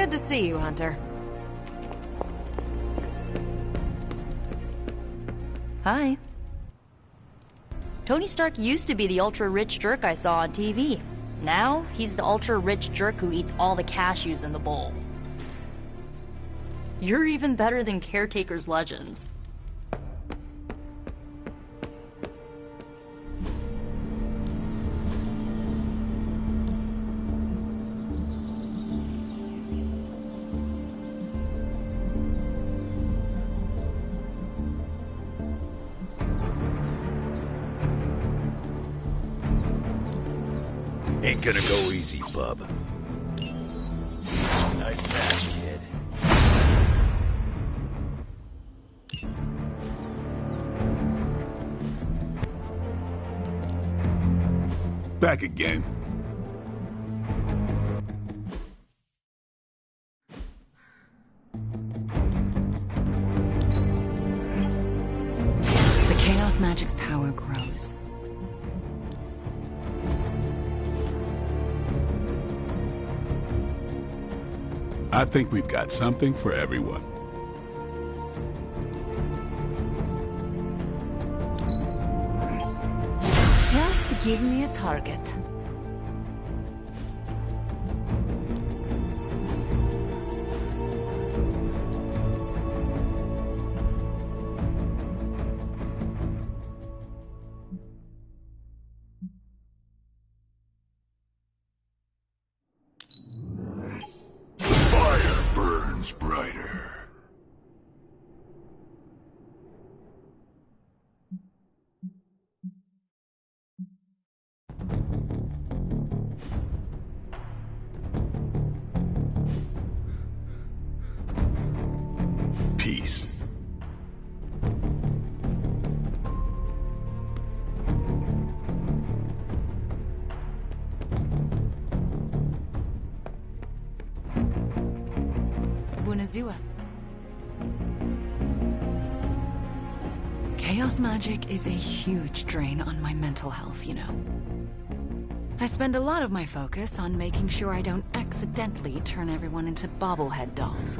Good to see you, Hunter. Hi. Tony Stark used to be the ultra-rich jerk I saw on TV. Now, he's the ultra-rich jerk who eats all the cashews in the bowl. You're even better than Caretaker's legends. Ain't gonna go easy, bub. Nice match, kid. Back again. The Chaos Magic's power grows. I think we've got something for everyone. Just give me a target. Fire burns brighter. Peace. Bunazua. Chaos magic is a huge drain on my mental health, you know. I spend a lot of my focus on making sure I don't accidentally turn everyone into bobblehead dolls.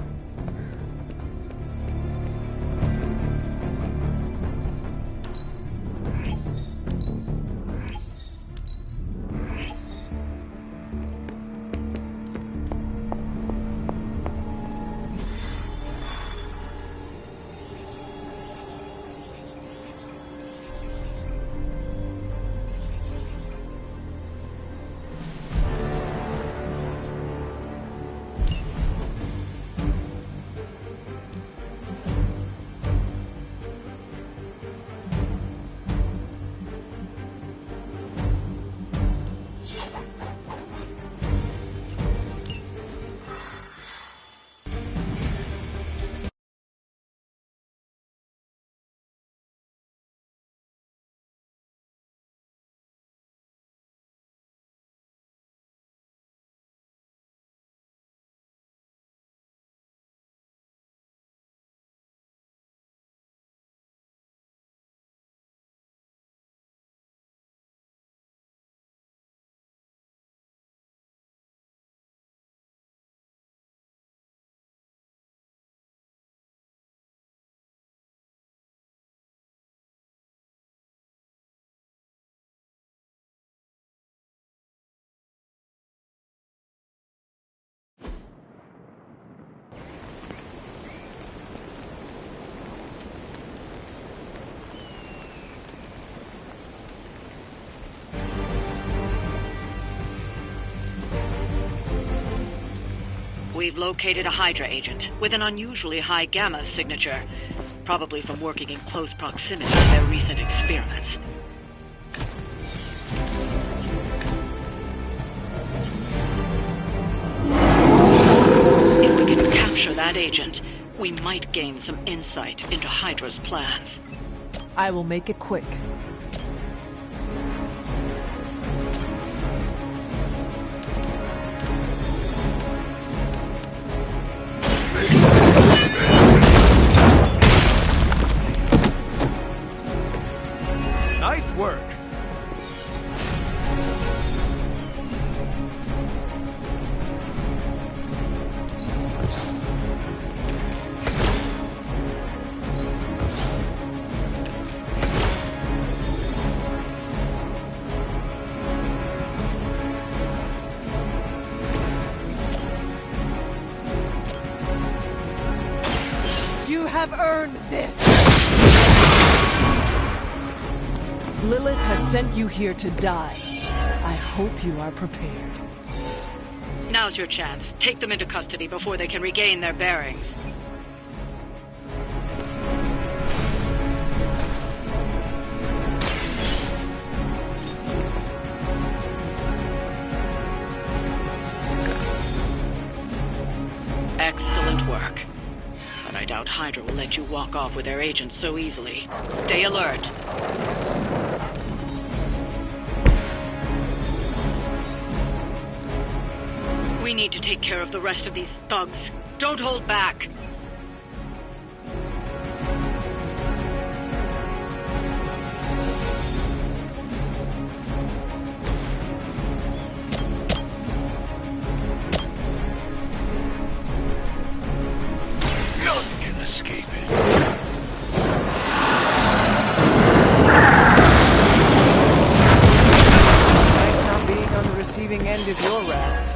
We've located a Hydra agent with an unusually high gamma signature, probably from working in close proximity to their recent experiments. If we can capture that agent, we might gain some insight into Hydra's plans. I will make it quick. Nice work. earned this! Lilith has sent you here to die. I hope you are prepared. Now's your chance. Take them into custody before they can regain their bearings. Excellent work. But I doubt Hydra will let you walk off with their agents so easily. Stay alert. We need to take care of the rest of these thugs. Don't hold back. None can escape it. Nice not being on the receiving end of your wrath.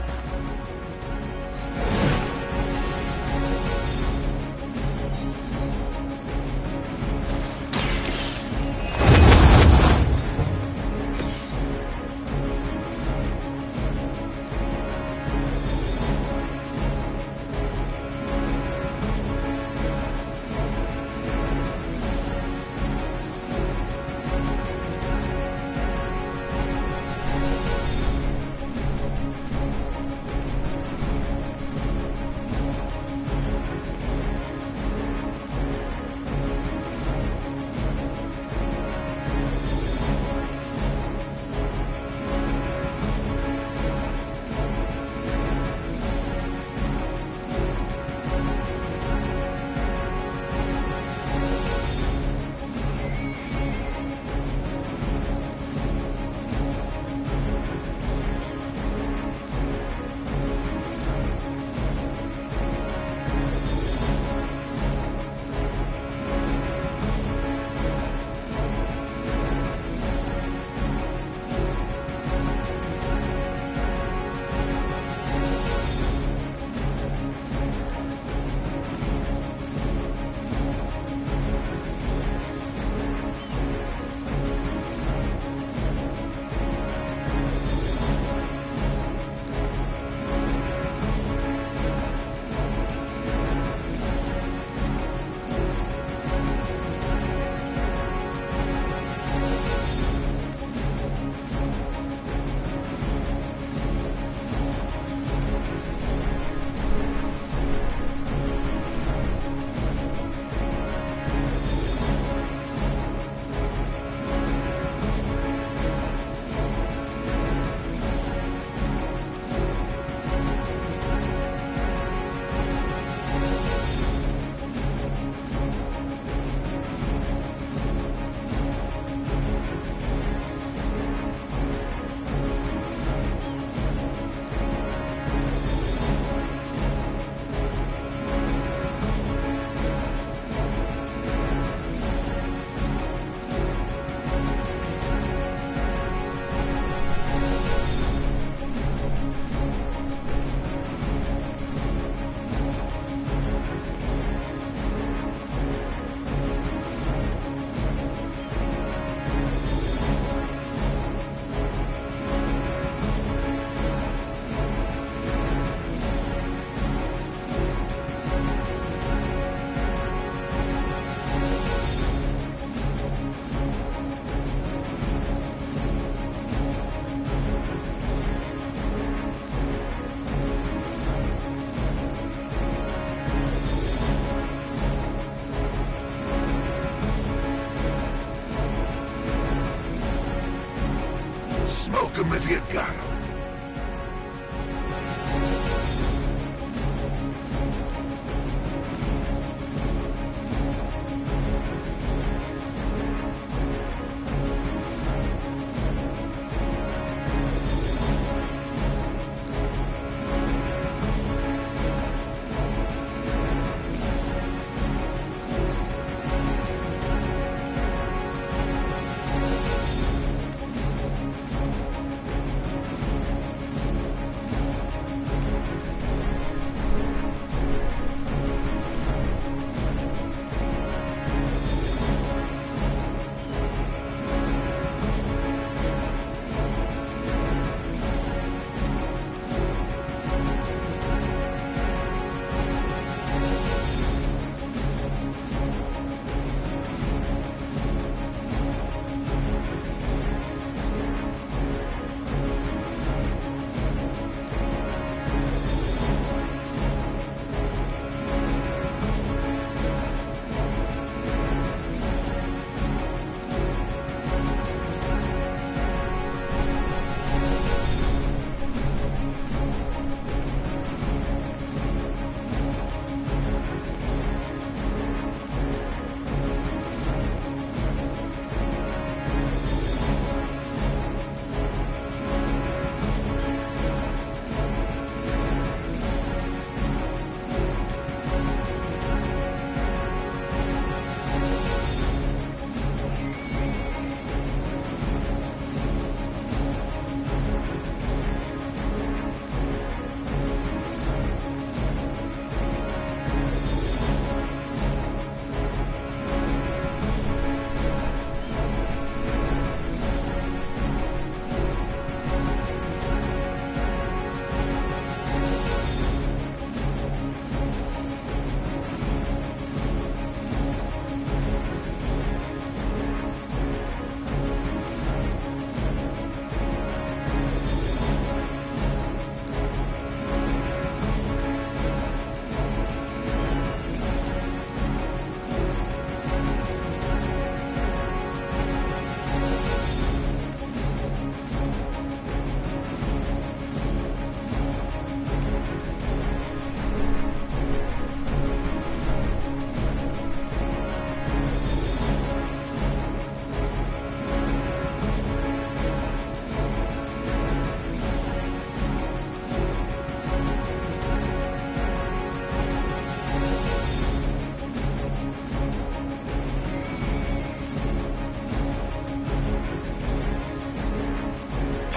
Smoke 'em if you got 'em.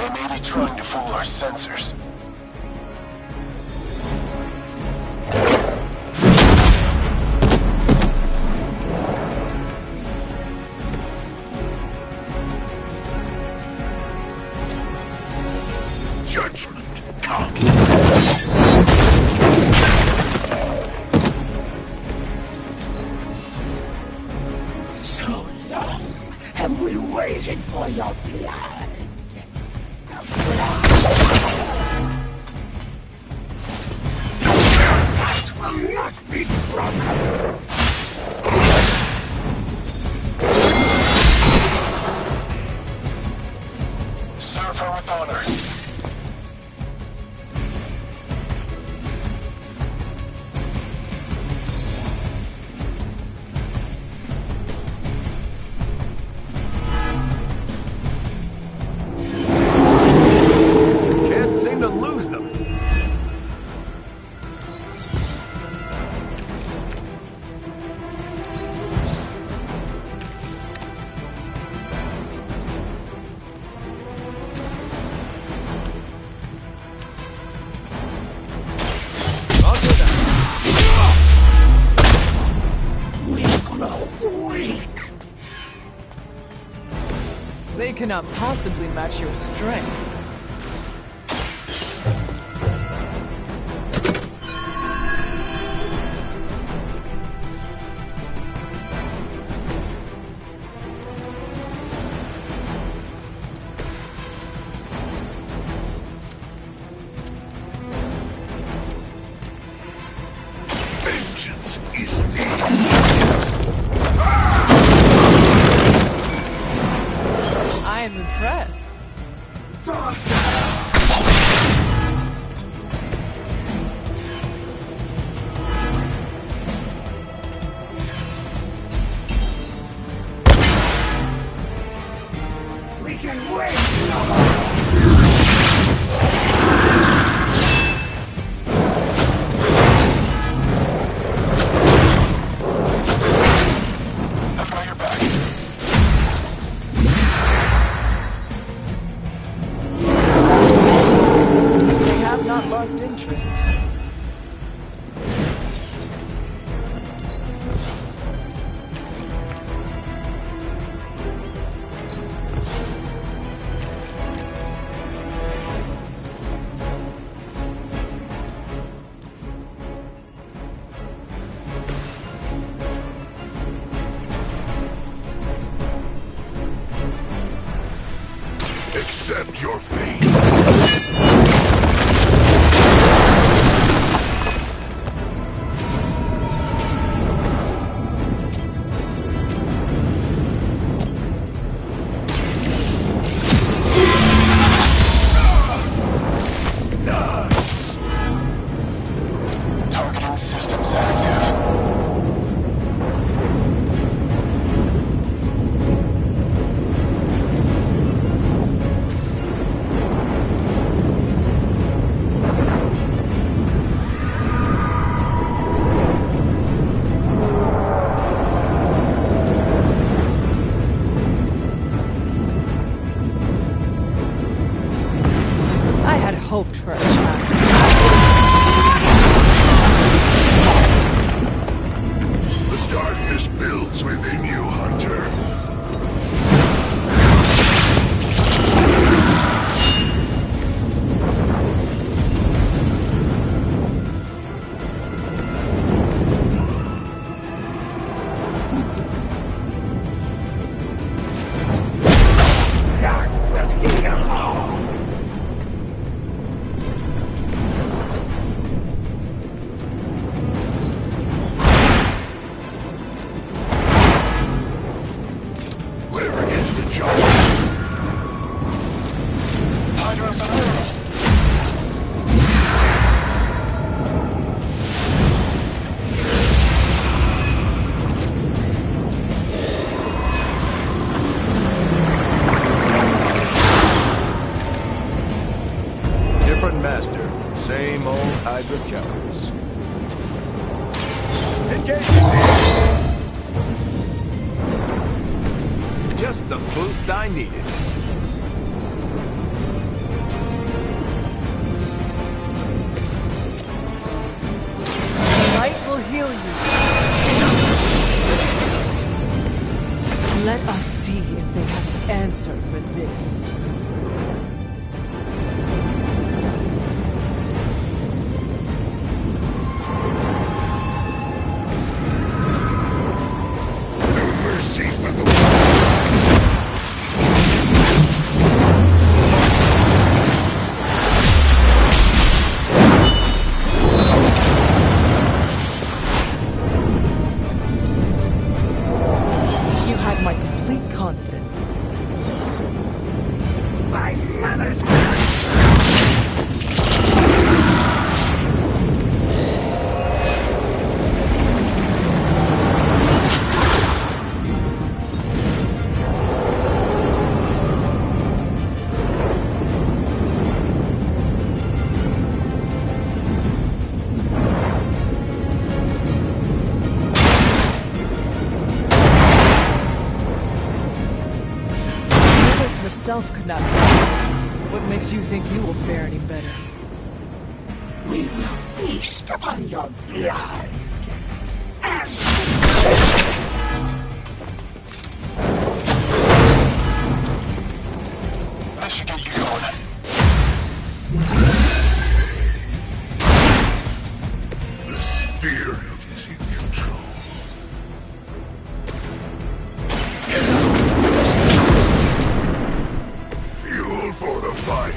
They may be trying to fool our sensors. Judgment comes. So long have we waited for your blood. The blood. Your fast will not be broken. Serve her with honor. Can't seem to lose them. Roger that. We grow weak. They cannot possibly match your strength. Vengeance is needed. I am impressed. We can wait no more. I've got your back. They have not lost interest. Accept your fate. Nice. Targeting systems active. I had hoped for a challenge. The darkness builds within you, Hunter. That will heal all. Whatever gets the job. Hydro's unruly. Different master. Same old Hydra cowards. Engage! Just the boost I needed. kill you. Let us see if they have an answer for this. Mercy for the You had my complete confidence. my mother's Lilith herself could not. What makes you think you will fare any better? We will feast upon your blood. This should get you going. The spirit is in control. Fuel for the fire.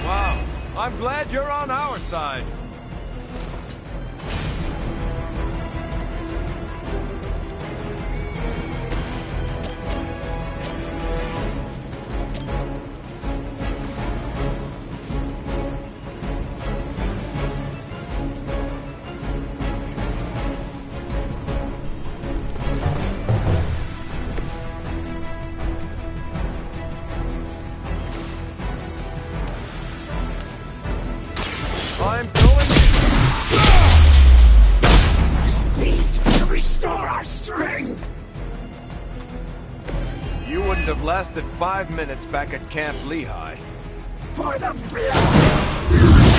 Wow, I'm glad you're on our side. I'm going Speed to restore our strength. You wouldn't have lasted 5 minutes back at Camp Lehigh. For the blood.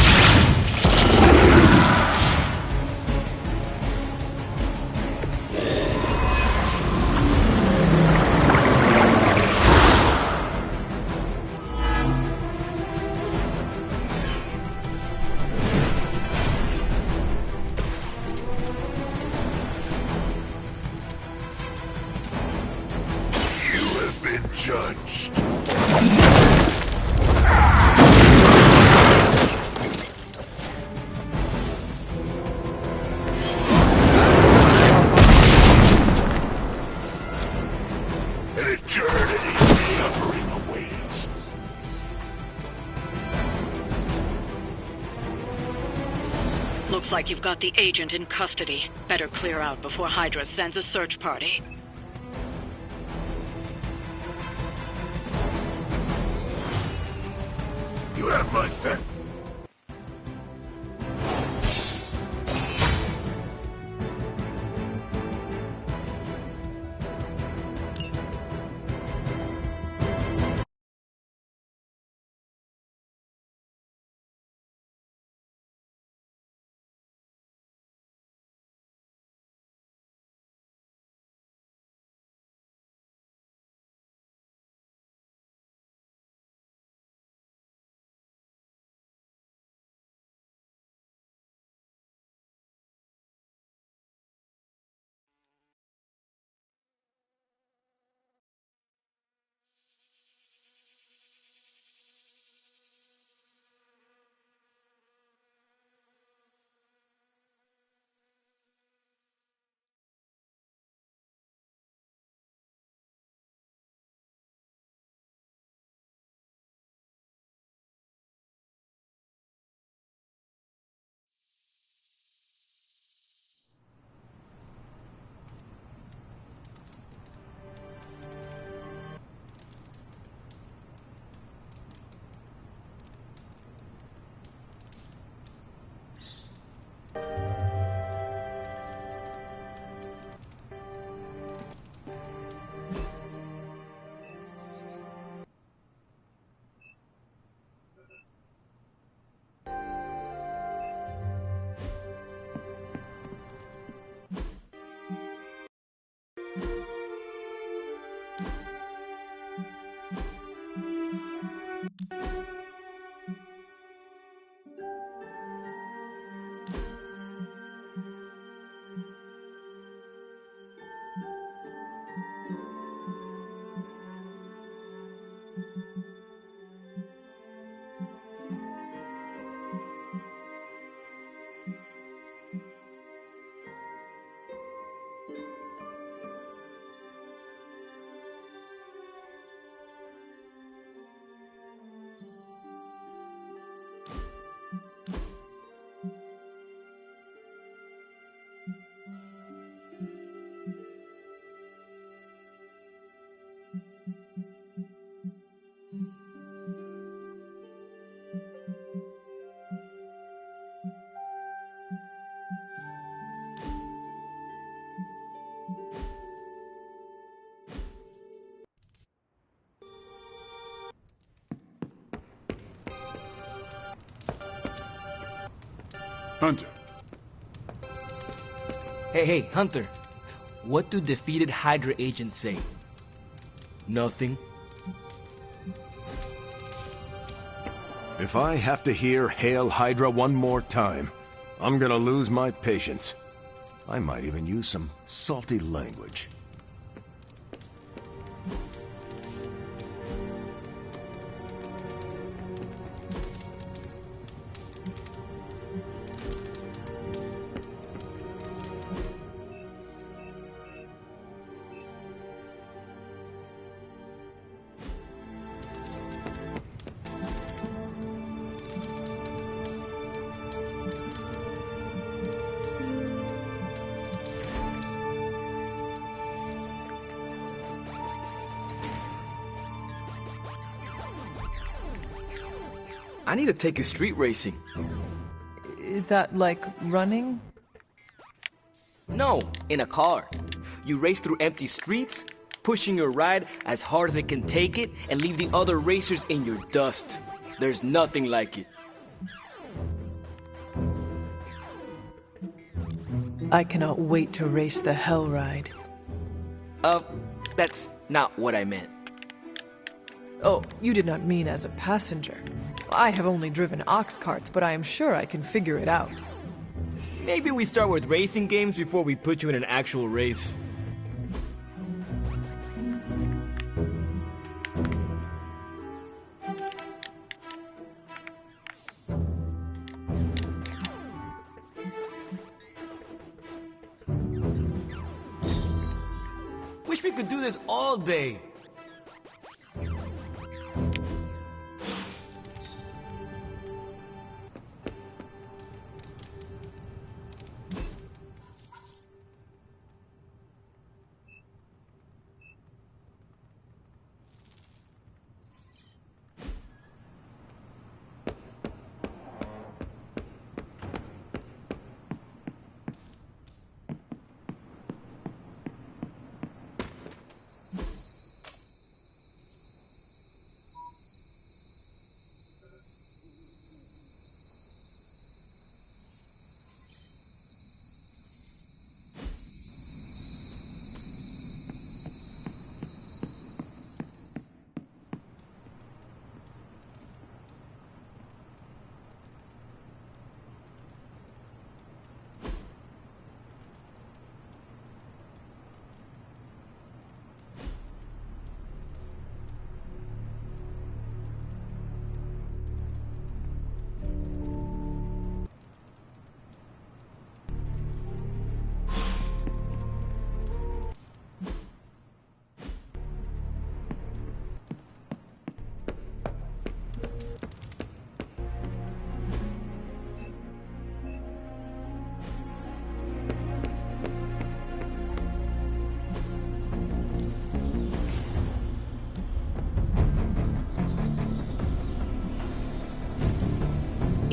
You have been judged. An eternity of suffering awaits. Looks like you've got the agent in custody. Better clear out before Hydra sends a search party. You have my thanks. Hunter, Hey, Hunter. What do defeated Hydra agents say? Nothing? If I have to hear Hail Hydra one more time, I'm gonna lose my patience. I might even use some salty language. I need to take you street racing. Is that like running? No, in a car. You race through empty streets, pushing your ride as hard as it can take it, and leave the other racers in your dust. There's nothing like it. I cannot wait to race the Hell Ride. That's not what I meant. Oh, you did not mean as a passenger. I have only driven ox carts, but I am sure I can figure it out. Maybe we start with racing games before we put you in an actual race. Wish we could do this all day.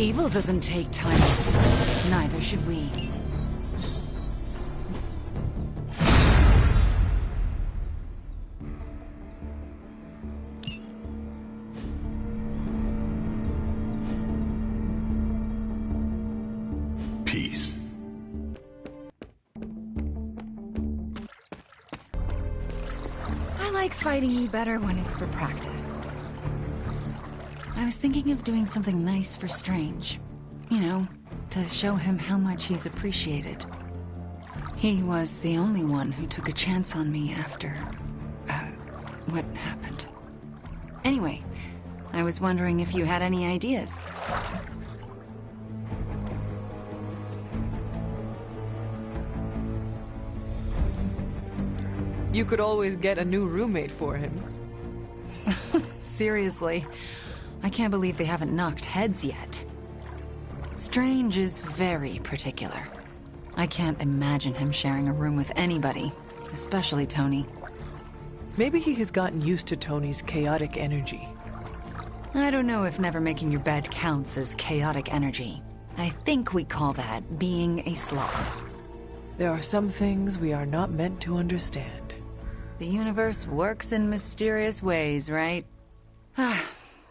Evil doesn't take time. Neither should we. peace. I like fighting you better when it's for practice. I was thinking of doing something nice for Strange. You know, to show him how much he's appreciated. He was the only one who took a chance on me after... what happened. Anyway, I was wondering if you had any ideas. You could always get a new roommate for him. Seriously, I can't believe they haven't knocked heads yet. Strange is very particular. I can't imagine him sharing a room with anybody, especially Tony. Maybe he has gotten used to Tony's chaotic energy. I don't know if never making your bed counts as chaotic energy. I think we call that being a slob. There are some things we are not meant to understand. The universe works in mysterious ways, right?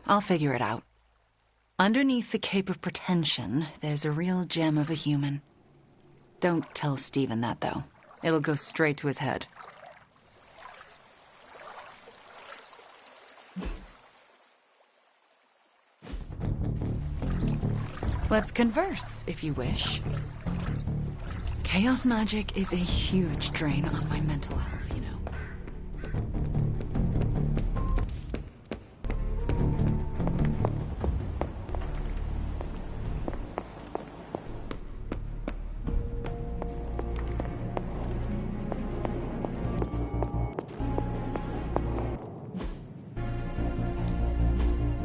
I'll figure it out. Underneath the cape of pretension, there's a real gem of a human. Don't tell Steven that, though. It'll go straight to his head. Let's converse, if you wish. Chaos magic is a huge drain on my mental health, you know.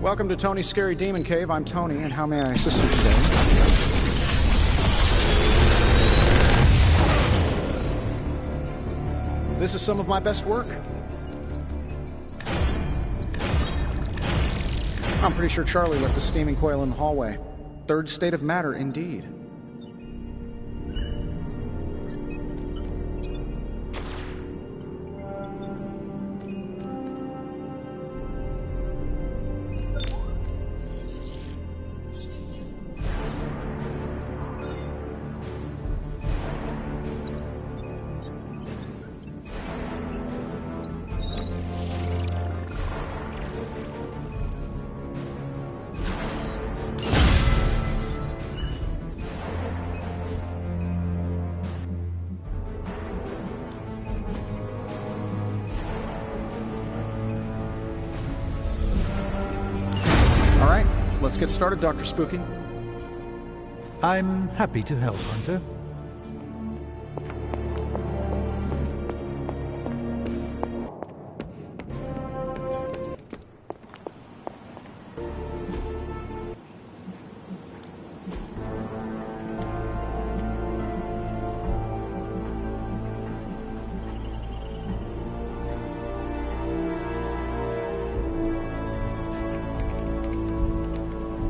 Welcome to Tony's Scary Demon Cave. I'm Tony, and how may I assist you today? This is some of my best work. I'm pretty sure Charlie left a steaming coil in the hallway. Third state of matter, indeed. Let's get started, Dr. Spooky. I'm happy to help, Hunter.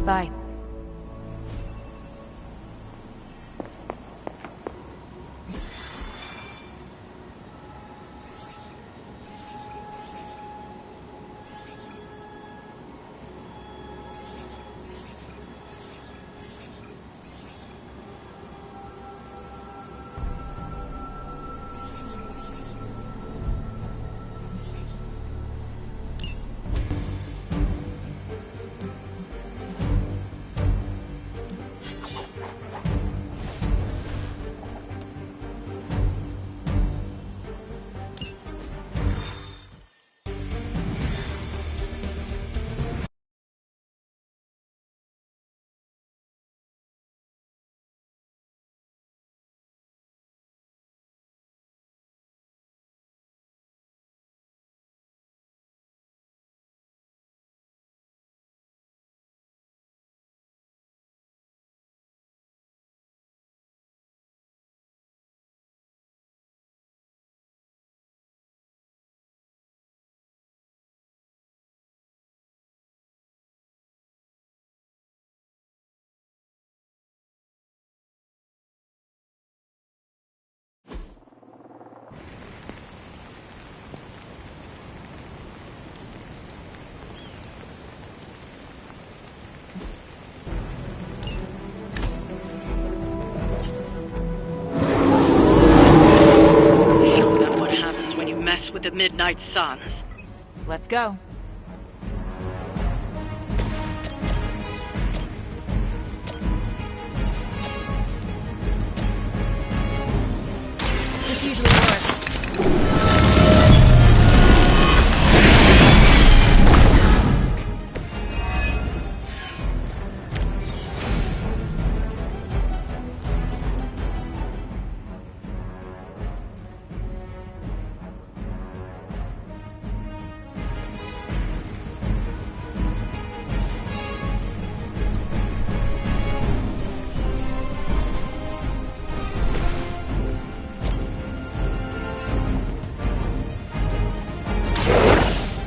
Bye. With the Midnight Suns. Let's go. This usually works.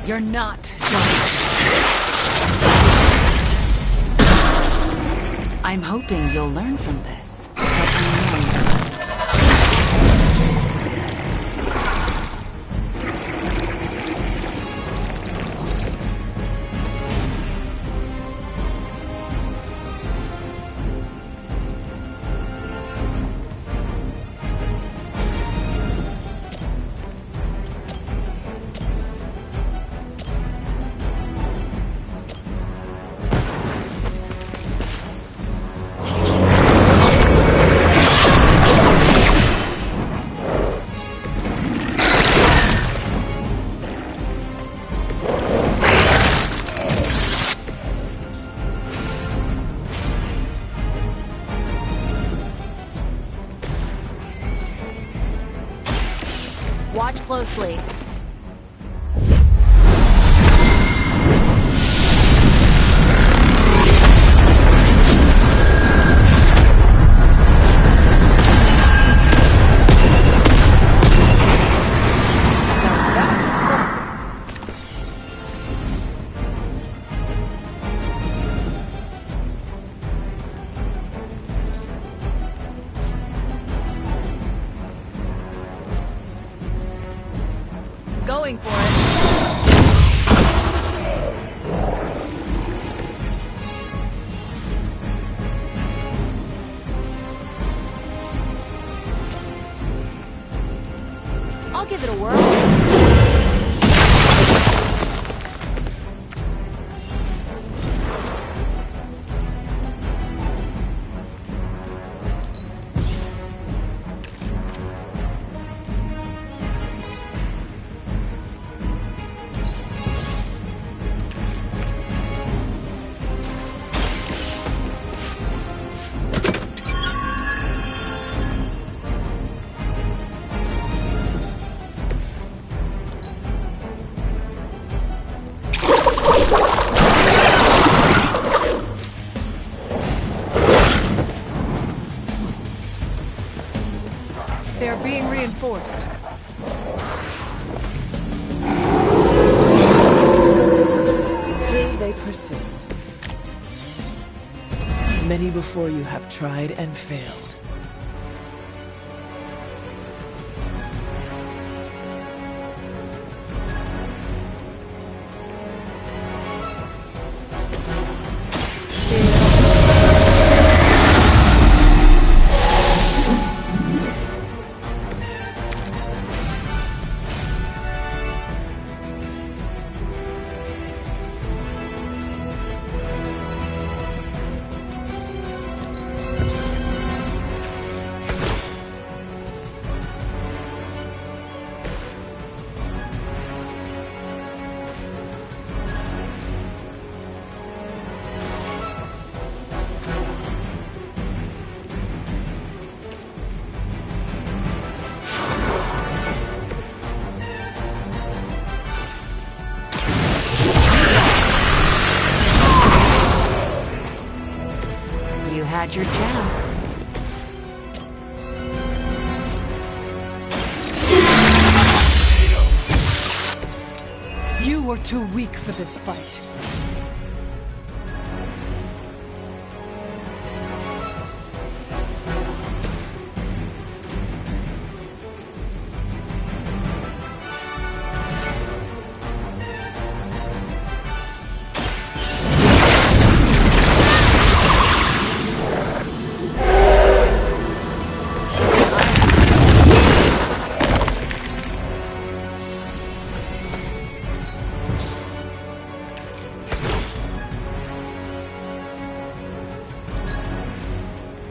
You're not going to. I'm hoping you'll learn from this, but I know you won't. Watch closely. Going for it. I'll give it a whirl. They are being reinforced. Still they persist. Many before you have tried and failed. You had your chance. You were too weak for this fight.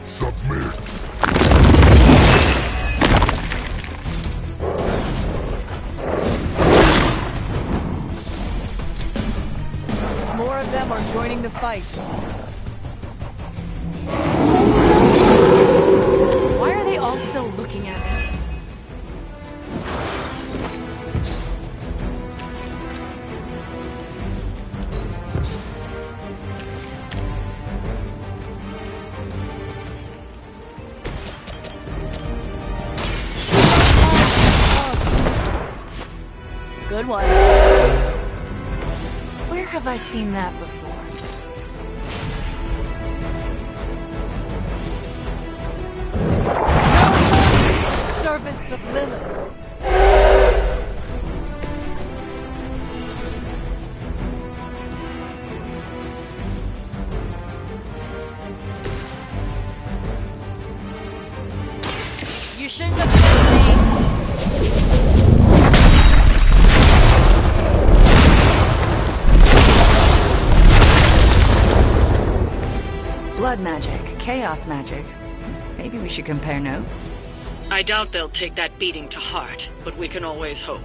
Submit. More of them are joining the fight. Why are they all still looking at me? Good one. have I seen that before? Servants of Lilith. You shouldn't have killed me. Blood magic, chaos magic. Maybe we should compare notes. I doubt they'll take that beating to heart, but we can always hope.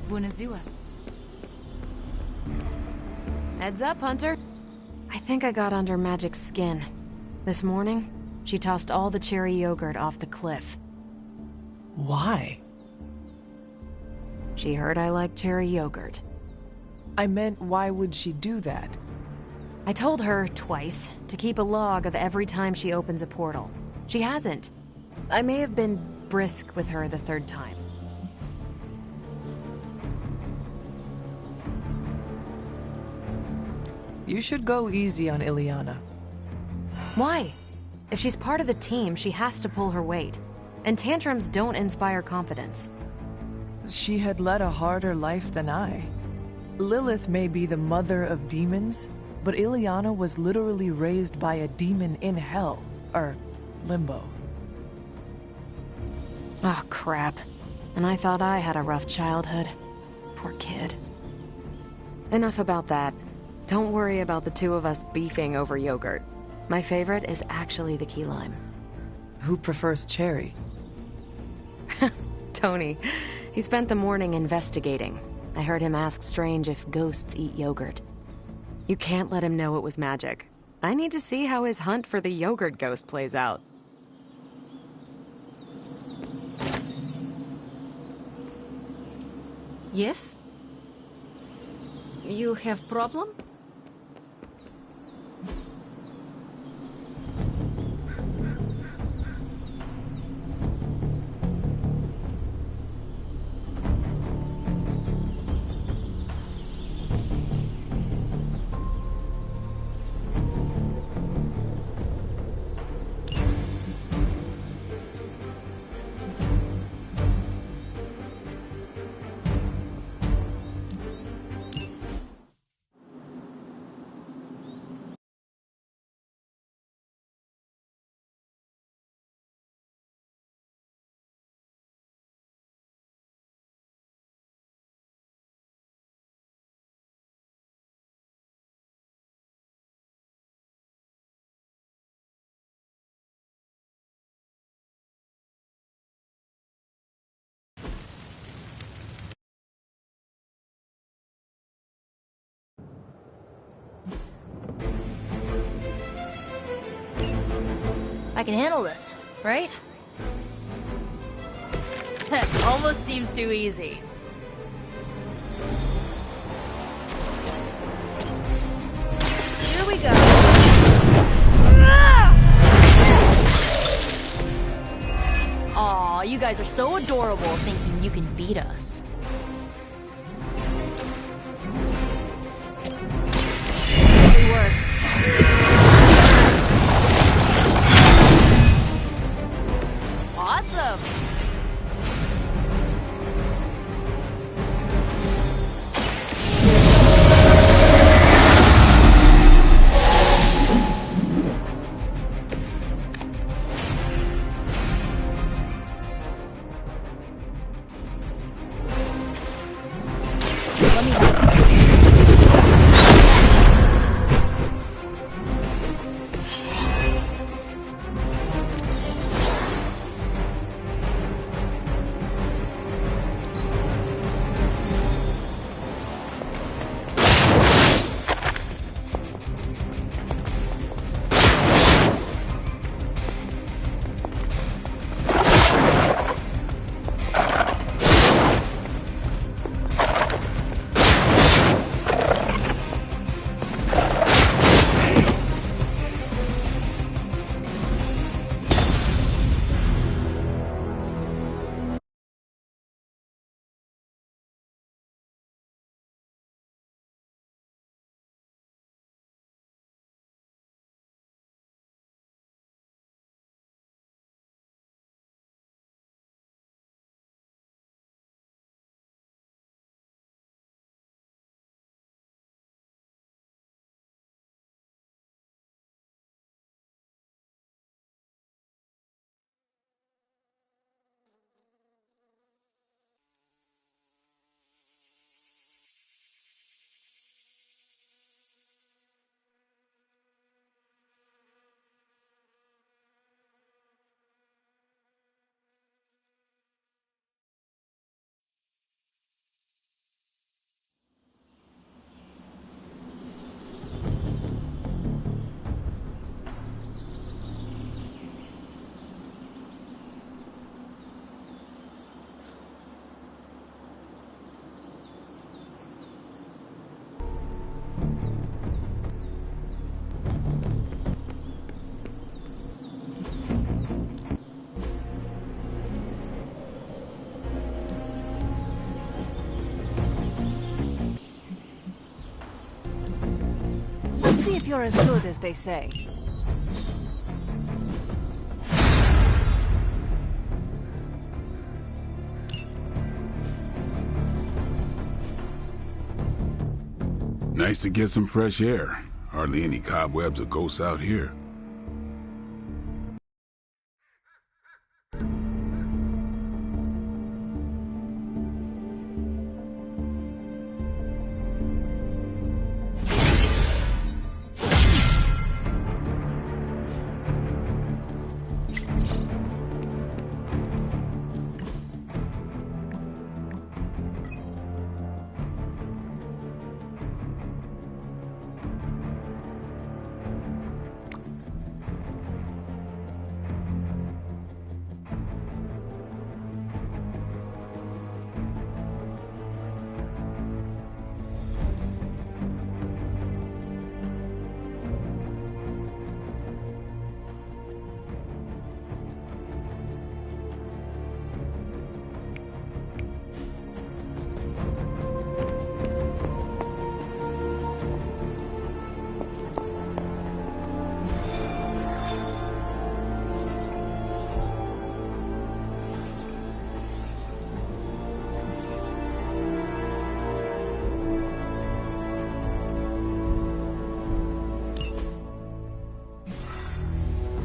Bunazua. Heads up, Hunter. I think I got under Magic's skin. This morning, she tossed all the cherry yogurt off the cliff. Why? She heard I like cherry yogurt. I meant, why would she do that? I told her twice to keep a log of every time she opens a portal. She hasn't. I may have been brisk with her the third time. You should go easy on Ileana. Why? If she's part of the team, she has to pull her weight. And tantrums don't inspire confidence. She had led a harder life than I. Lilith may be the mother of demons, but Ileana was literally raised by a demon in hell, or limbo. Oh, crap. And I thought I had a rough childhood. Poor kid. Enough about that. Don't worry about the two of us beefing over yogurt. My favorite is actually the key lime. Who prefers cherry? Tony. He spent the morning investigating. I heard him ask Strange if ghosts eat yogurt. You can't let him know it was magic. I need to see how his hunt for the yogurt ghost plays out. Yes? You have problem? I can handle this, right? Almost seems too easy. Here we go. Aw, you guys are so adorable thinking you can beat us. This really works. Awesome! Let's see if you're as good as they say. Nice to get some fresh air. Hardly any cobwebs or ghosts out here.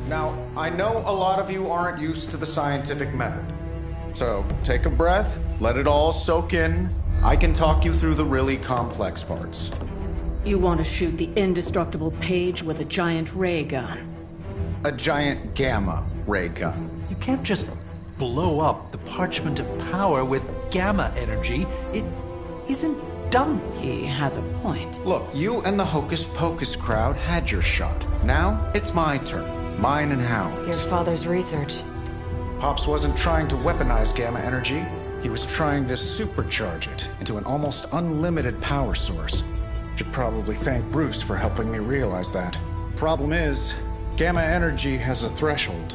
Now, I know a lot of you aren't used to the scientific method. So, take a breath, let it all soak in. I can talk you through the really complex parts. You want to shoot the indestructible Page with a giant ray gun. A giant gamma ray gun. You can't just blow up the parchment of power with gamma energy. It isn't done. He has a point. Look, you and the Hocus Pocus crowd had your shot. Now, it's my turn. Mine and Howard's. Your father's research. Pops wasn't trying to weaponize gamma energy. He was trying to supercharge it into an almost unlimited power source. Should probably thank Bruce for helping me realize that. Problem is, gamma energy has a threshold.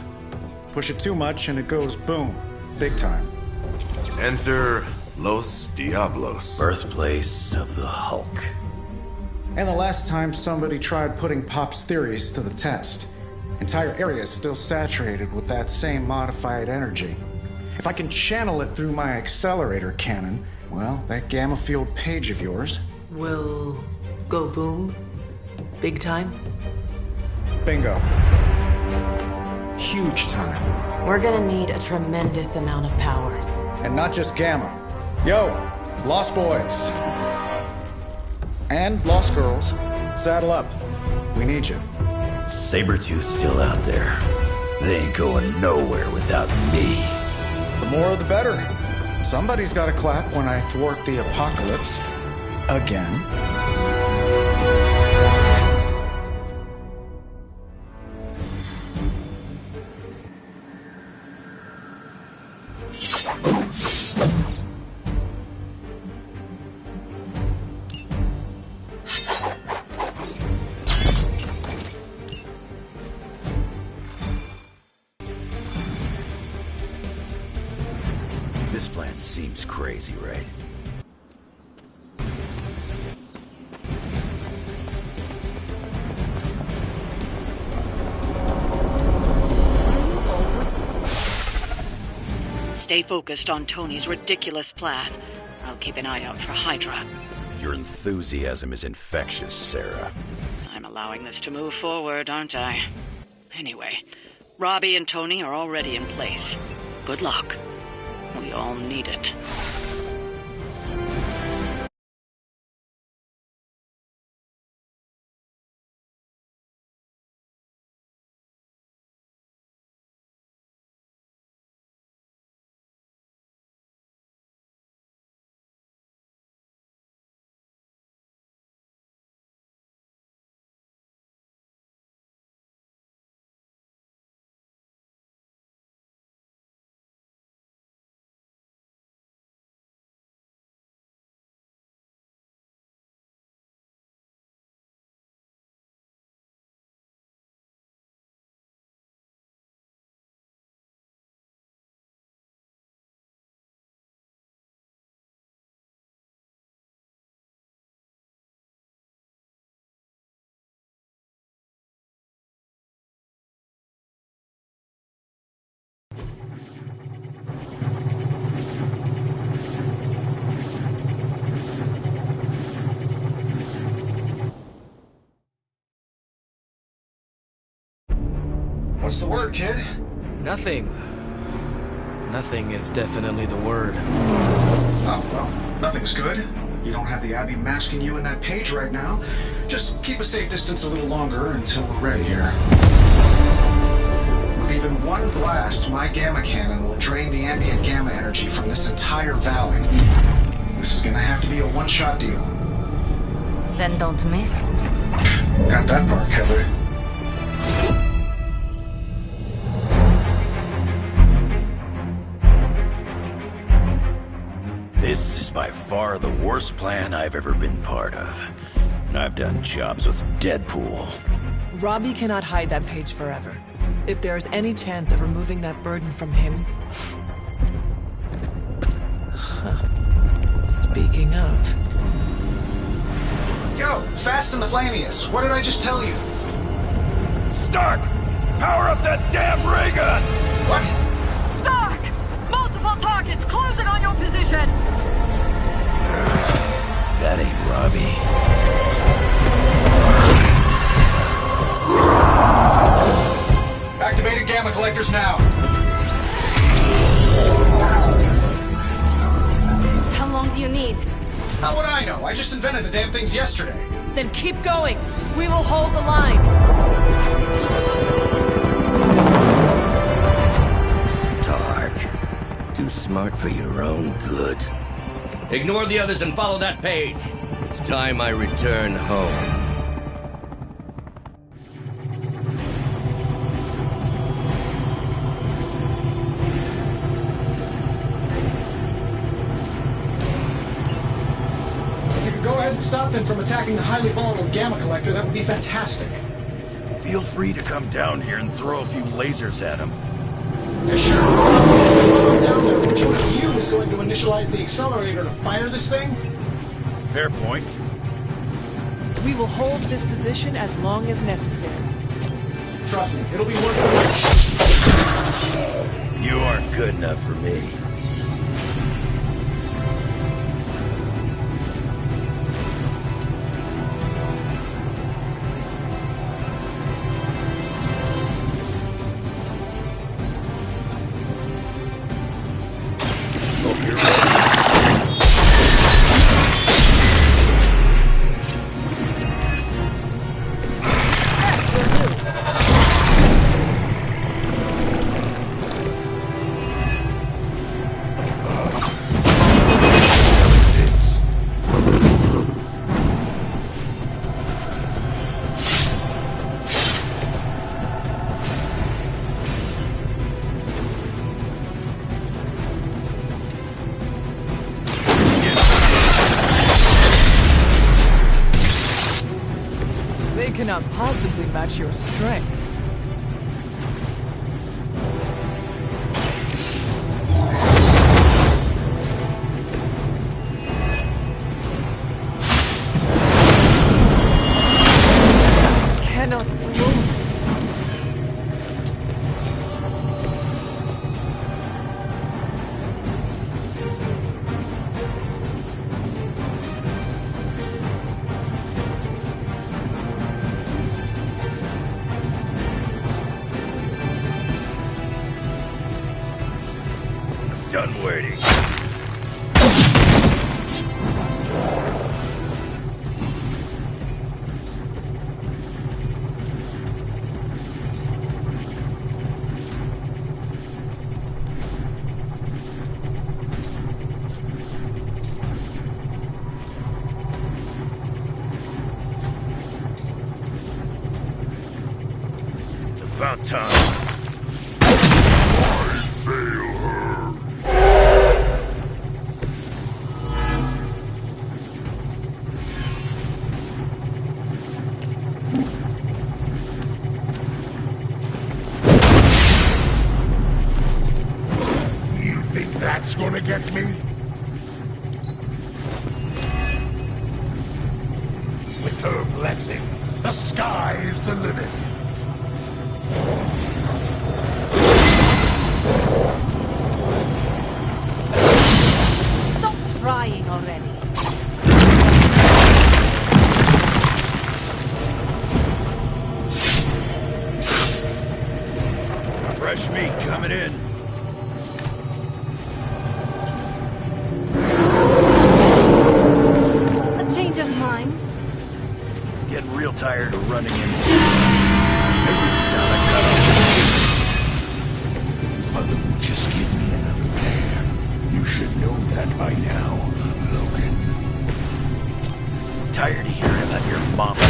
Push it too much and it goes boom. Big time. Enter Los Diablos. Birthplace of the Hulk. And the last time somebody tried putting Pop's theories to the test, entire areas still saturated with that same modified energy. If I can channel it through my accelerator cannon, well, that gamma field Page of yours will go boom? Big time? Bingo. Huge time. We're gonna need a tremendous amount of power. And not just gamma. Yo, Lost Boys. And Lost Girls, saddle up. We need you. Sabretooth's still out there. They ain't going nowhere without me. The more the better. Somebody's gotta clap when I thwart the apocalypse. Again. This plan seems crazy, right? Stay focused on Tony's ridiculous plan. I'll keep an eye out for Hydra. Your enthusiasm is infectious, Sarah. I'm allowing this to move forward, aren't I? Anyway, Robbie and Tony are already in place. Good luck. We all need it. What's the word, kid? Nothing. Nothing is definitely the word. Oh, well, nothing's good. You don't have the Abbey masking you in that Page right now. Just keep a safe distance a little longer until we're ready here. With even one blast, my gamma cannon will drain the ambient gamma energy from this entire valley. This is gonna have to be a one-shot deal. Then don't miss. Got that part covered. This is by far the worst plan I've ever been part of. And I've done jobs with Deadpool. Robbie cannot hide that Page forever. If there is any chance of removing that burden from him... Speaking of... Yo, Fast and the Flamius, what did I just tell you? Stark! Power up that damn ray gun! What? Stark! Multiple targets closing on your position! That ain't Robbie. Activated gamma collectors now. How long do you need? How would I know? I just invented the damn things yesterday. Then keep going. We will hold the line. Stark. Too smart for your own good. Ignore the others and follow that page. It's time I return home. If you could go ahead and stop them from attacking the highly volatile gamma collector, that would be fantastic. Feel free to come down here and throw a few lasers at him. Down there, which one of you is going to initialize the accelerator to fire this thing? Fair point. We will hold this position as long as necessary. Trust me, it'll be worth it. You aren't good enough for me. They cannot possibly match your strength. Cannot move. Done waiting. It's about time. Fail her. You think that's gonna get me? With her blessing, the sky is the limit. Stop trying already. Fresh meat coming in. A change of mind? Getting real tired of running in. Maybe it's time I cut off. Mother will just give me another pair. You should know that by now, Logan. Tired of hearing about your mama.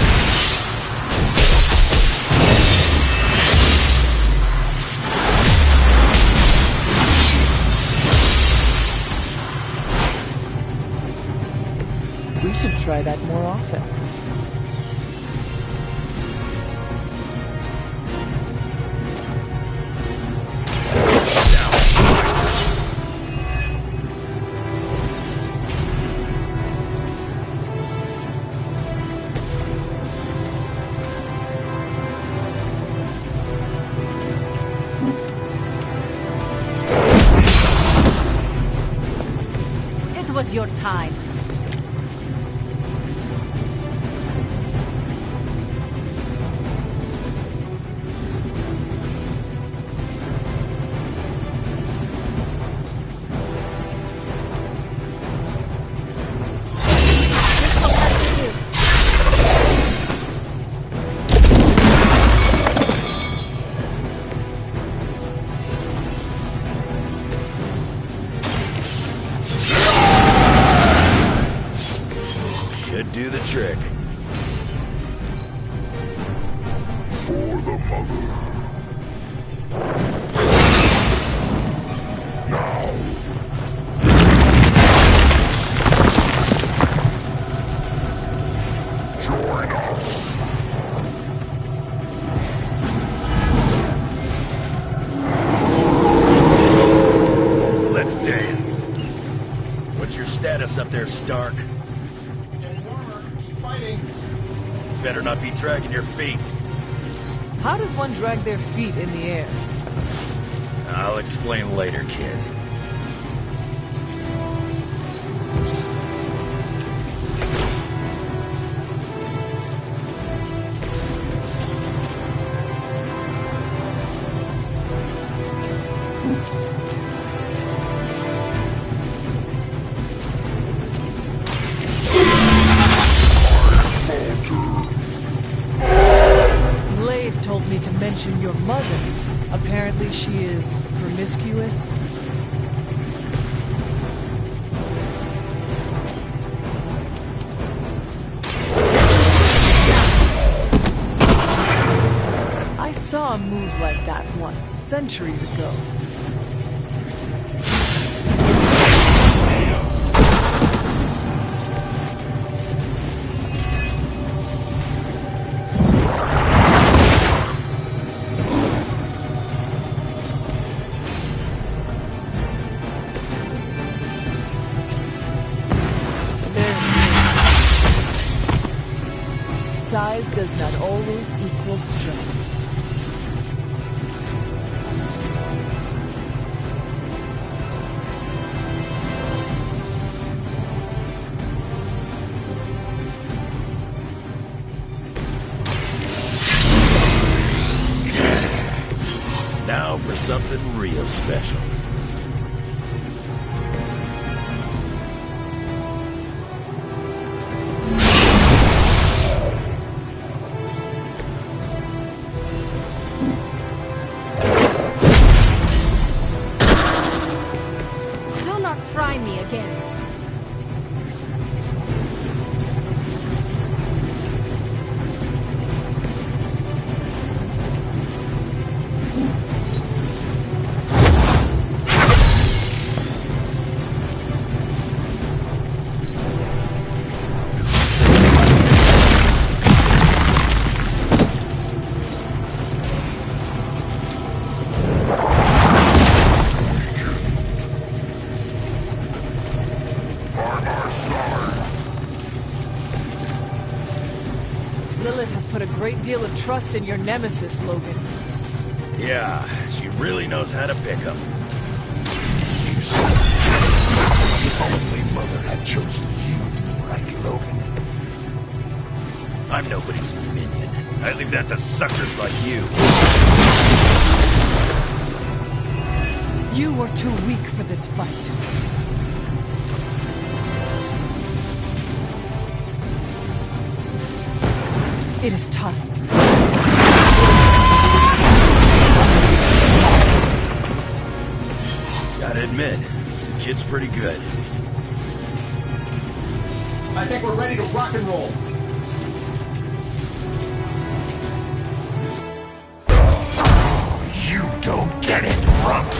We should try that more often. It was your time. trick. For the mother. Now. Join us. Let's dance. What's your status up there, Stark? Getting warmer. Keep fighting. Better not be dragging your feet. How does one drag their feet in the air? I'll explain later, kid. Blade told me to mention your mother. Apparently she is promiscuous. I saw a move like that once, centuries ago. Size does not always equal strength. Now for something real special. Do not try me again. Lilith has put a great deal of trust in your nemesis, Logan. Yeah, she really knows how to pick 'em. If only Mother had chosen you, right, Logan? I'm nobody's minion. I leave that to suckers like you. You were too weak for this fight. It is time. Gotta admit, the kid's pretty good. I think we're ready to rock and roll. You don't get it, runt!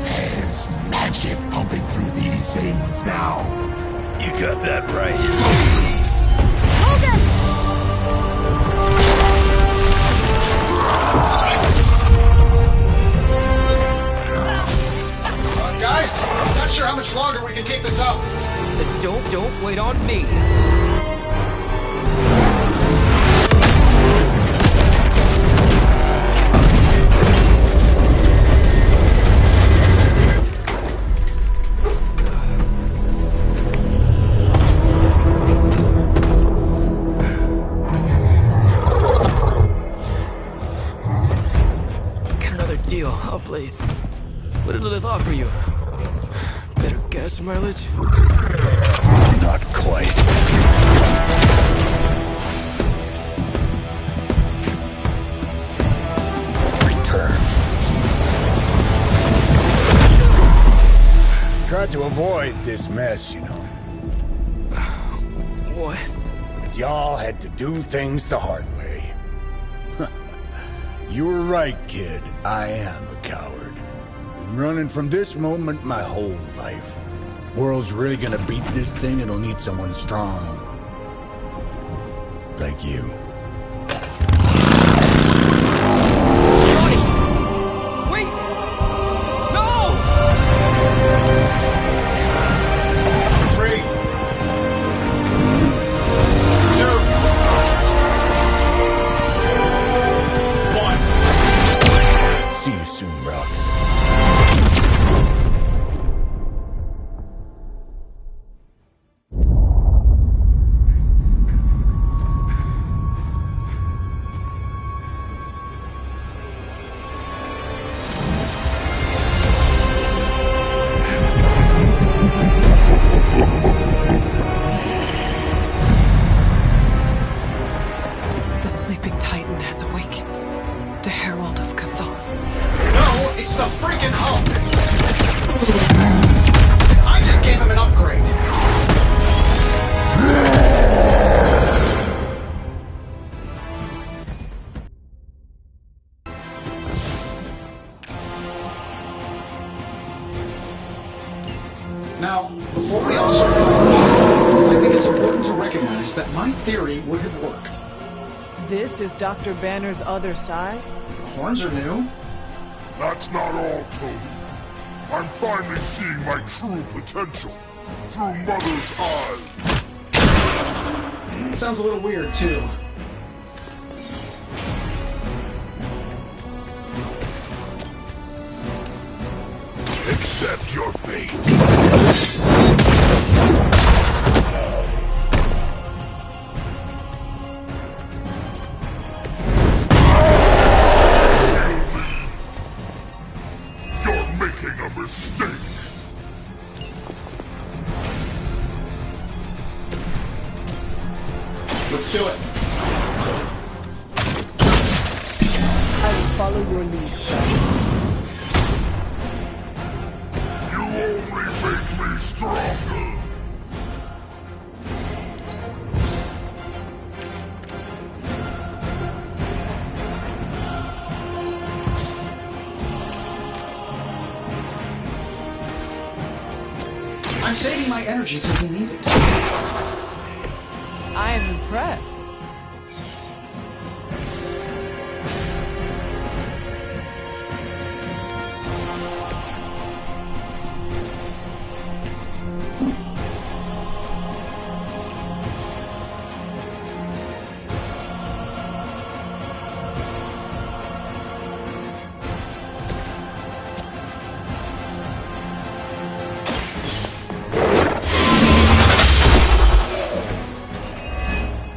There's magic pumping through these veins now. You got that right. Guys, I'm not sure how much longer we can keep this up. Don't wait on me. Got another deal. Oh, please. What did Lilith offer you? Better gas mileage? Not quite. Return. Tried to avoid this mess, you know. What? But y'all had to do things the hard way. You were right, kid. I am a coward. Been running from this moment my whole life. World's really gonna beat this thing, it'll need someone strong. Like you. Wait! No! 3, 2, 1. See you soon, Rox. The sleeping titan has awakened. The herald of Cathar. No, it's the freaking Hulk! I just gave him an upgrade. Now, before we all start fighting, I think it's important to recognize that my theory would have worked. This is Dr. Banner's other side? The horns are new. That's not all, Tony. I'm finally seeing my true potential through Mother's eyes. It sounds a little weird, too. Accept your fate. You're making a mistake. Let's do it. I will follow your lead, sir. You only make me stronger. I'm saving my energy till we need it. I am impressed.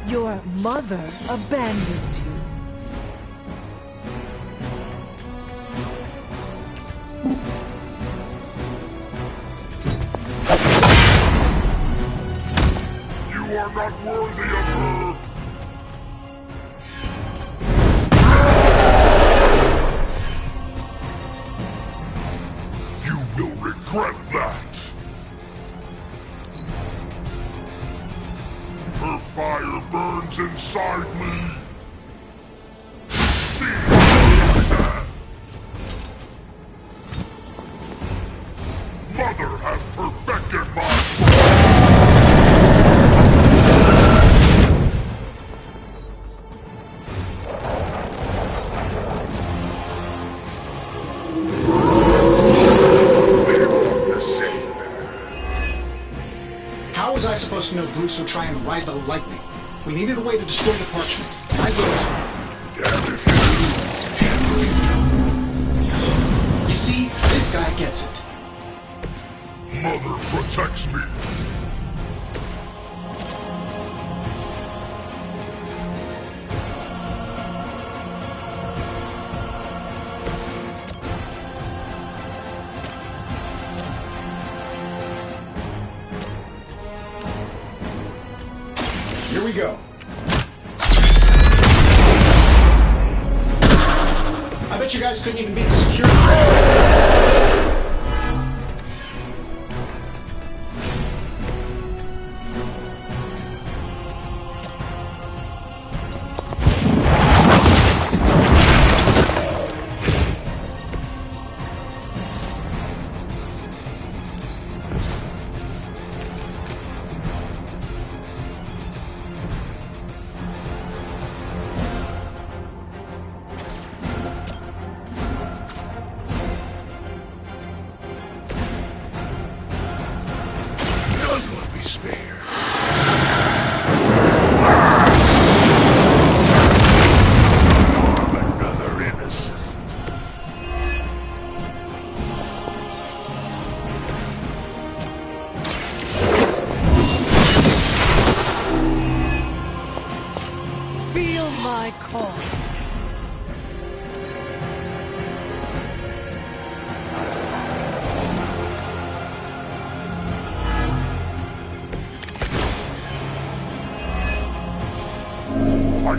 Your mother abandons you. You are not worthy of her. You will regret that. Her fire burns inside me. See that? Mother has perfected my... How was I supposed to know Bruce would try and ride the lightning? We needed a way to destroy the parchment. I did. Damn if You see, this guy gets it. Mother protects me. Here we go. I bet you guys couldn't even beat the security.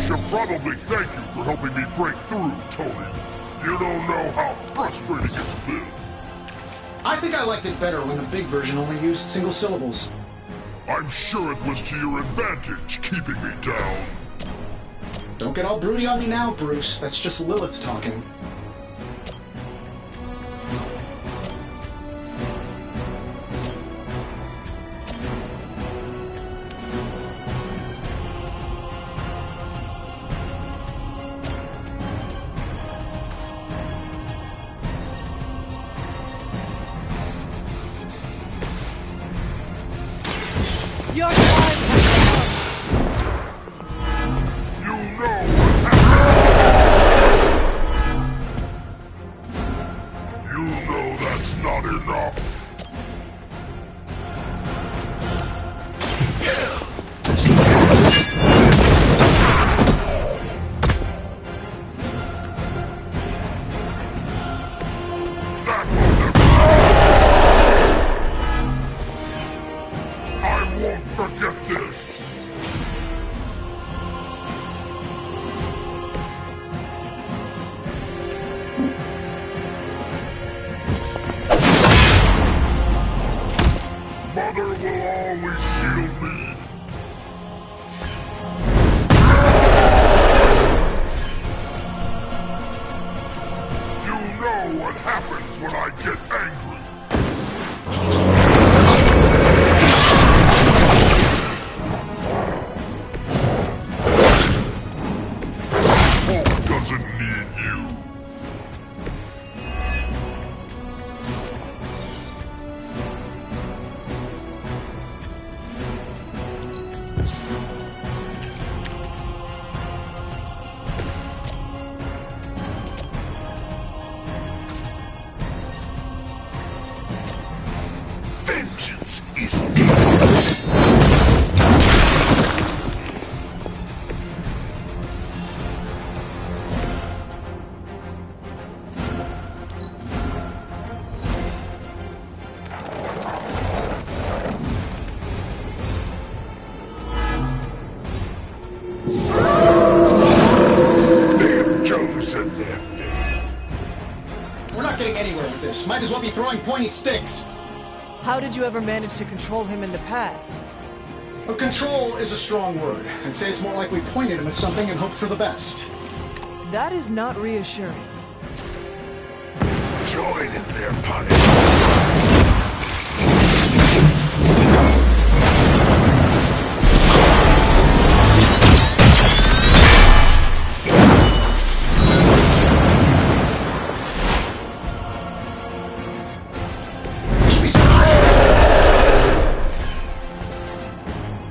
should probably thank you for helping me break through, Tony. You don't know how frustrating it's been. I think I liked it better when the big version only used single syllables. I'm sure it was to your advantage keeping me down. Don't get all broody on me now, Bruce. That's just Lilith talking. Your time has You know what happened. You know that's not enough. Forget this! Mother will always shield me. You know what happens when I get angry. Doesn't need you. Vengeance is We're not getting anywhere with this. Might as well be throwing pointy sticks. How did you ever manage to control him in the past? Well, control is a strong word. I'd say it's more like we pointed him at something and hoped for the best. That is not reassuring. Join in their punishment.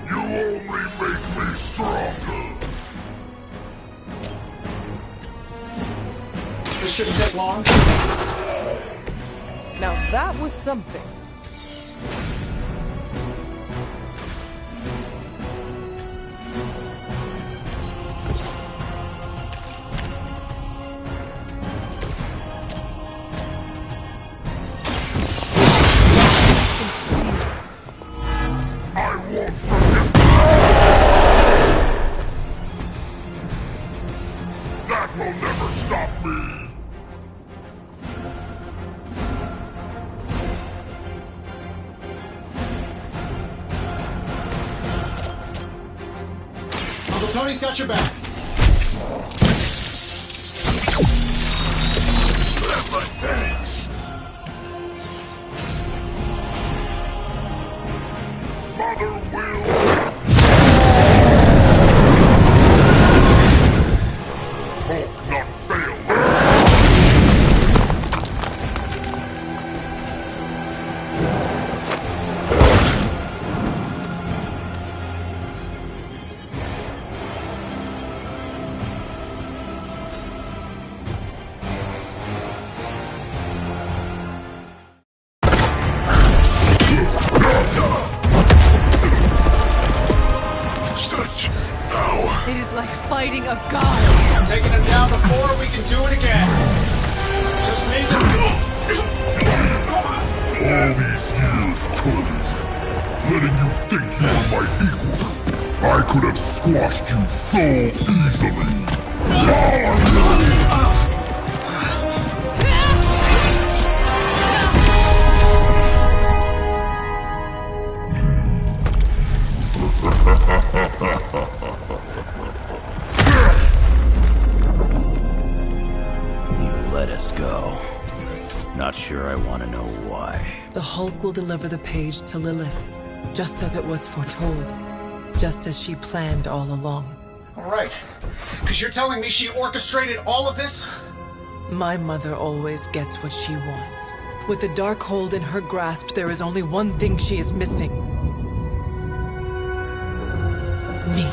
You only make me stronger. This shouldn't take long. Now that was something. I won't forget. That will never stop me. Uncle Tony's got your back. My thanks. Mother will. Hope not fail. squashed you so easily. You let us go. Not sure I want to know why. The Hulk will deliver the page to Lilith, just as it was foretold, just as she planned all along. All right. Because you're telling me she orchestrated all of this? My mother always gets what she wants. With the Darkhold in her grasp, there is only one thing she is missing. Me.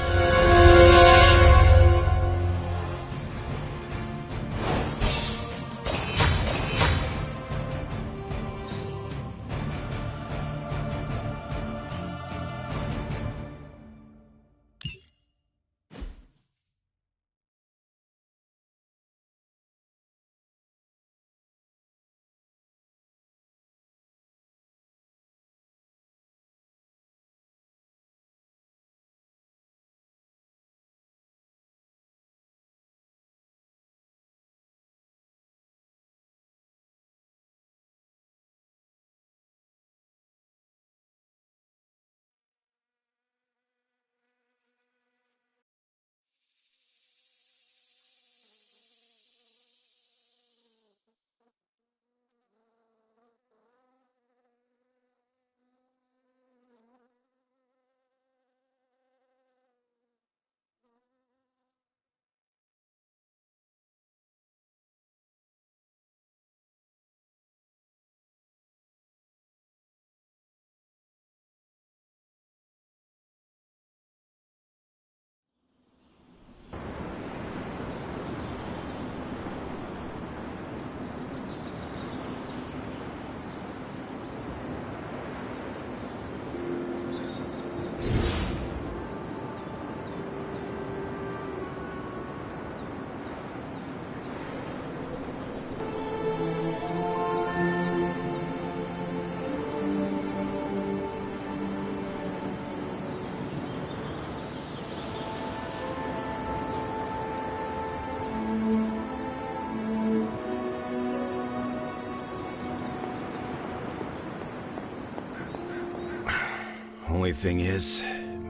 Only thing is,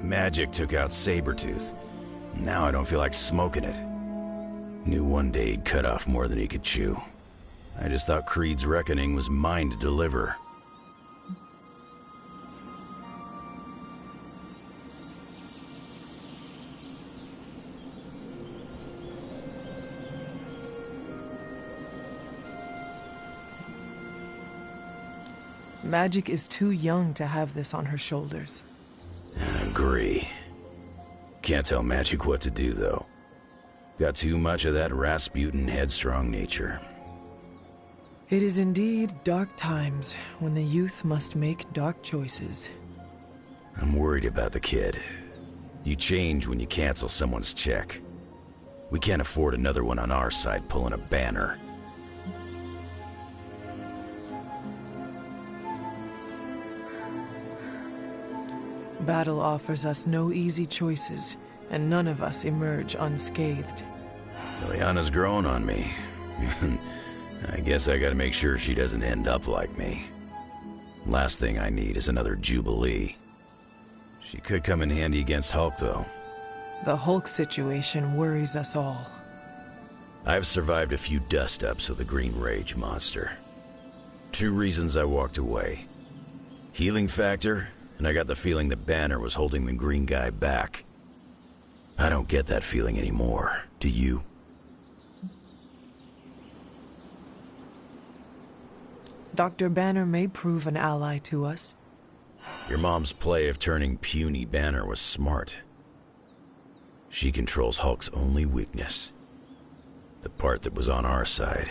magic took out Sabretooth. Now I don't feel like smoking it. Knew one day he'd cut off more than he could chew. I just thought Creed's reckoning was mine to deliver. Magic is too young to have this on her shoulders. I agree. Can't tell Magic what to do, though. Got too much of that Rasputin headstrong nature. It is indeed dark times when the youth must make dark choices. I'm worried about the kid. You change when you cancel someone's check. We can't afford another one on our side pulling a Banner. Battle offers us no easy choices, and none of us emerge unscathed. Ileana's growing on me. I guess I gotta make sure she doesn't end up like me. Last thing I need is another Jubilee. She could come in handy against Hulk, though. The Hulk situation worries us all. I've survived a few dust-ups with the Green Rage monster. 2 reasons I walked away. Healing factor, and I got the feeling that Banner was holding the green guy back. I don't get that feeling anymore. Do you? Dr. Banner may prove an ally to us. Your mom's play of turning puny Banner was smart. She controls Hulk's only weakness. The part that was on our side.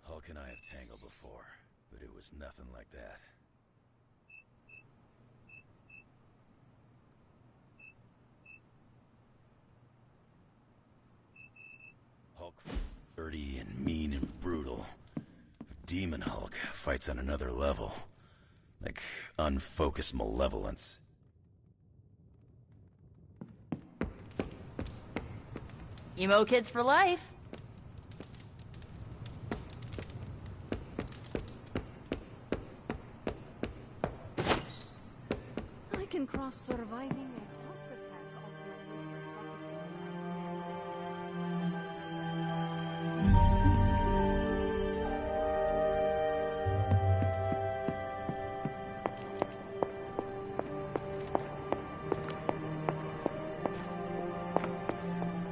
Hulk and I have tangled before, but it was nothing like that. Hulk 30 and me Demon Hulk fights on another level. Like unfocused malevolence. Emo kids for life. I can cross surviving a heart attack off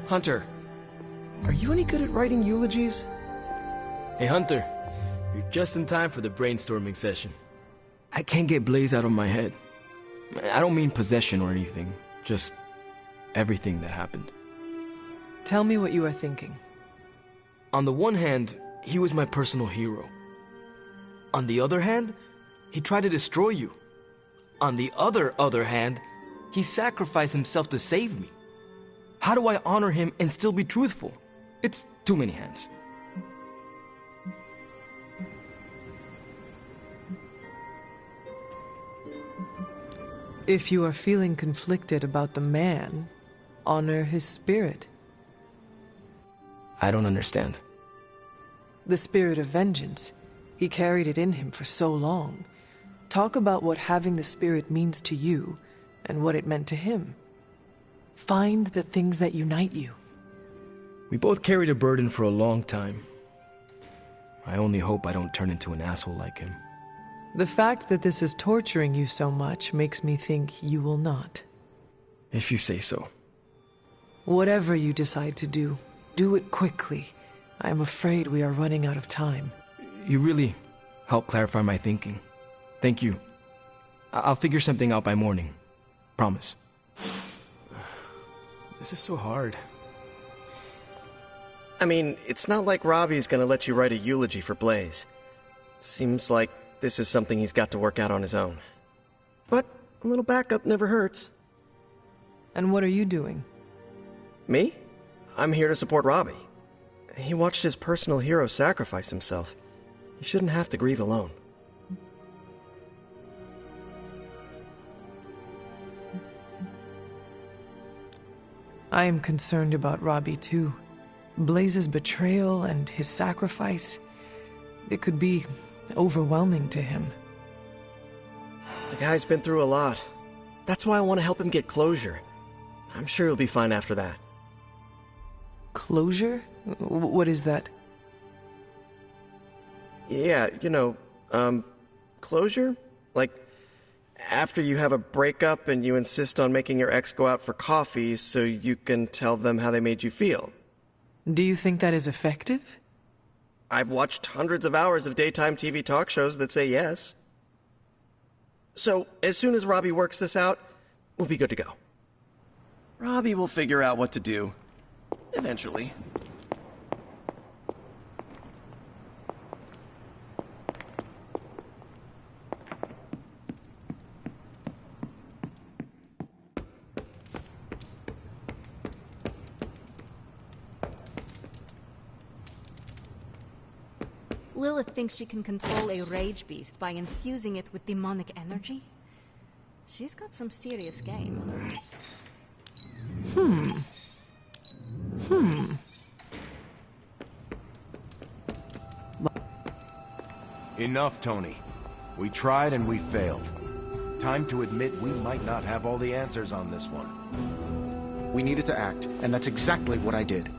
Hunter, are you any good at writing eulogies? Hey Hunter, you're just in time for the brainstorming session. I can't get Blaze out of my head. I don't mean possession or anything, just everything that happened. Tell me what you are thinking. On the one hand, he was my personal hero. On the other hand, he tried to destroy you. On the other hand, he sacrificed himself to save me. How do I honor him and still be truthful? It's too many hands. If you are feeling conflicted about the man, honor his spirit. I don't understand. The spirit of vengeance. He carried it in him for so long. Talk about what having the spirit means to you, and what it meant to him. Find the things that unite you. We both carried a burden for a long time. I only hope I don't turn into an asshole like him. The fact that this is torturing you so much makes me think you will not. If you say so. Whatever you decide to do, do it quickly. I am afraid we are running out of time. You really helped clarify my thinking. Thank you. I'll figure something out by morning. Promise. This is so hard. I mean, it's not like Robbie's gonna let you write a eulogy for Blaze. Seems like this is something he's got to work out on his own. But a little backup never hurts. And what are you doing? Me? I'm here to support Robbie. He watched his personal hero sacrifice himself. He shouldn't have to grieve alone. I am concerned about Robbie too. Blaze's betrayal and his sacrifice, it could be overwhelming to him. The guy's been through a lot. That's why I want to help him get closure. I'm sure he'll be fine after that. Closure? What is that? Yeah, closure? Like, after you have a breakup and you insist on making your ex go out for coffee so you can tell them how they made you feel. Do you think that is effective? I've watched hundreds of hours of daytime TV talk shows that say yes. So, as soon as Robbie works this out, we'll be good to go. Robbie will figure out what to do. Eventually. Lilith thinks she can control a rage beast by infusing it with demonic energy. She's got some serious game. Enough, Tony. We tried and we failed. Time to admit we might not have all the answers on this one. We needed to act, and that's exactly what I did.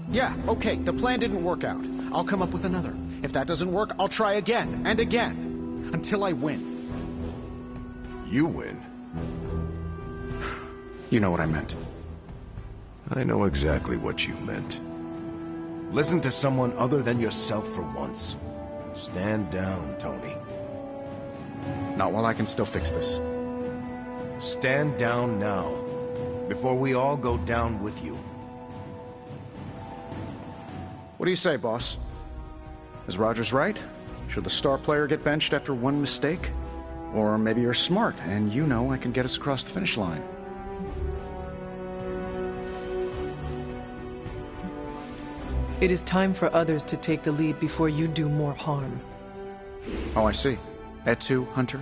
Yeah, okay, the plan didn't work out. I'll come up with another. If that doesn't work, I'll try again and again. Until I win. You win? You know what I meant. I know exactly what you meant. Listen to someone other than yourself for once. Stand down, Tony. Not while I can still fix this. Stand down now, before we all go down with you. What do you say, boss? Is Rogers right? Should the star player get benched after one mistake? Or maybe you're smart, and you know I can get us across the finish line. It is time for others to take the lead before you do more harm. Oh, I see. Et2, Hunter?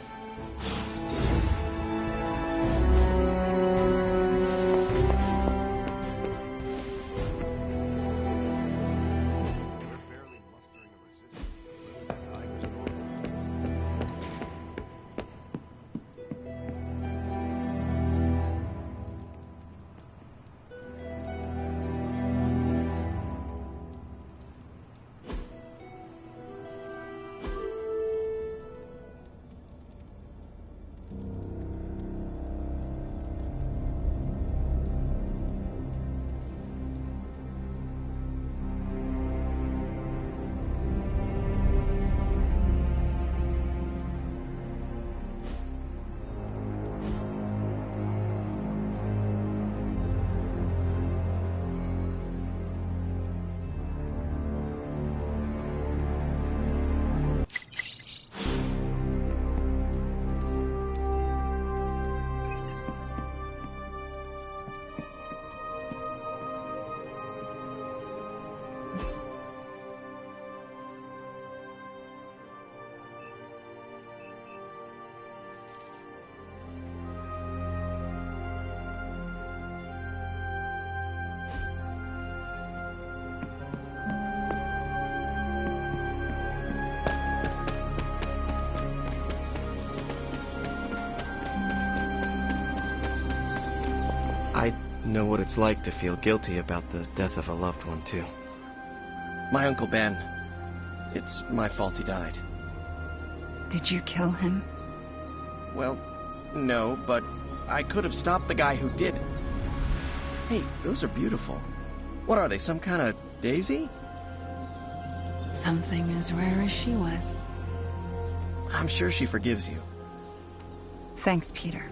I know what it's like to feel guilty about the death of a loved one, too. My Uncle Ben. It's my fault he died. Did you kill him? Well, no, but I could have stopped the guy who did. Hey, those are beautiful. What are they, some kind of daisy? Something as rare as she was. I'm sure she forgives you. Thanks, Peter.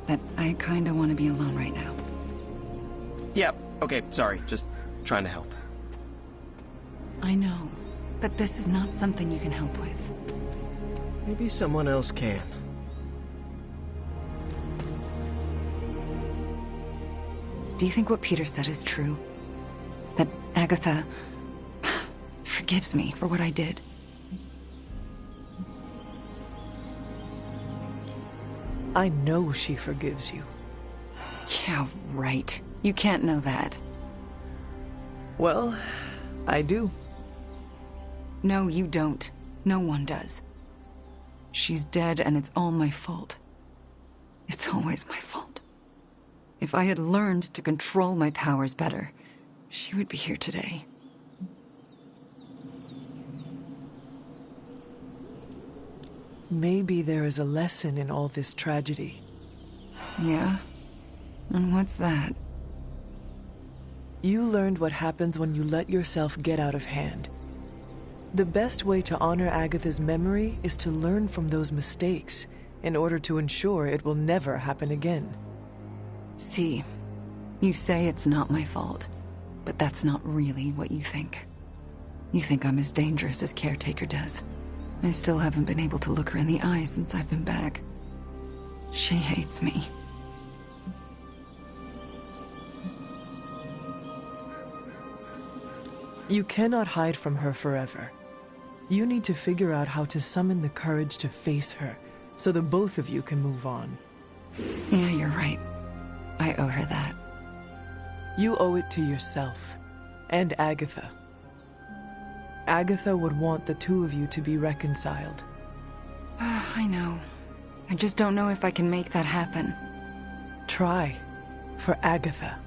But I kinda want to be alone right now. Yep, okay, sorry, just trying to help. I know, but this is not something you can help with. Maybe someone else can. Do you think what Peter said is true? That Agatha forgives me for what I did? I know she forgives you. Yeah, right. You can't know that. Well, I do. No, you don't. No one does. She's dead and it's all my fault. It's always my fault. If I had learned to control my powers better, she would be here today. Maybe there is a lesson in all this tragedy. Yeah? And what's that? You learned what happens when you let yourself get out of hand. The best way to honor Agatha's memory is to learn from those mistakes in order to ensure it will never happen again. See, you say it's not my fault, but that's not really what you think. You think I'm as dangerous as Caretaker does. I still haven't been able to look her in the eye since I've been back. She hates me. You cannot hide from her forever. You need to figure out how to summon the courage to face her, so the both of you can move on. Yeah, you're right. I owe her that. You owe it to yourself, and Agatha. Agatha would want the two of you to be reconciled. I know. I just don't know if I can make that happen. Try. For Agatha.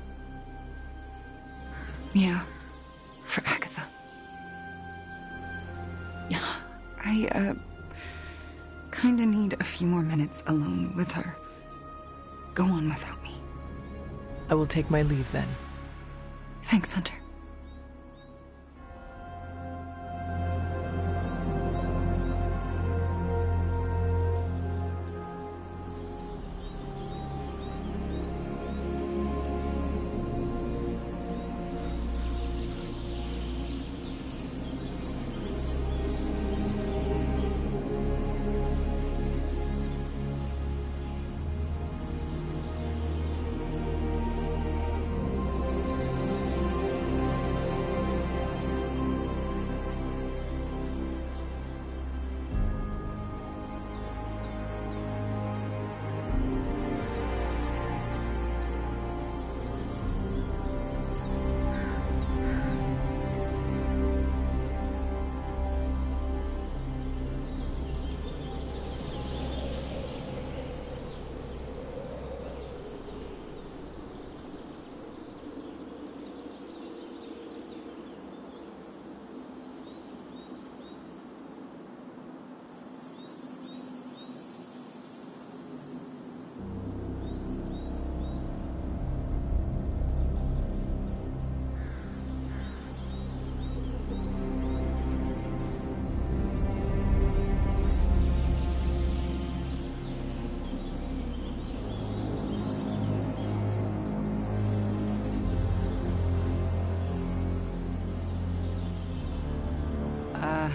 Yeah. For Agatha. Yeah, I, kinda need a few more minutes alone with her. Go on without me. I will take my leave then. Thanks, Hunter.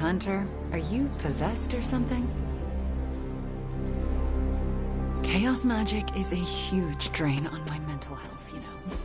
Hunter, are you possessed or something? Chaos magic is a huge drain on my mental health, you know.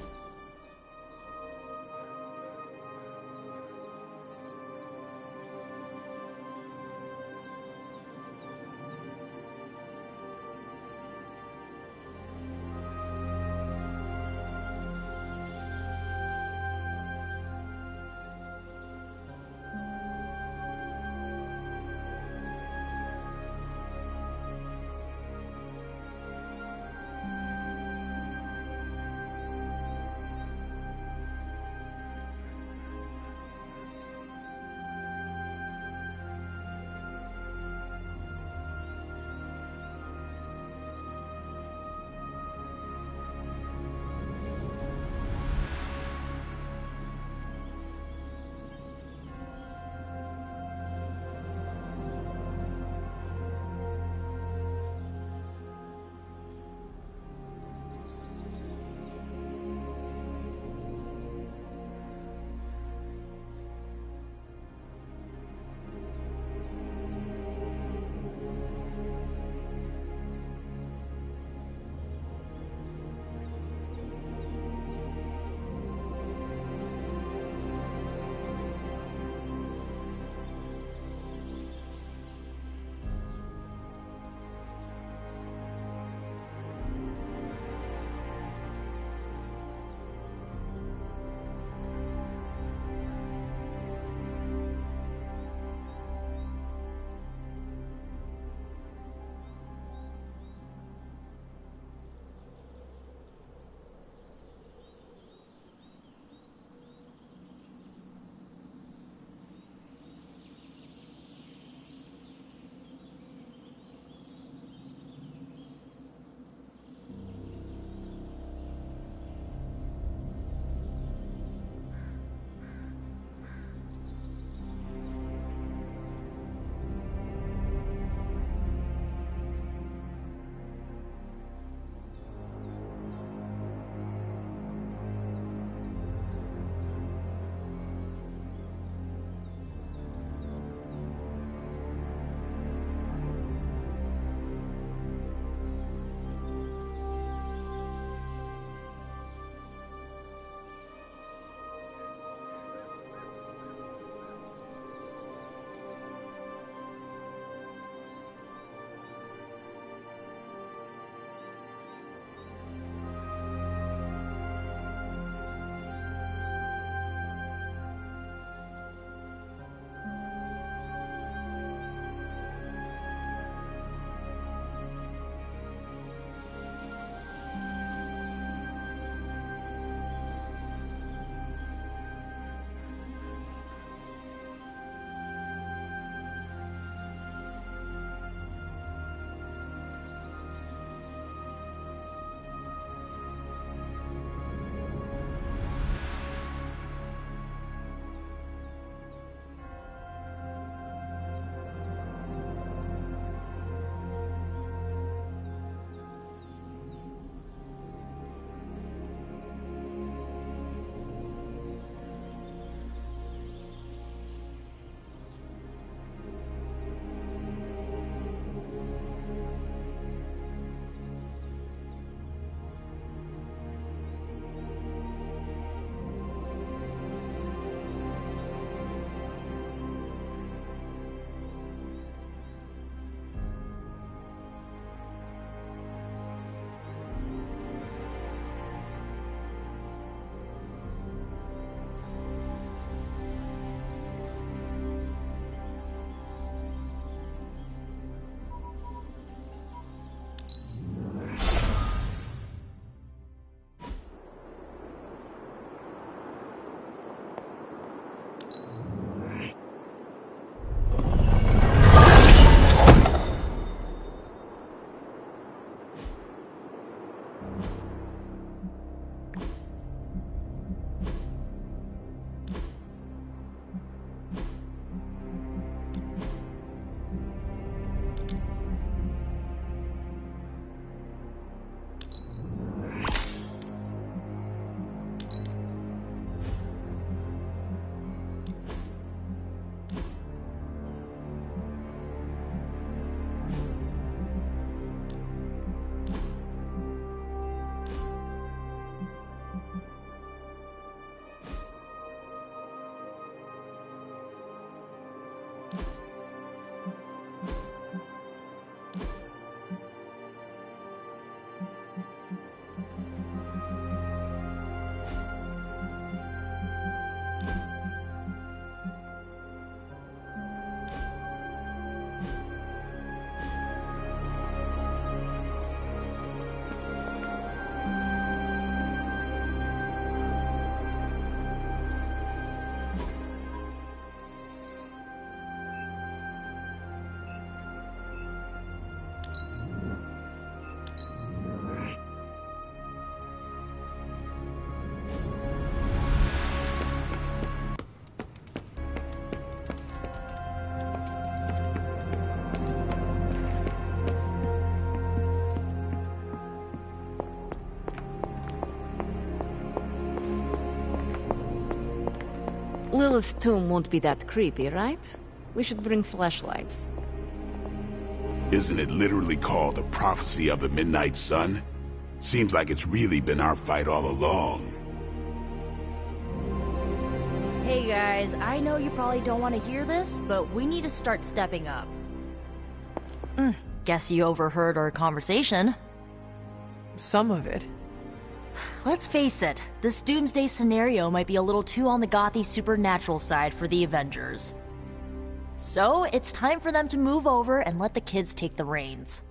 Lilith's tomb won't be that creepy, right? We should bring flashlights. Isn't it literally called the Prophecy of the Midnight Sun? Seems like it's really been our fight all along. Hey guys, I know you probably don't want to hear this, but we need to start stepping up. Guess you overheard our conversation. Some of it. Let's face it, this doomsday scenario might be a little too on the gothy supernatural side for the Avengers. So, it's time for them to move over and let the kids take the reins.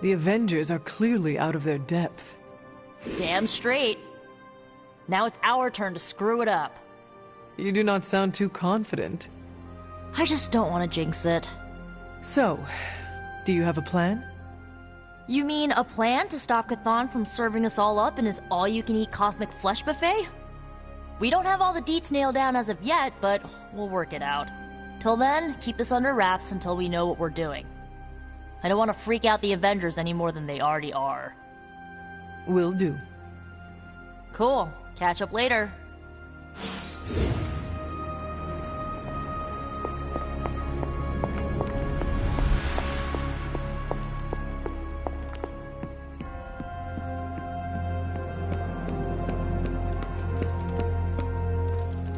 The Avengers are clearly out of their depth. Damn straight. Now it's our turn to screw it up. You do not sound too confident. I just don't want to jinx it. So, do you have a plan? You mean a plan to stop Chthon from serving us all up in his all-you-can-eat cosmic flesh buffet? We don't have all the deets nailed down as of yet, but we'll work it out. Till then, keep this under wraps until we know what we're doing. I don't want to freak out the Avengers any more than they already are. Will do. Cool. Catch up later.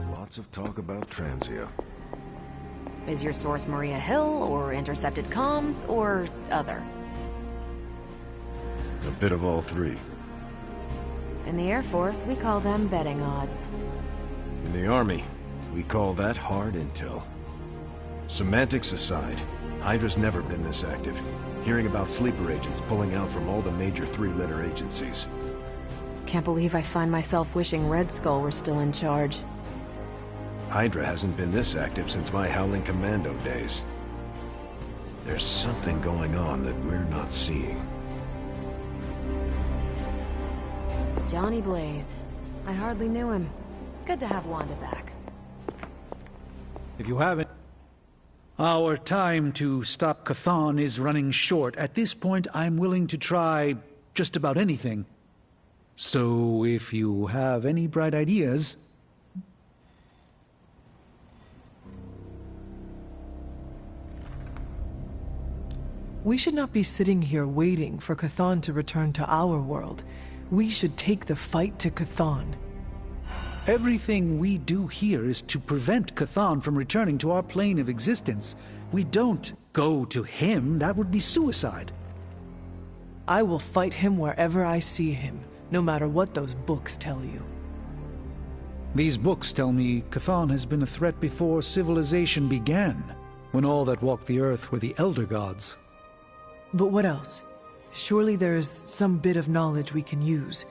Lots of talk about Transio. Is your source Maria Hill, or intercepted comms, or other? A bit of all three. In the Air Force, we call them betting odds. In the Army, we call that hard intel. Semantics aside, Hydra's never been this active. Hearing about sleeper agents pulling out from all the major three-letter agencies. Can't believe I find myself wishing Red Skull were still in charge. Hydra hasn't been this active since my Howling Commando days. There's something going on that we're not seeing. Johnny Blaze. I hardly knew him. Good to have Wanda back. If you haven't... Our time to stop Chthon is running short. At this point, I'm willing to try just about anything. So if you have any bright ideas... We should not be sitting here waiting for Chthon to return to our world. We should take the fight to Chthon. Everything we do here is to prevent Chthon from returning to our plane of existence. We don't go to him. That would be suicide. I will fight him wherever I see him, no matter what those books tell you. These books tell me Chthon has been a threat before civilization began, when all that walked the earth were the Elder Gods. But what else? Surely there is some bit of knowledge we can use.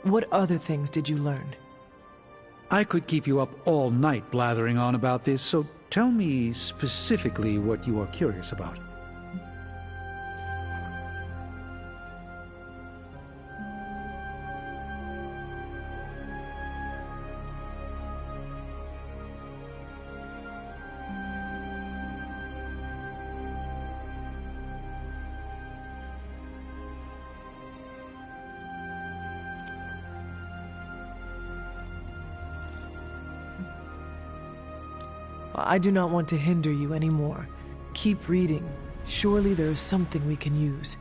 What other things did you learn? I could keep you up all night blathering on about this, so tell me specifically what you are curious about. I do not want to hinder you anymore. Keep reading. Surely there is something we can use.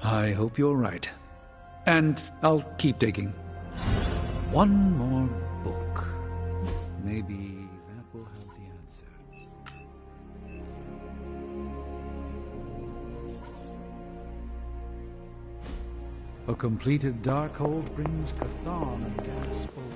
I hope you're right. And I'll keep digging. One more book. Maybe that will have the answer. A completed Darkhold brings Chthon and gasp away.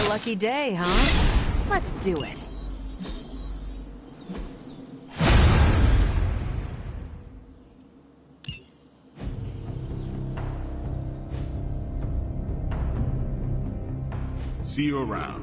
Lucky day, huh? Let's do it. See you around.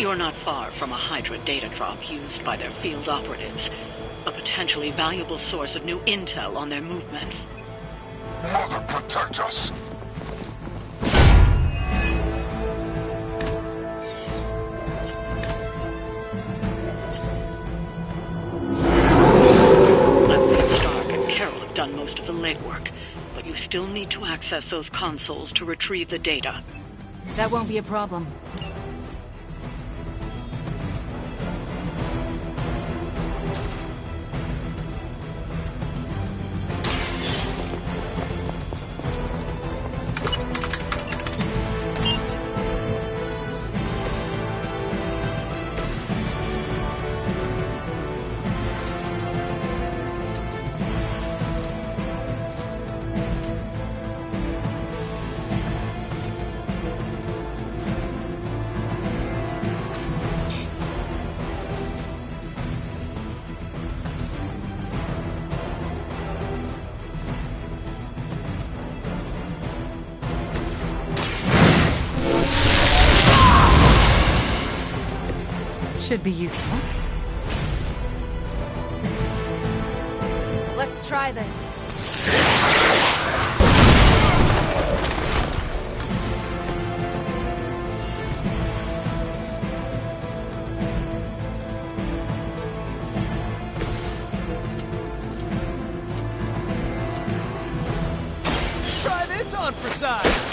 You're not far from a Hydra data drop used by their field operatives. A potentially valuable source of new intel on their movements. Mother, protect us! Stark and Carol have done most of the legwork, but you still need to access those consoles to retrieve the data. That won't be a problem. Should be useful. Let's try this. Try this on for size!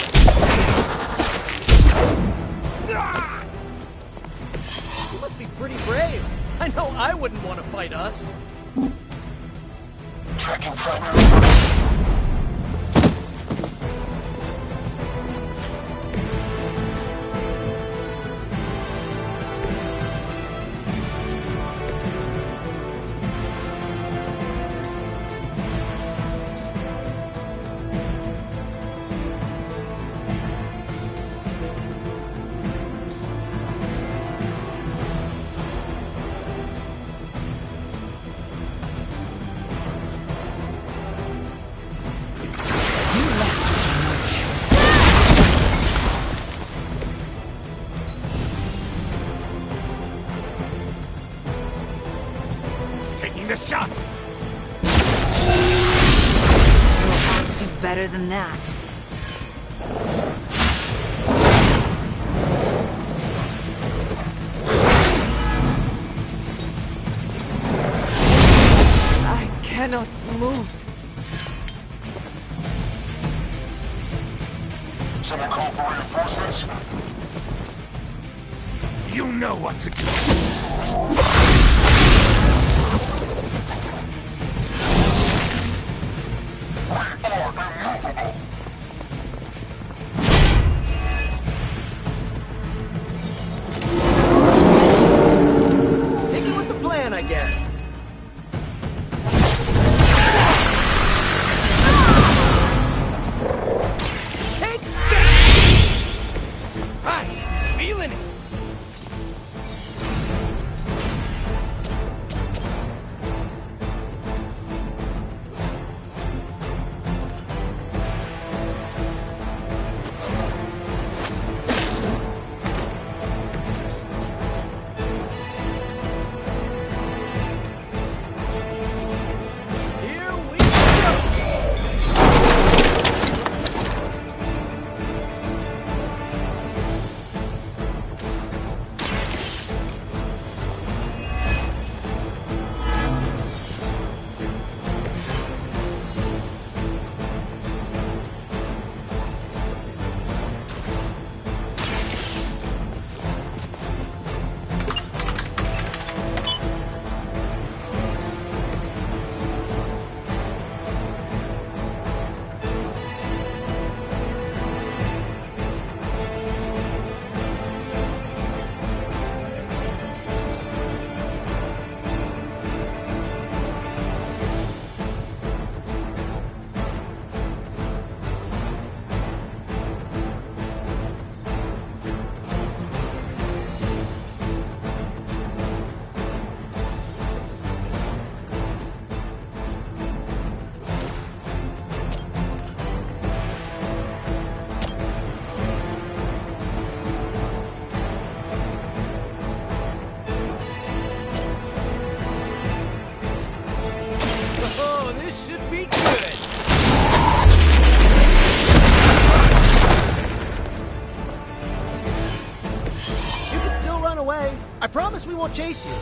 You must be pretty brave. I know I wouldn't want to fight us. Tracking primary. The shot! You'll have to do better than that. I cannot move. Someone call for reinforcements? You know what to do! Sticking with the plan, I guess. Take that! Right, feeling it. Promise we won't chase you.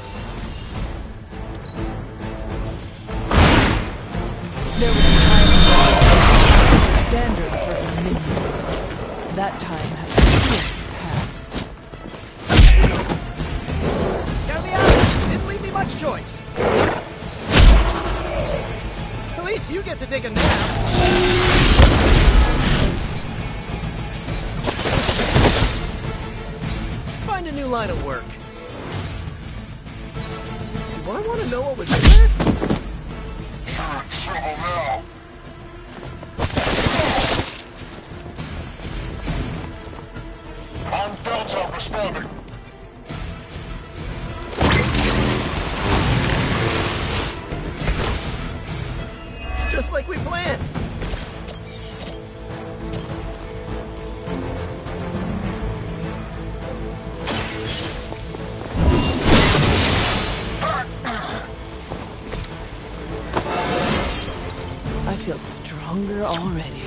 There was a time when standards for her minions. That time has passed. Count me out! Didn't leave me much choice. At least you get to take a nap. Find a new line of work. Do I want to know what was in there? You're in trouble now. I'm Delta responding. Just like we planned. I feel stronger already.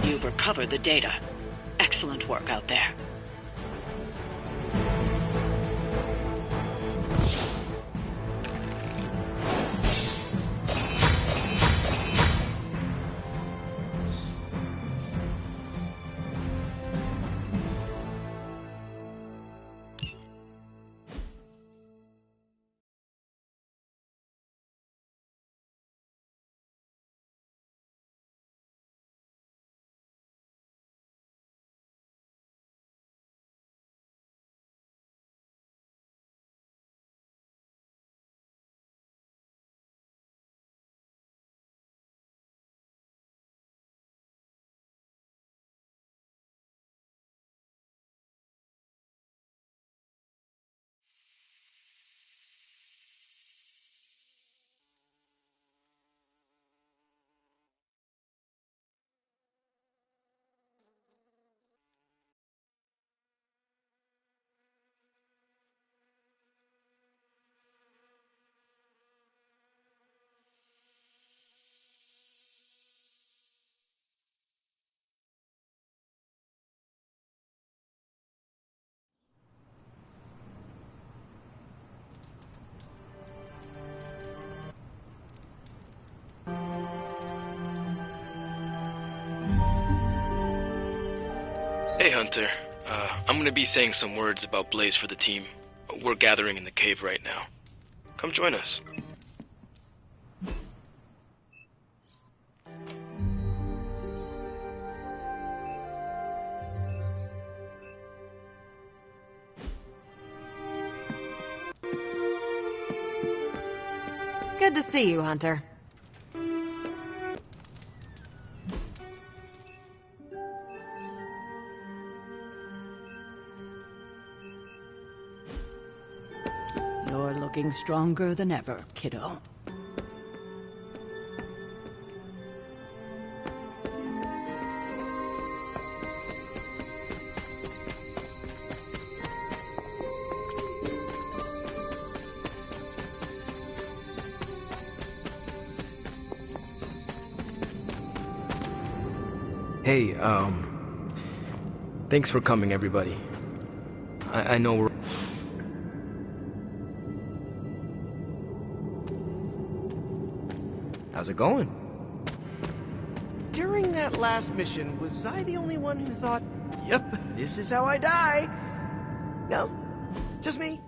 You've recovered the data. Excellent work out there. Hey, Hunter. I'm gonna be saying some words about Blaze for the team. We're gathering in the cave right now. Come join us. Good to see you, Hunter. You're looking stronger than ever, kiddo. Hey, thanks for coming, everybody. I know we're... How's it going? During that last mission, was I the only one who thought, yep, this is how I die? No, just me.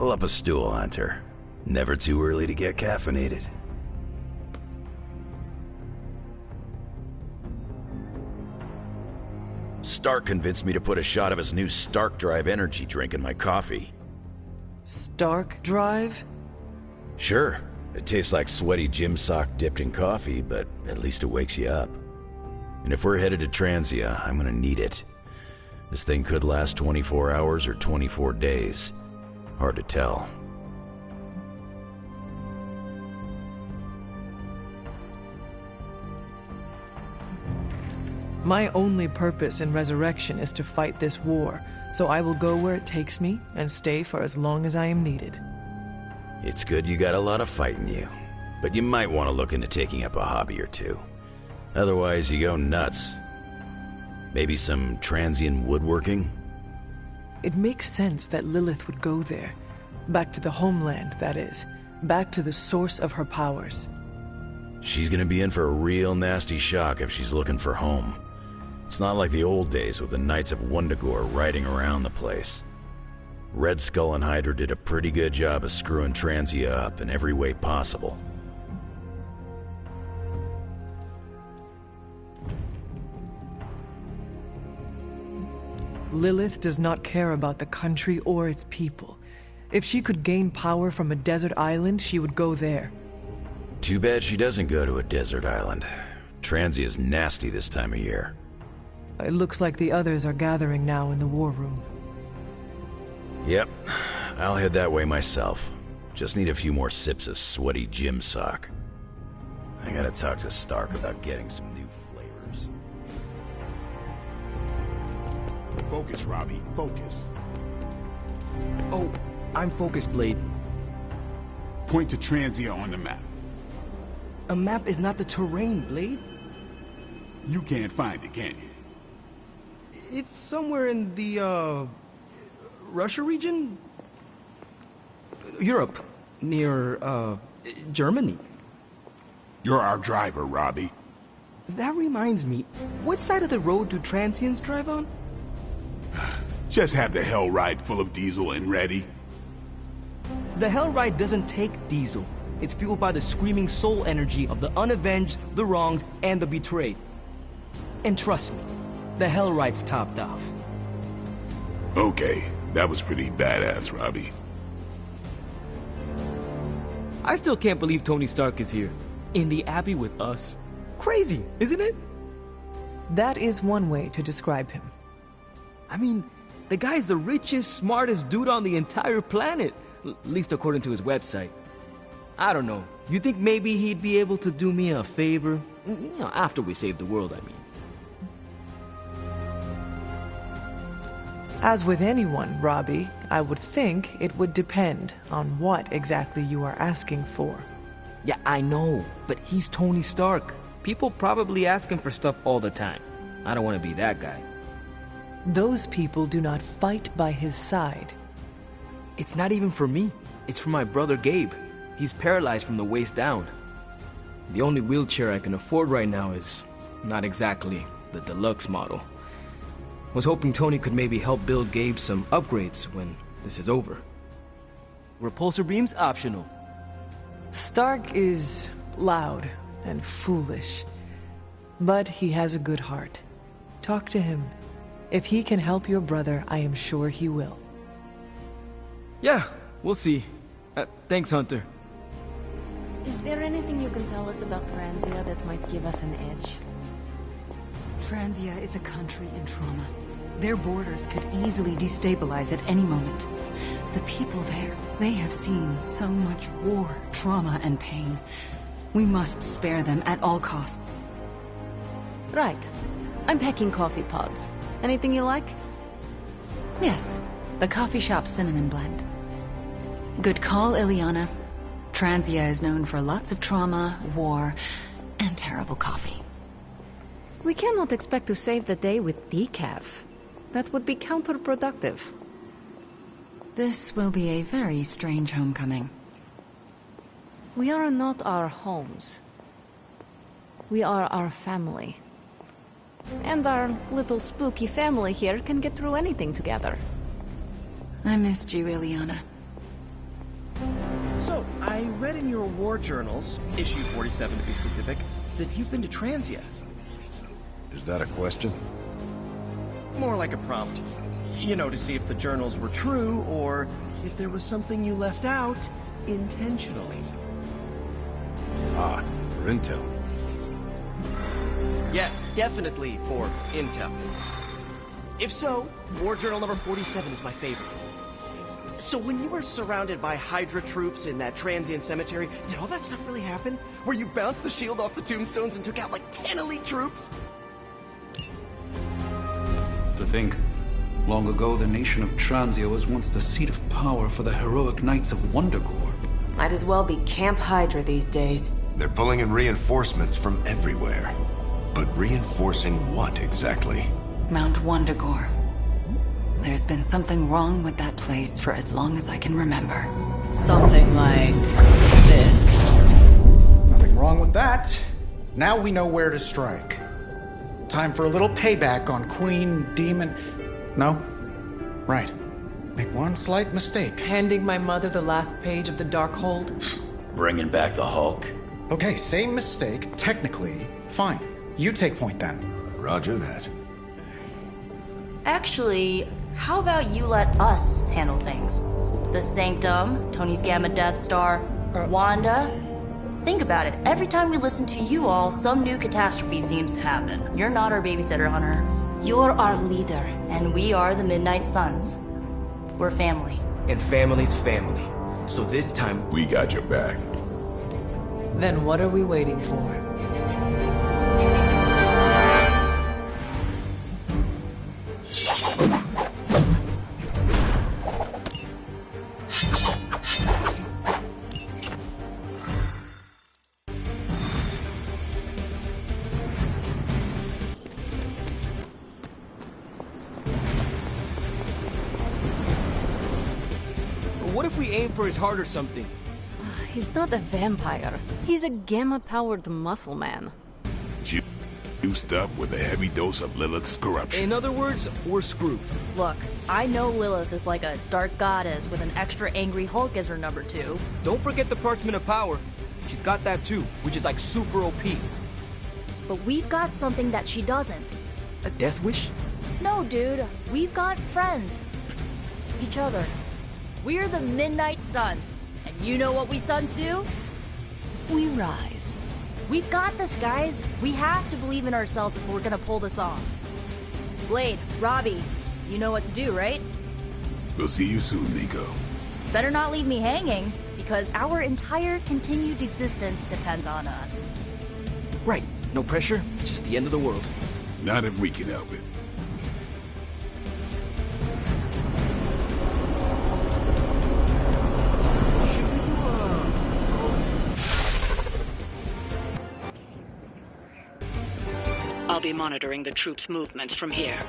Pull up a stool, Hunter. Never too early to get caffeinated. Stark convinced me to put a shot of his new Stark Drive energy drink in my coffee. Stark Drive? Sure. It tastes like sweaty gym sock dipped in coffee, but at least it wakes you up. And if we're headed to Transia, I'm gonna need it. This thing could last 24 hours or 24 days. Hard to tell. My only purpose in Resurrection is to fight this war, so I will go where it takes me and stay for as long as I am needed. It's good you got a lot of fight in you, but you might want to look into taking up a hobby or two. Otherwise, you go nuts. Maybe some transient woodworking? It makes sense that Lilith would go there. Back to the homeland, that is. Back to the source of her powers. She's gonna be in for a real nasty shock if she's looking for home. It's not like the old days with the Knights of Wundagore riding around the place. Red Skull and Hydra did a pretty good job of screwing Transia up in every way possible. Lilith does not care about the country or its people. If she could gain power from a desert island, she would go there. Too bad she doesn't go to a desert island. Transia's nasty this time of year. It looks like the others are gathering now in the war room. Yep, I'll head that way myself. Just need a few more sips of sweaty gym sock. I gotta talk to Stark about getting some new flavors. Focus, Robbie, focus. Oh, I'm focused, Blade. Point to Transia on the map. A map is not the terrain, Blade. You can't find it, can you? It's somewhere in the, Russia region? Europe. Near, Germany. You're our driver, Robbie. That reminds me, what side of the road do transients drive on? Just have the Hell Ride full of diesel and ready. The Hell Ride doesn't take diesel. It's fueled by the screaming soul energy of the unavenged, the wronged, and the betrayed. And trust me, the Hell Ride's topped off. Okay, that was pretty badass, Robbie. I still can't believe Tony Stark is here. In the Abbey with us. Crazy, isn't it? That is one way to describe him. I mean, the guy's the richest, smartest dude on the entire planet. At least according to his website. I don't know. You think maybe he'd be able to do me a favor? You know, after we save the world, I mean. As with anyone, Robbie, I would think it would depend on what exactly you are asking for. Yeah, I know, but he's Tony Stark. People probably ask him for stuff all the time. I don't want to be that guy. Those people do not fight by his side. It's not even for me. It's for my brother Gabe. He's paralyzed from the waist down. The only wheelchair I can afford right now is not exactly the deluxe model. Was hoping Tony could maybe help build Gabe some upgrades when this is over. Repulsor beams optional. Stark is loud and foolish, but he has a good heart. Talk to him. If he can help your brother, I am sure he will. Yeah, we'll see. Thanks, Hunter. Is there anything you can tell us about Transia that might give us an edge? Transia is a country in trauma. Their borders could easily destabilize at any moment. The people there, they have seen so much war, trauma, and pain. We must spare them at all costs. Right. I'm packing coffee pods. Anything you like? Yes, the coffee shop cinnamon blend. Good call, Ileana. Transia is known for lots of trauma, war, and terrible coffee. We cannot expect to save the day with decaf. That would be counterproductive. This will be a very strange homecoming. We are not our homes. We are our family. And our little spooky family here can get through anything together. I missed you, Ileana. read in your war journals, issue 47 to be specific, that you've been to Transia. Is that a question? More like a prompt. You know, to see if the journals were true, or if there was something you left out intentionally. Ah, for intel. Yes, definitely for intel. If so, War Journal number 47 is my favorite. So when you were surrounded by Hydra troops in that transient cemetery, did all that stuff really happen? Where you bounced the shield off the tombstones and took out like 10 elite troops? To think, long ago the nation of Transia was once the seat of power for the heroic knights of Wundagore. Might as well be Camp Hydra these days. They're pulling in reinforcements from everywhere. But reinforcing what exactly? Mount Wundagore. There's been something wrong with that place for as long as I can remember. Something like this. Nothing wrong with that. Now we know where to strike. Time for a little payback on Queen, Demon... No? Right. Make one slight mistake. Handing my mother the last page of the Darkhold? Bringing back the Hulk? Okay, same mistake, technically. Fine. You take point then. Roger that. Actually, how about you let us handle things? The Sanctum, Tony's Gamma Death Star, Wanda. Think about it. Every time we listen to you all, some new catastrophe seems to happen. You're not our babysitter, Hunter. You're our leader, and we are the Midnight Suns. We're family. And family's family. So this time, we got your back. Then what are we waiting for? what if we aim for his heart or something? He's not a vampire. He's a gamma-powered muscle man. Juiced up with a heavy dose of Lilith's corruption. In other words, we're screwed. Look, I know Lilith is like a dark goddess with an extra angry Hulk as her number 2. Don't forget the Parchment of Power. She's got that too, which is like super OP. But we've got something that she doesn't. A death wish? No, dude. We've got friends. Each other. We're the Midnight Suns. And you know what we Suns do? We rise. We've got this, guys. We have to believe in ourselves if we're gonna pull this off. Blade, Robbie, you know what to do, right? We'll see you soon, Nico. Better not leave me hanging, because our entire continued existence depends on us. Right. No pressure. It's just the end of the world. Not if we can help it. I'll be monitoring the troops' movements from here.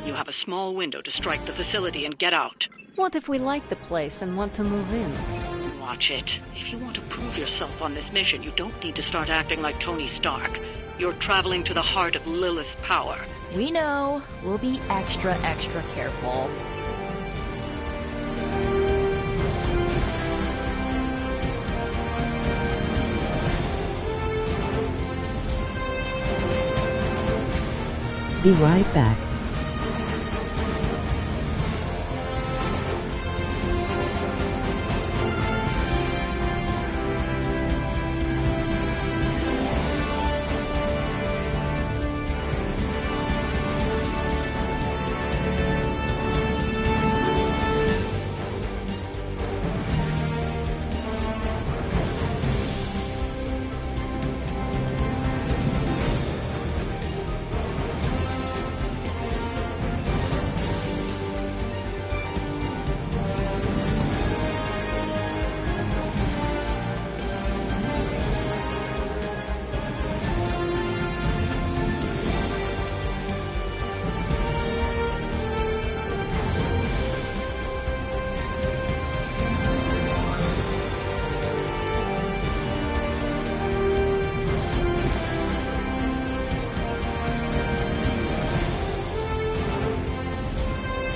You have a small window to strike the facility and get out. What if we like the place and want to move in? Watch it. If you want to prove yourself on this mission, you don't need to start acting like Tony Stark. You're traveling to the heart of Lilith's power. We know. We'll be extra careful. Be right back.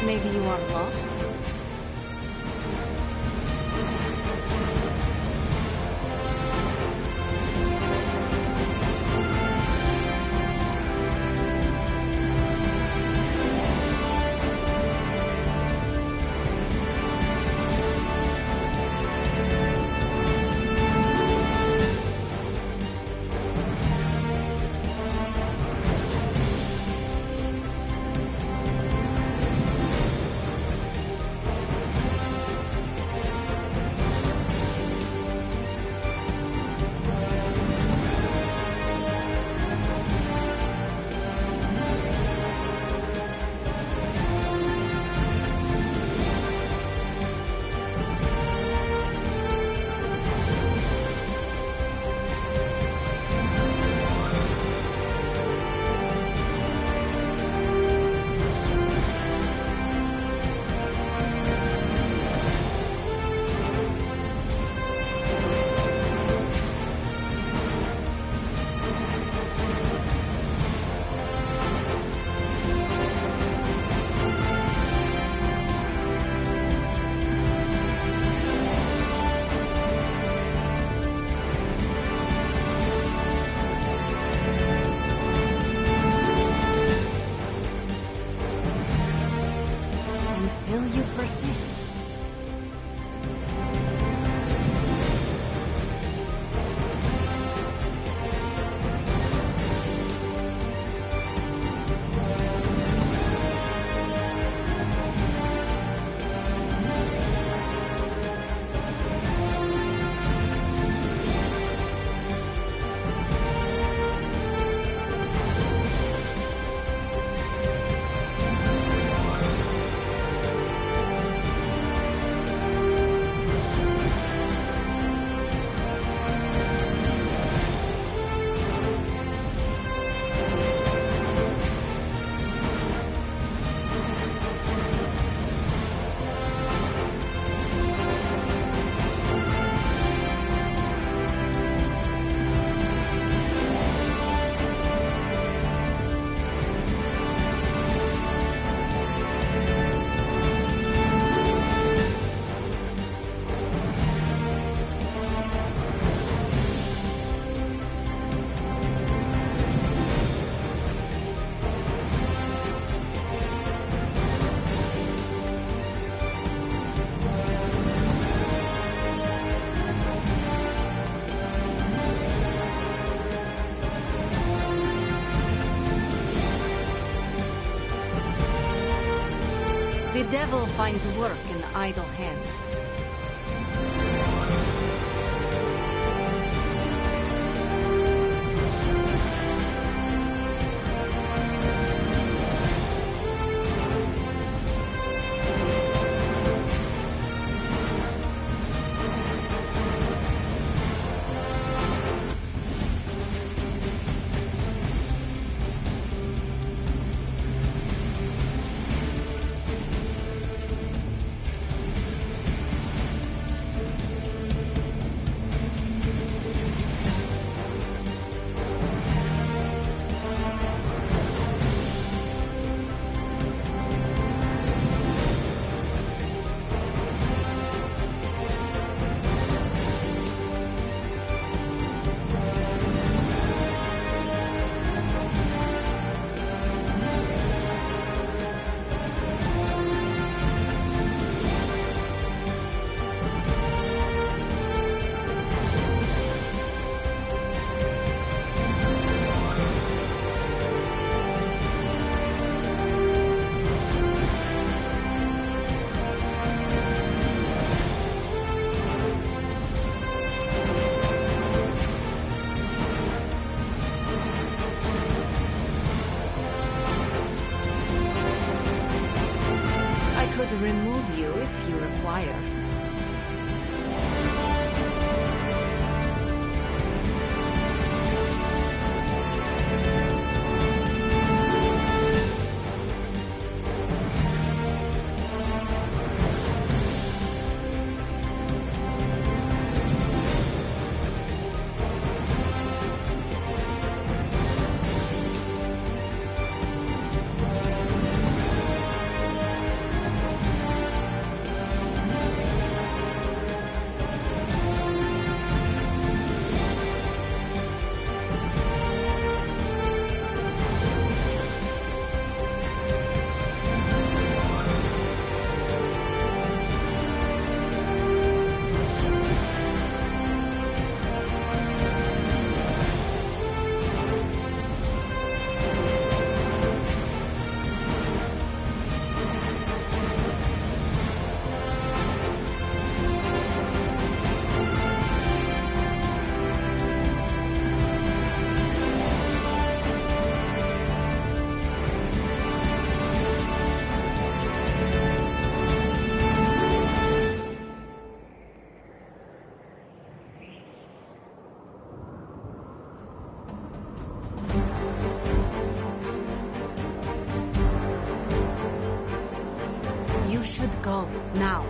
Maybe you are lost? persist. The devil finds work in idle hands. Remove you if you require. You should go now.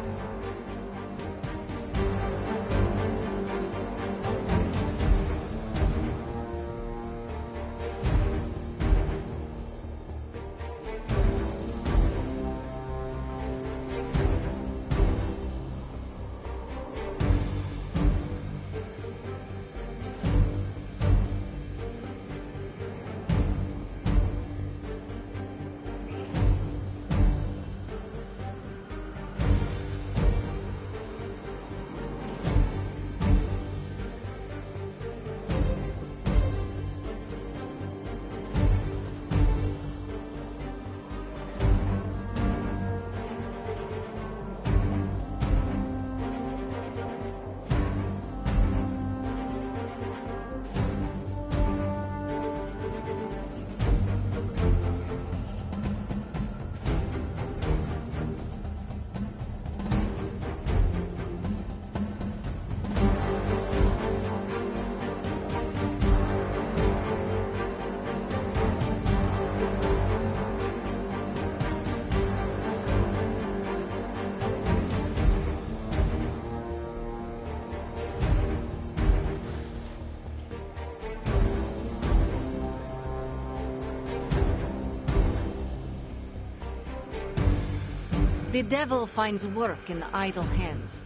The devil finds work in idle hands.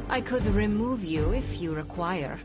I could remove you if you require.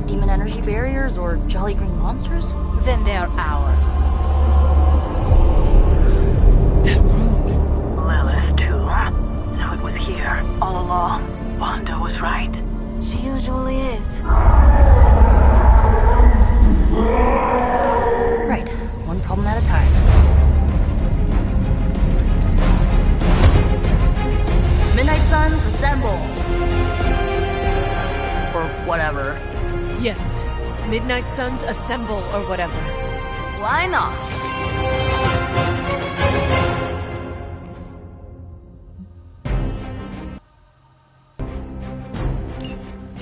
Demon energy barriers, or jolly green monsters? Then they're ours. Lilith, too. So it was here, all along. Wanda was right. She usually is. Right. One problem at a time. Midnight Suns, assemble! Or whatever. Yes. Midnight Suns, assemble, or whatever. Why not?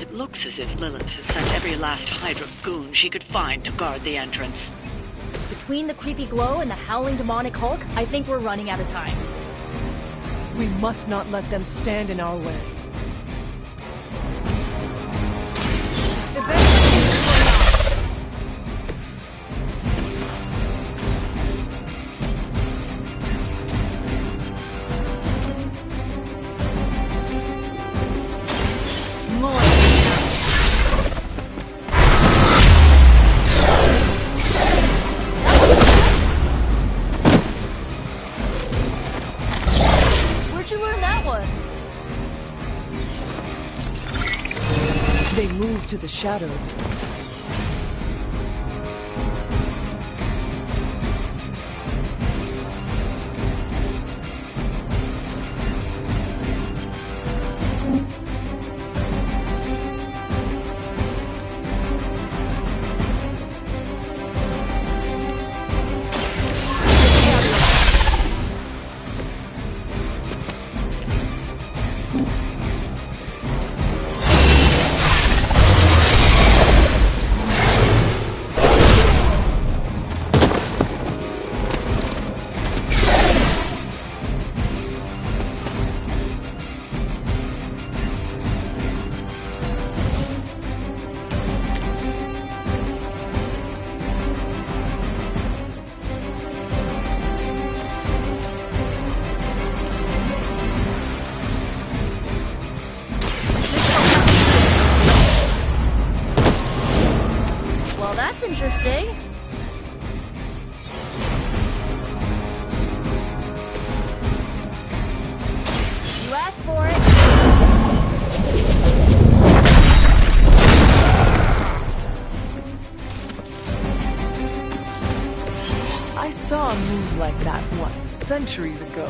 It looks as if Lilith has sent every last Hydra goon she could find to guard the entrance. Between the creepy glow and the howling demonic Hulk, I think we're running out of time. We must not let them stand in our way. They move to the shadows. centuries ago.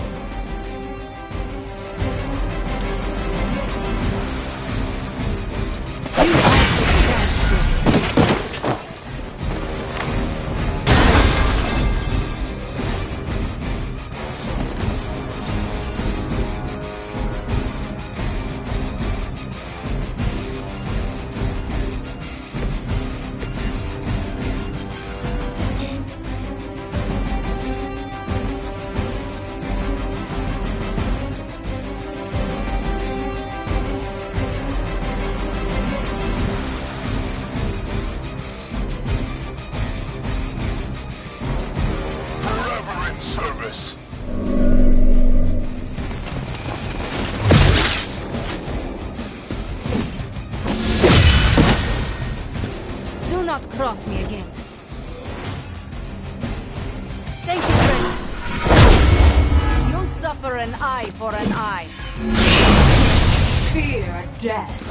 Do not cross me again. Thank you, friend. You suffer an eye for an eye. Fear death.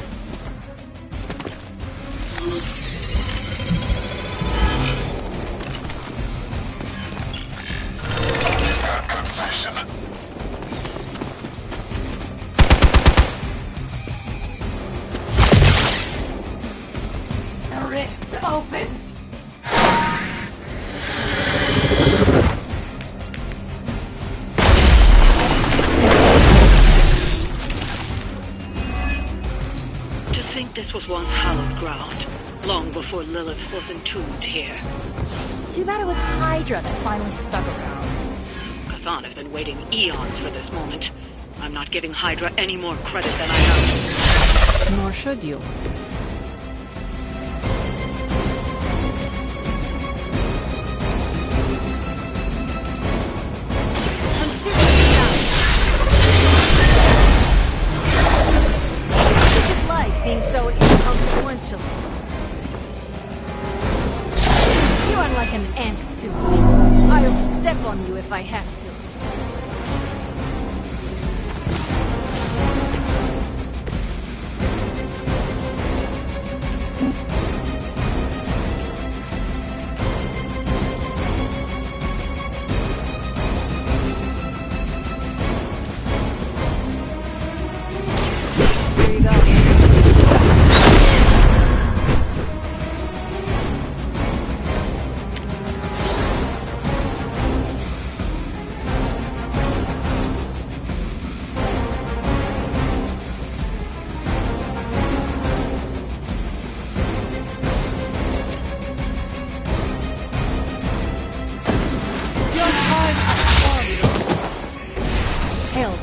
Confession. The rift opens. To think this was once hallowed ground, long before Lilith was entombed here. Too bad it was Hydra that finally stuck around. Cathan has been waiting eons for this moment. I'm not giving Hydra any more credit than I have. Nor should you. What's it like being so inconsequential? You are like an ant to me. I'll step on you if I have to. Here you go. Your time has come. Help.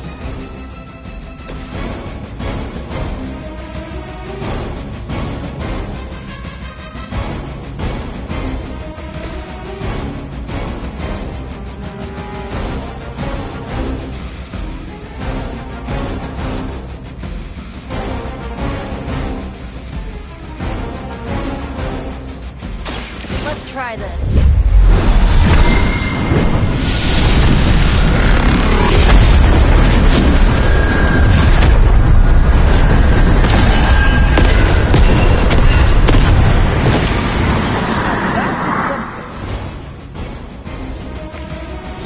Let's try this.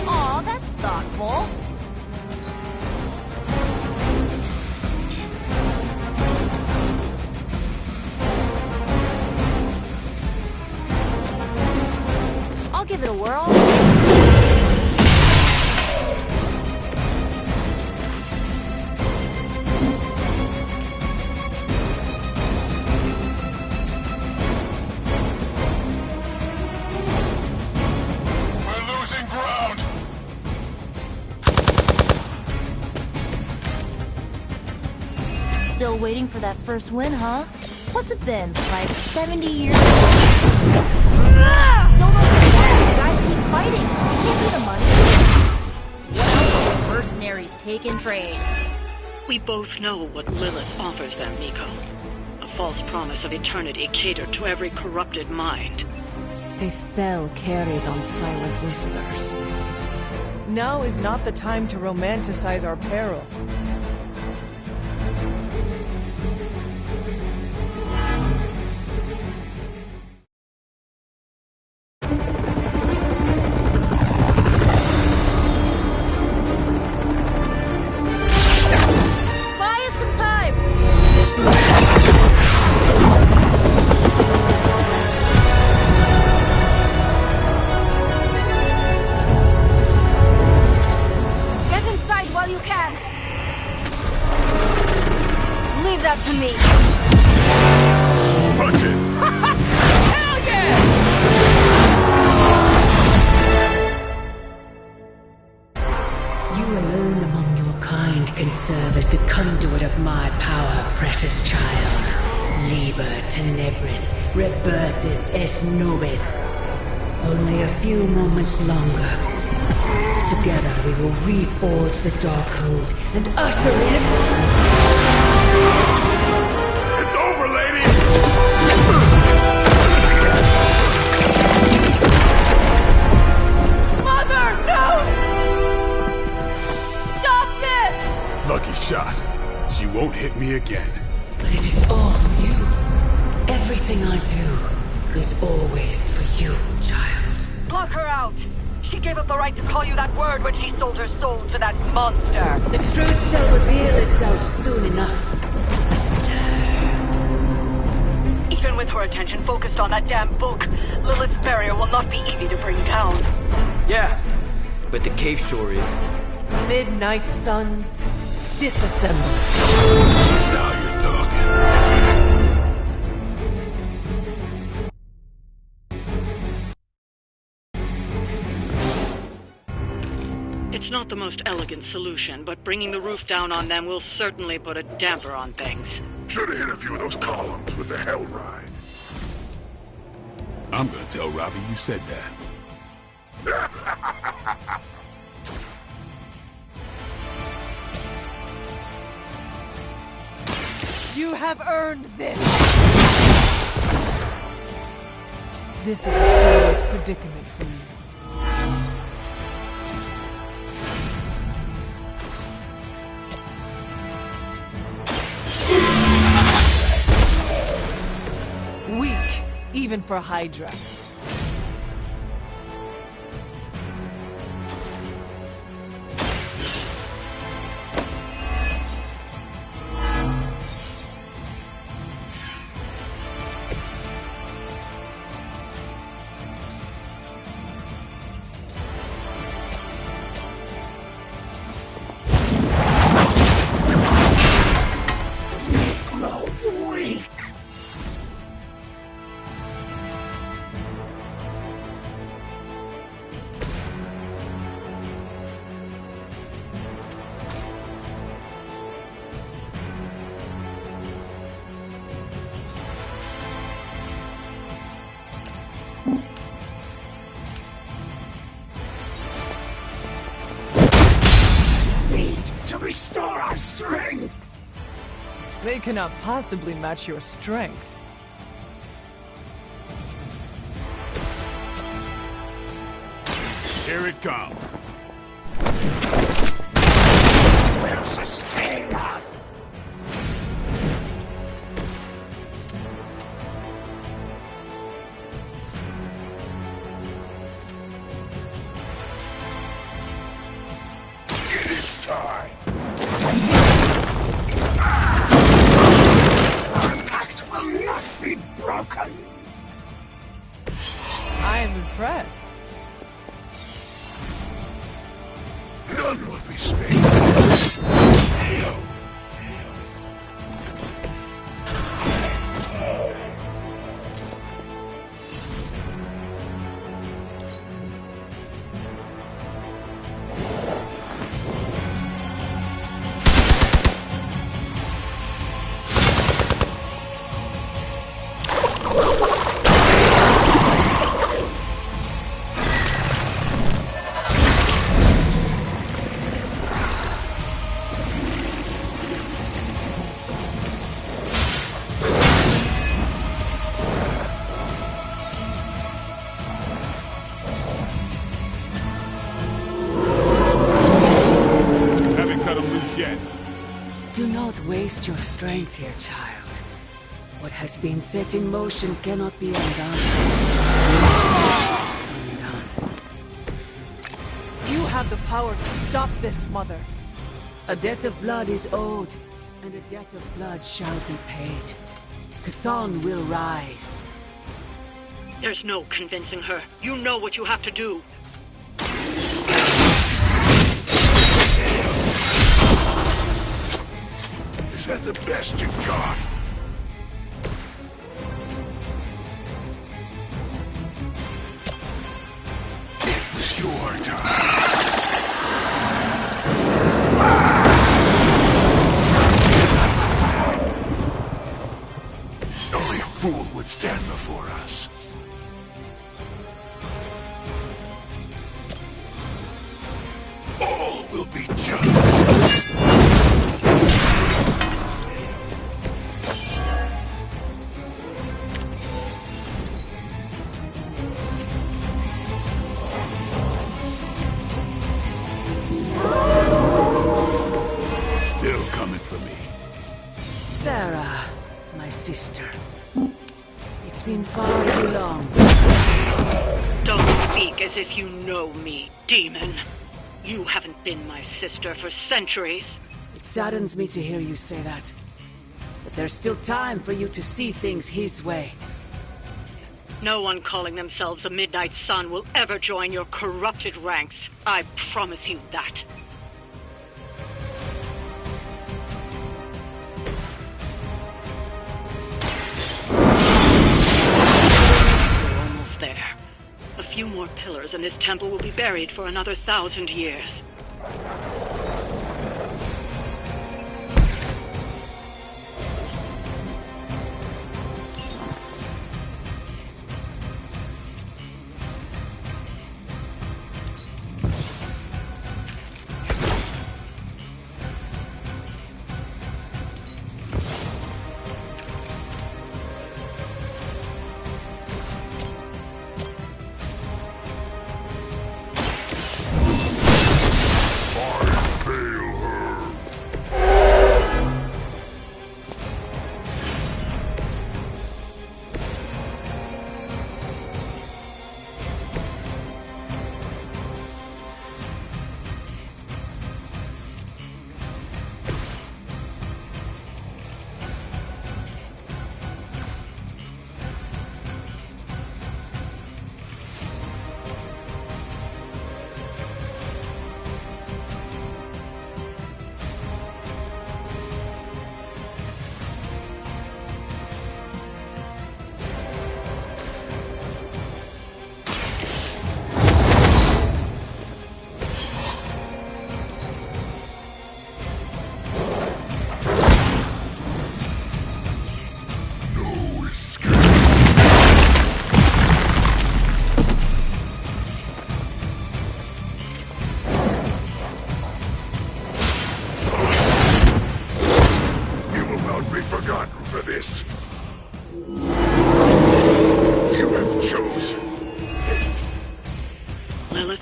Aw, that's thoughtful. I'll give it a whirl. We're losing ground. Still waiting for that first win, huh? What's it been, like 70 years? Still don't understand. These guys keep fighting. Can't be the money. What else do mercenaries take in trade? We both know what Lilith offers them, Nico. A false promise of eternity catered to every corrupted mind. A spell carried on silent whispers. Now is not the time to romanticize our peril. while you can. Leave that to me. Punch it! Hell yeah! You alone among your kind can serve as the conduit of my power, precious child. Liber tenebris, reversus est nobis. Only a few moments longer. Together we will reforge the Darkhold and usher in... It's over, lady! Mother, no! Stop this! Lucky shot. She won't hit me again. But it is all for you. Everything I do is always for you, child. Block her out! She gave up the right to call you that word when she sold her soul to that monster. The truth shall reveal itself soon enough, sister. Even with her attention focused on that damn book, Lilith's barrier will not be easy to bring down. Yeah, but the cave shore is. Midnight suns, disassemble. Now you're talking. It's not the most elegant solution, but bringing the roof down on them will certainly put a damper on things. Should have hit a few of those columns with the hell ride. I'm gonna tell Robbie you said that. You have earned this! This is a serious predicament for you. Weak, even for Hydra. To restore our strength! They cannot possibly match your strength. Here it comes. Will sustain us! It is time! Our pact will not be broken! I am impressed. None will be spared. Do not waste your strength here, child. What has been set in motion cannot be undone. You have the power to stop this, Mother. A debt of blood is owed, and a debt of blood shall be paid. Chthon will rise. There's no convincing her. You know what you have to do. have the best you got. It was your time. Only a fool would stand before us. All will be just. Still coming for me. Sarah, my sister. It's been far too long. Don't speak as if you know me, demon. You haven't been my sister for centuries. It saddens me to hear you say that. But there's still time for you to see things his way. No one calling themselves a Midnight Sun will ever join your corrupted ranks. I promise you that. We're almost there. A few more pillars and this temple will be buried for another 1,000 years.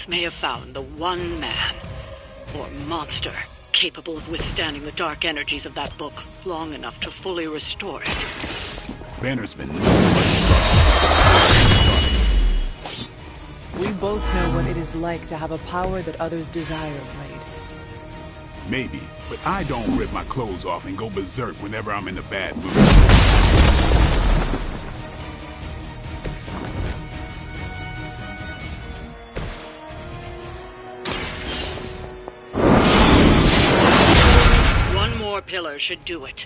May have found the one man, or monster, capable of withstanding the dark energies of that book long enough to fully restore it. Banner's been We both know what it is like to have a power that others desire, Blade. Maybe, but I don't rip my clothes off and go berserk whenever I'm in a bad mood. More pillar should do it.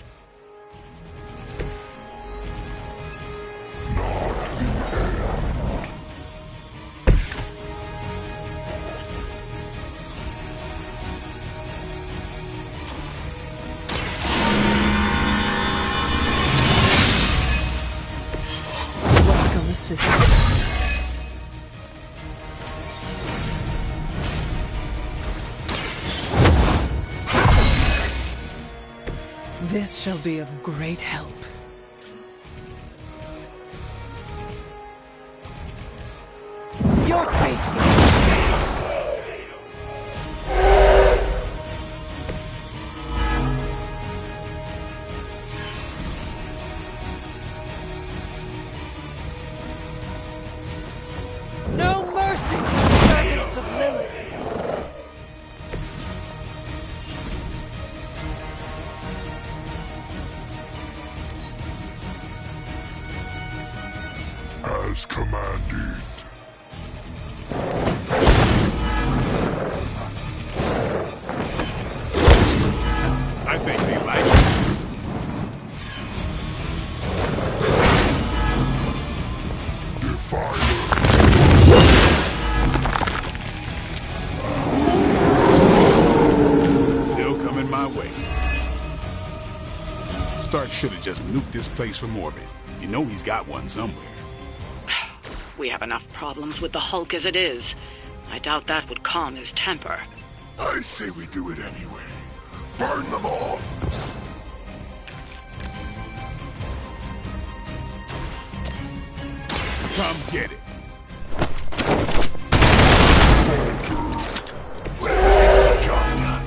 Welcome, assistant. This shall be of great help. Your fate will no mercy for the servants of Lilith. As commanded. I think they like it. coming my way. Stark should have just nuked this place from orbit. You know he's got one somewhere. We have enough problems with the Hulk as it is. I doubt that would calm his temper. I say we do it anyway. Burn them all! Come get it. It's the job done.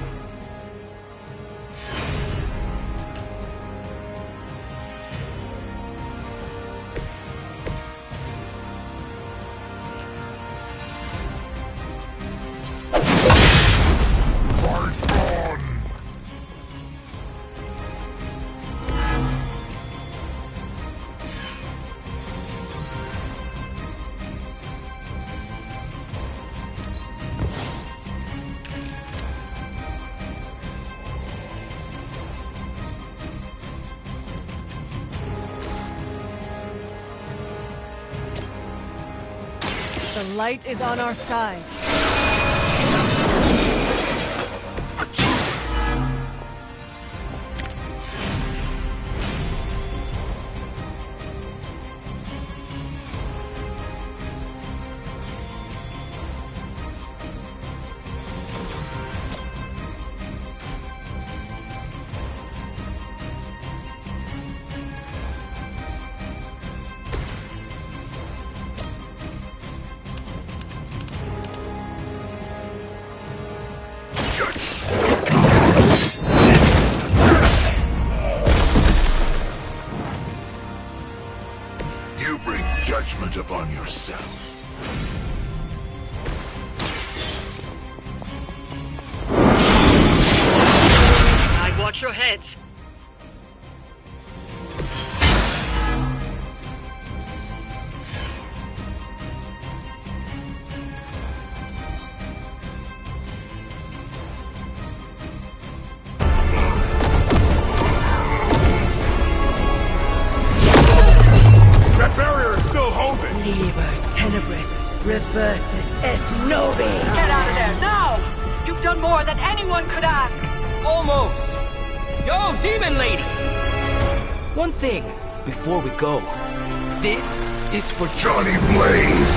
The light is on our side. You bring judgment upon yourself. I'd watch your heads. That barrier is still holding. Liber tenebris reversus es nobi. Get out of there, now! You've done more than anyone could ask. Almost. Yo, Demon Lady! One thing, before we go. This is for Johnny Blaze!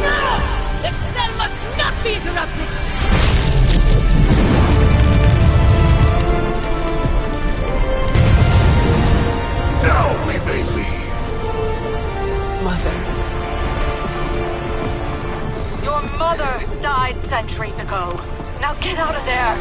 No! The cell must not be interrupted! Now we may leave. Mother. Your mother died centuries ago. Now get out of there!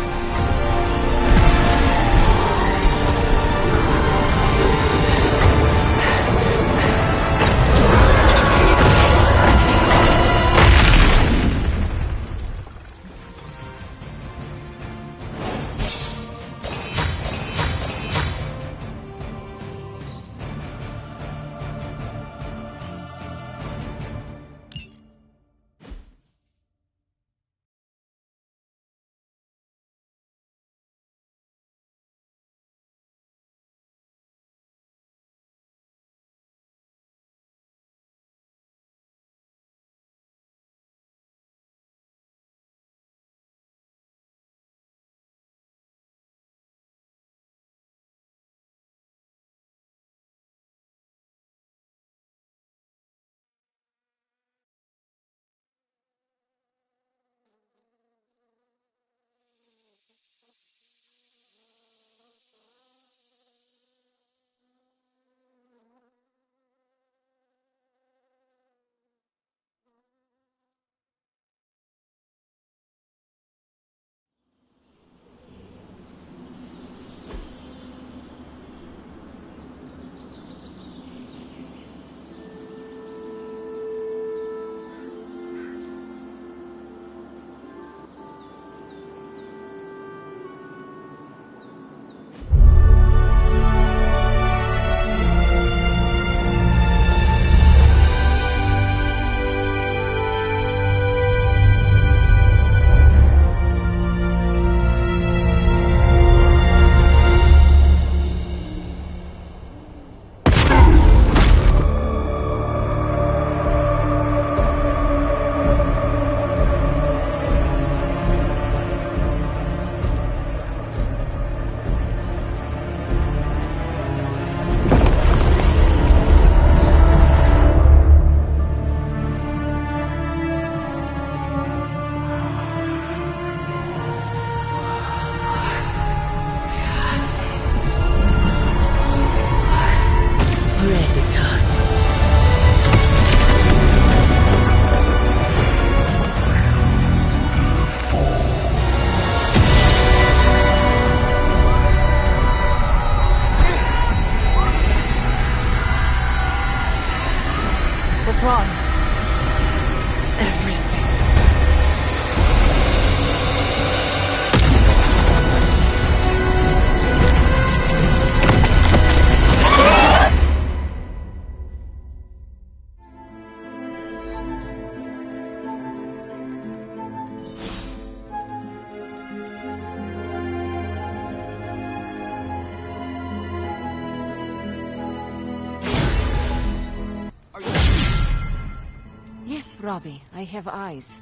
Robbie. I have eyes.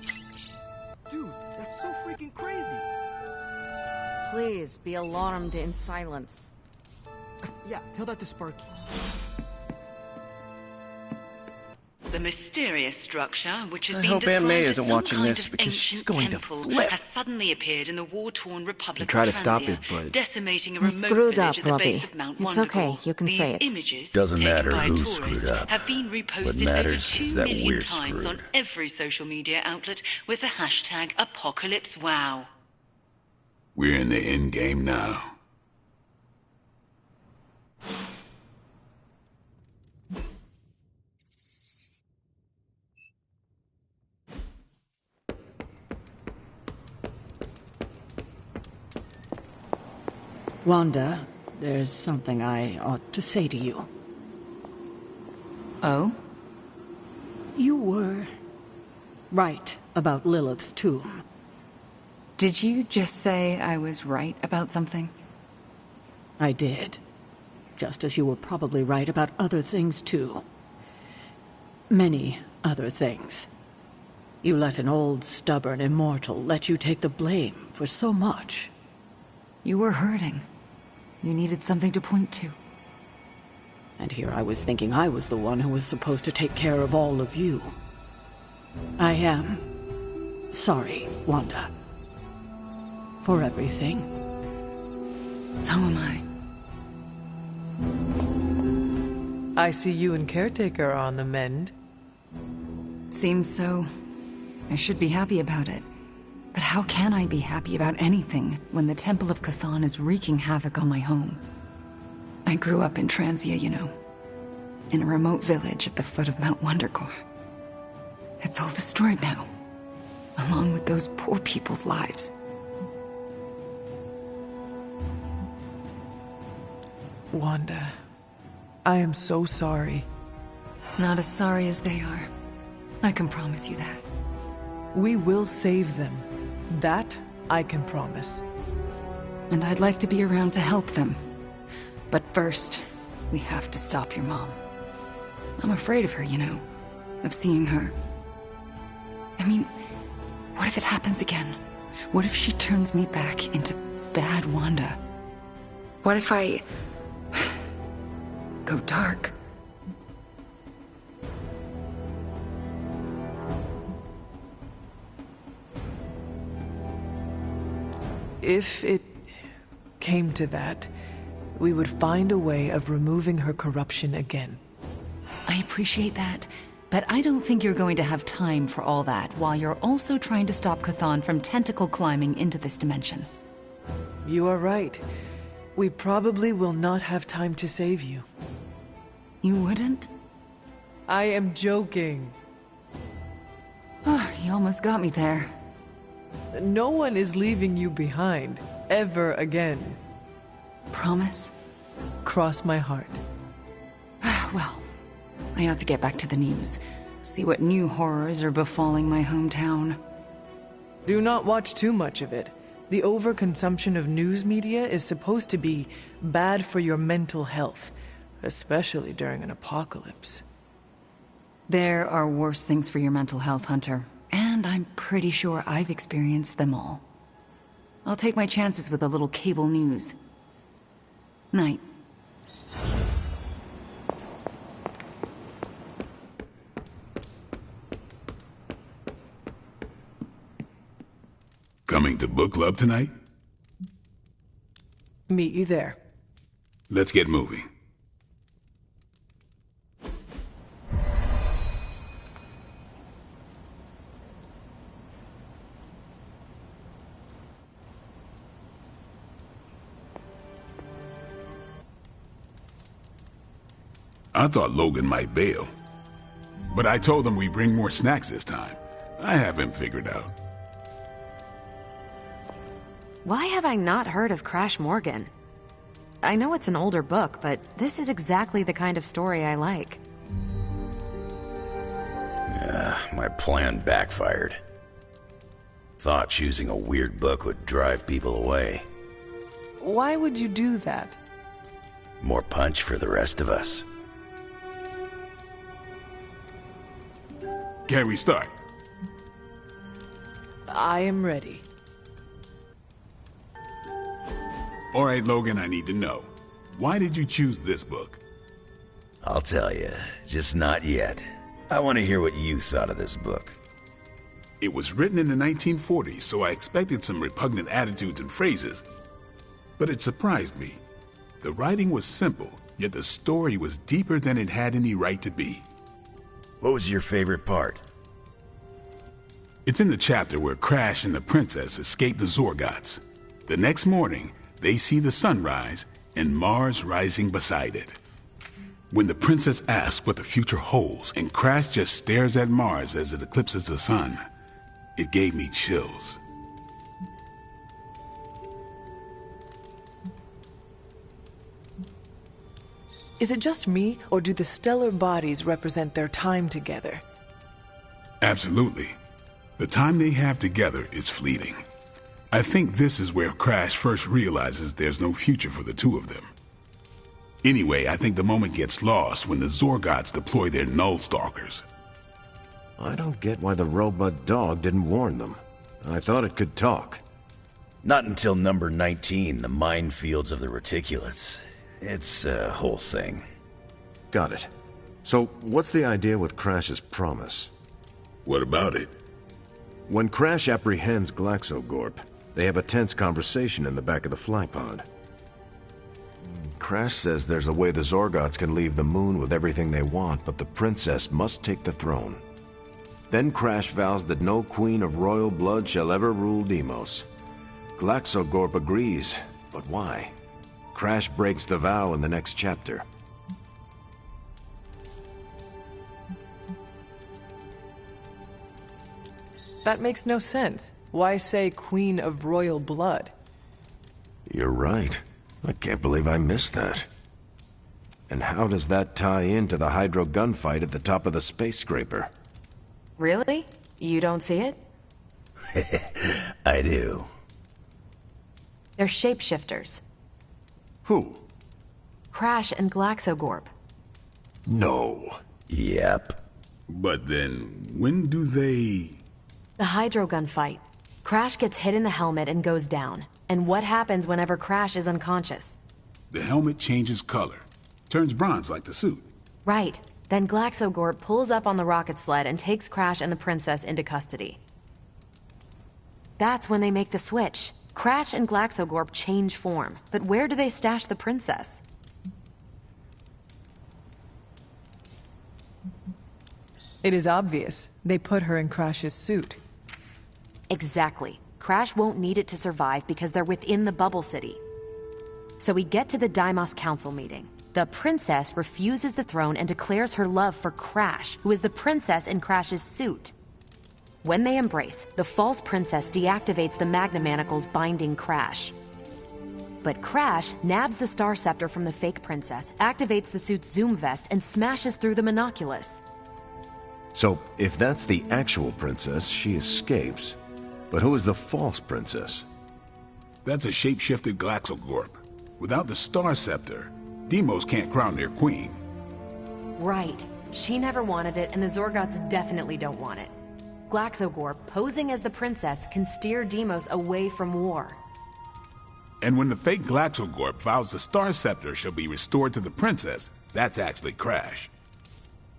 Dude, that's so freaking crazy. Please be alarmed in silence. Yeah, tell that to Sparky. The mysterious structure, which has I been hope Aunt described May as isn't some watching kind this of because she's ancient going to temple, flip. has suddenly appeared in the war-torn Republic You try of to stop Transia, it, but decimating a You remote screwed village up, at the base Robbie. of Mount It's Wondergore. okay, you can These say it. images, Doesn't taken matter by who tourists, screwed up. have been What reposted matters over 2 is that million we're times on screwed. every social media outlet with the hashtag #ApocalypseWow. We're in the end game now. Wanda, there's something I ought to say to you. Oh? You were right about Lilith's tomb. Did you just say I was right about something? I did. Just as you were probably right about other things, too. Many other things. You let an old, stubborn immortal let you take the blame for so much. You were hurting. You needed something to point to. And here I was thinking I was the one who was supposed to take care of all of you. I am sorry, Wanda. For everything. So am I. I see you and Caretaker are on the mend. Seems so. I should be happy about it. But how can I be happy about anything when the Temple of Cthon is wreaking havoc on my home? I grew up in Transia, you know. In a remote village at the foot of Mount Wondergore. It's all destroyed now. Along with those poor people's lives. Wanda, I am so sorry. Not as sorry as they are. I can promise you that. We will save them. That I can promise. And I'd like to be around to help them. But first, we have to stop your mom. I'm afraid of her, you know. Of seeing her. I mean, what if it happens again? What if she turns me back into bad Wanda? What if I go dark? If it came to that, we would find a way of removing her corruption again. I appreciate that, but I don't think you're going to have time for all that while you're also trying to stop Cthon from tentacle climbing into this dimension. You are right. We probably will not have time to save you. You wouldn't? I am joking. You almost got me there. No one is leaving you behind, ever again. Promise? Cross my heart. Well, I ought to get back to the news. See what new horrors are befalling my hometown. Do not watch too much of it. The overconsumption of news media is supposed to be bad for your mental health, especially during an apocalypse. There are worse things for your mental health, Hunter. And I'm pretty sure I've experienced them all. I'll take my chances with a little cable news. Night. Coming to book club tonight? Meet you there. Let's get moving. I thought Logan might bail. But I told him we'd bring more snacks this time. I have him figured out. Why have I not heard of Crash Morgan? I know it's an older book, but this is exactly the kind of story I like. My plan backfired. Thought choosing a weird book would drive people away. Why would you do that? More punch for the rest of us. Can we start? I am ready. All right, Logan, I need to know. Why did you choose this book? I'll tell you, just not yet. I want to hear what you thought of this book. It was written in the 1940s, so I expected some repugnant attitudes and phrases. But it surprised me. The writing was simple, yet the story was deeper than it had any right to be. What was your favorite part? It's in the chapter where Crash and the princess escape the Zorgots. The next morning, they see the sun rise and Mars rising beside it. When the princess asks what the future holds and Crash just stares at Mars as it eclipses the sun, it gave me chills. Is it just me, or do the stellar bodies represent their time together? Absolutely. The time they have together is fleeting. I think this is where Crash first realizes there's no future for the two of them. Anyway, I think the moment gets lost when the Zorgots deploy their Null Stalkers. I don't get why the robot dog didn't warn them. I thought it could talk. Not until number 19, the minefields of the reticulates. It's a whole thing. Got it. So, what's the idea with Crash's promise? What about it? When Crash apprehends Glaxogorp, they have a tense conversation in the back of the flypod. Crash says there's a way the Zorgots can leave the moon with everything they want, but the princess must take the throne. Then Crash vows that no queen of royal blood shall ever rule Deimos. Glaxogorp agrees, but why? Crash breaks the vow in the next chapter. That makes no sense. Why say Queen of Royal Blood? You're right. I can't believe I missed that. And how does that tie into the Hydro gunfight at the top of the space scraper? Really? You don't see it? I do. They're shapeshifters. Who? Crash and Glaxogorp. No. Yep. But then, when do they... The Hydro gunfight. Crash gets hit in the helmet and goes down. And what happens whenever Crash is unconscious? The helmet changes color. Turns bronze like the suit. Right. Then Glaxogorp pulls up on the rocket sled and takes Crash and the princess into custody. That's when they make the switch. Crash and Glaxogorp change form. But where do they stash the princess? It is obvious. They put her in Crash's suit. Exactly. Crash won't need it to survive because they're within the bubble city. So we get to the Deimos Council meeting. The princess refuses the throne and declares her love for Crash, who is the princess in Crash's suit. When they embrace, the false princess deactivates the Magna Manacles binding Crash. But Crash nabs the Star Scepter from the fake princess, activates the suit's Zoom vest, and smashes through the monoculus. So, if that's the actual princess, she escapes. But who is the false princess? That's a shape-shifted Glaxogorp. Without the Star Scepter, Deimos can't crown their queen. Right. She never wanted it, and the Zorgots definitely don't want it. Glaxogorp, posing as the princess, can steer Deimos away from war. And when the fake Glaxogorp vows the Star Scepter shall be restored to the princess, that's actually Crash.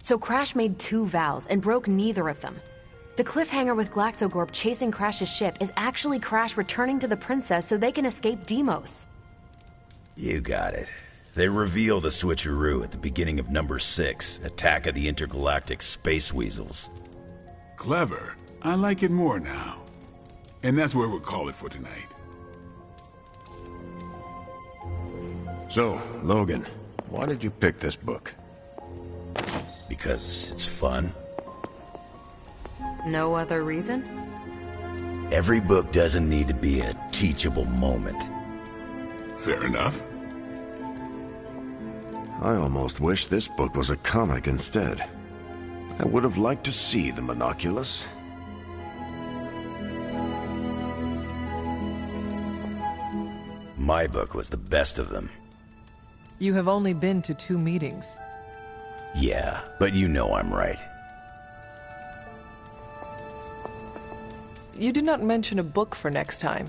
So Crash made two vows and broke neither of them. The cliffhanger with Glaxogorp chasing Crash's ship is actually Crash returning to the princess so they can escape Deimos. You got it. They reveal the switcheroo at the beginning of number 6, Attack of the Intergalactic Space Weasels. Clever. I like it more now. And that's where we'll call it for tonight. So, Logan, why did you pick this book? Because it's fun. No other reason? Every book doesn't need to be a teachable moment. Fair enough. I almost wish this book was a comic instead. I would have liked to see the monoculus. My book was the best of them. You have only been to 2 meetings. Yeah, but you know I'm right. you did not mention a book for next time.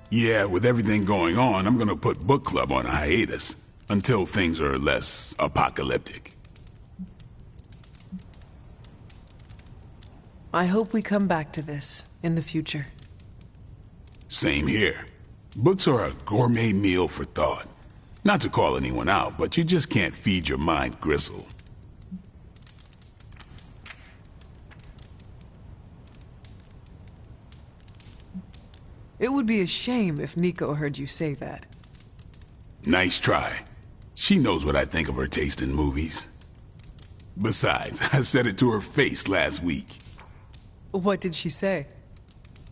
Yeah, with everything going on, I'm gonna put book club on a hiatus until things are less apocalyptic. I hope we come back to this in the future. Same here. Books are a gourmet meal for thought. Not to call anyone out, but you just can't feed your mind gristle. It would be a shame if Nico heard you say that. Nice try. She knows what I think of her taste in movies. Besides, I said it to her face last week. What did she say?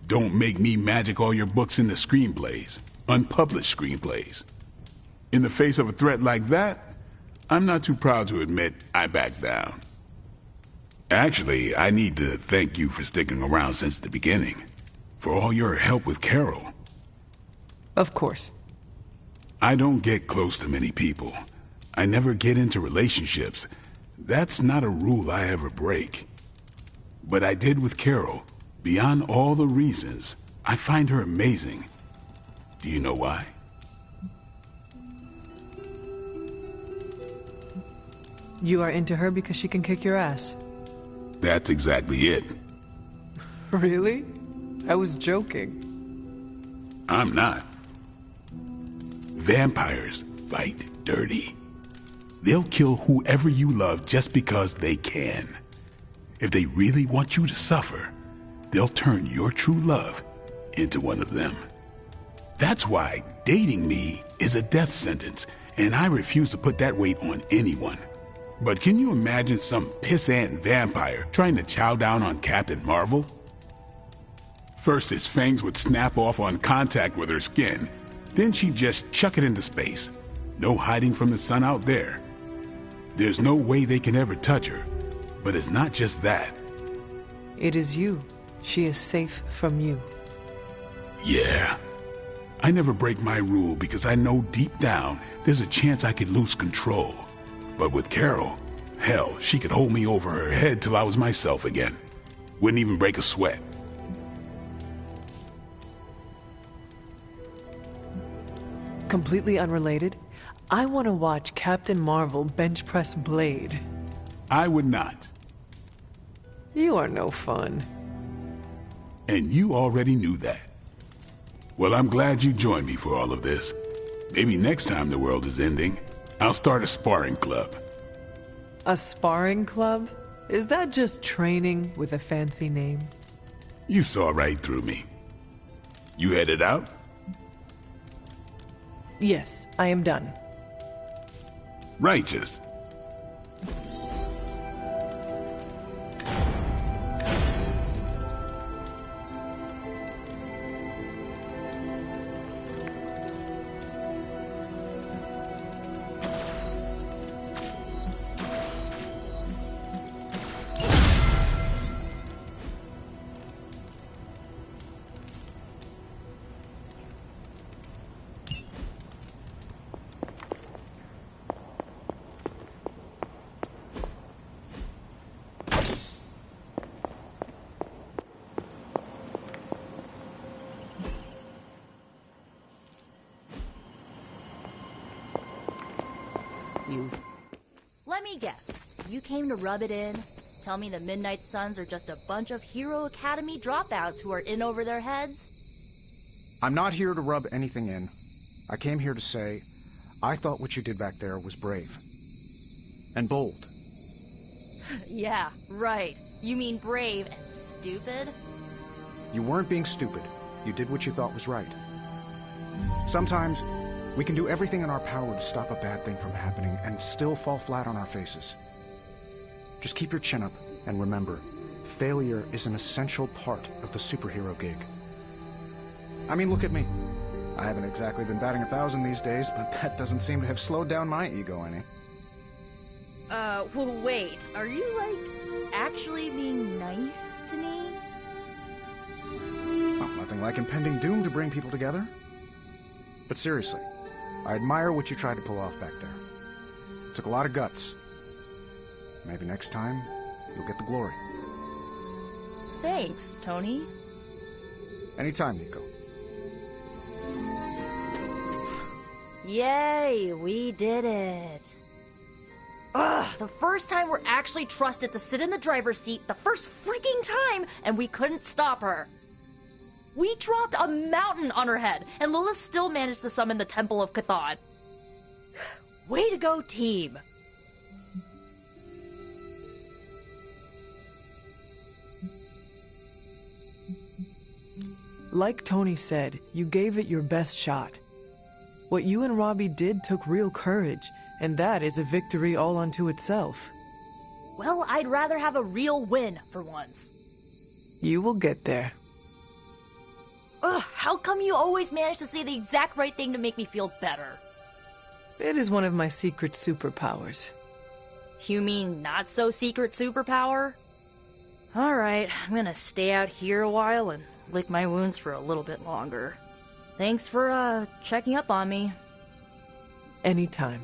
Don't make me magic all your books into screenplays. Unpublished screenplays. In the face of a threat like that, I'm not too proud to admit I backed down. Actually, I need to thank you for sticking around since the beginning. For all your help with Carol. Of course. I don't get close to many people. I never get into relationships. That's not a rule I ever break. But I did with Carol. Beyond all the reasons, I find her amazing. Do you know why? You are into her because she can kick your ass. That's exactly it. Really? I was joking. I'm not. Vampires fight dirty. They'll kill whoever you love just because they can. If they really want you to suffer, they'll turn your true love into one of them. That's why dating me is a death sentence, and I refuse to put that weight on anyone. But can you imagine some pissant vampire trying to chow down on Captain Marvel? First, his fangs would snap off on contact with her skin. Then she'd just chuck it into space. No hiding from the sun out there. There's no way they can ever touch her. But it's not just that. It is you. She is safe from you. Yeah. I never break my rule because I know deep down there's a chance I could lose control. But with Carol, hell, she could hold me over her head till I was myself again. Wouldn't even break a sweat. Completely unrelated, I want to watch Captain Marvel bench press Blade. I would not. You are no fun. And you already knew that. Well, I'm glad you joined me for all of this. Maybe next time the world is ending, I'll start a sparring club. A sparring club? Is that just training with a fancy name? You saw right through me. You headed out? Yes, I am done. Righteous. Let me guess. You came to rub it in? Tell me the Midnight Suns are just a bunch of Hero Academy dropouts who are in over their heads? I'm not here to rub anything in. I came here to say, I thought what you did back there was brave. And bold. Yeah, right. You mean brave and stupid? You weren't being stupid. You did what you thought was right. Sometimes, we can do everything in our power to stop a bad thing from happening and still fall flat on our faces. Just keep your chin up and remember, failure is an essential part of the superhero gig. I mean, look at me. I haven't exactly been batting 1,000 these days, but that doesn't seem to have slowed down my ego any. Well, wait. Are you, like, actually being nice to me? Well, nothing like impending doom to bring people together. But seriously, I admire what you tried to pull off back there. It took a lot of guts. Maybe next time, you'll get the glory. Thanks, Tony. Anytime, Nico. Yay, we did it. Ugh, the first time we're actually trusted to sit in the driver's seat, the first freaking time, and we couldn't stop her. We dropped a mountain on her head, and Lilith still managed to summon the Temple of Chthon. Way to go, team. Like Tony said, you gave it your best shot. What you and Robbie did took real courage, and that is a victory all unto itself. Well, I'd rather have a real win for once. You will get there. Ugh, how come you always manage to say the exact right thing to make me feel better? It is one of my secret superpowers. You mean not so secret superpower? Alright, I'm gonna stay out here a while and lick my wounds for a little bit longer. Thanks for, checking up on me. Anytime.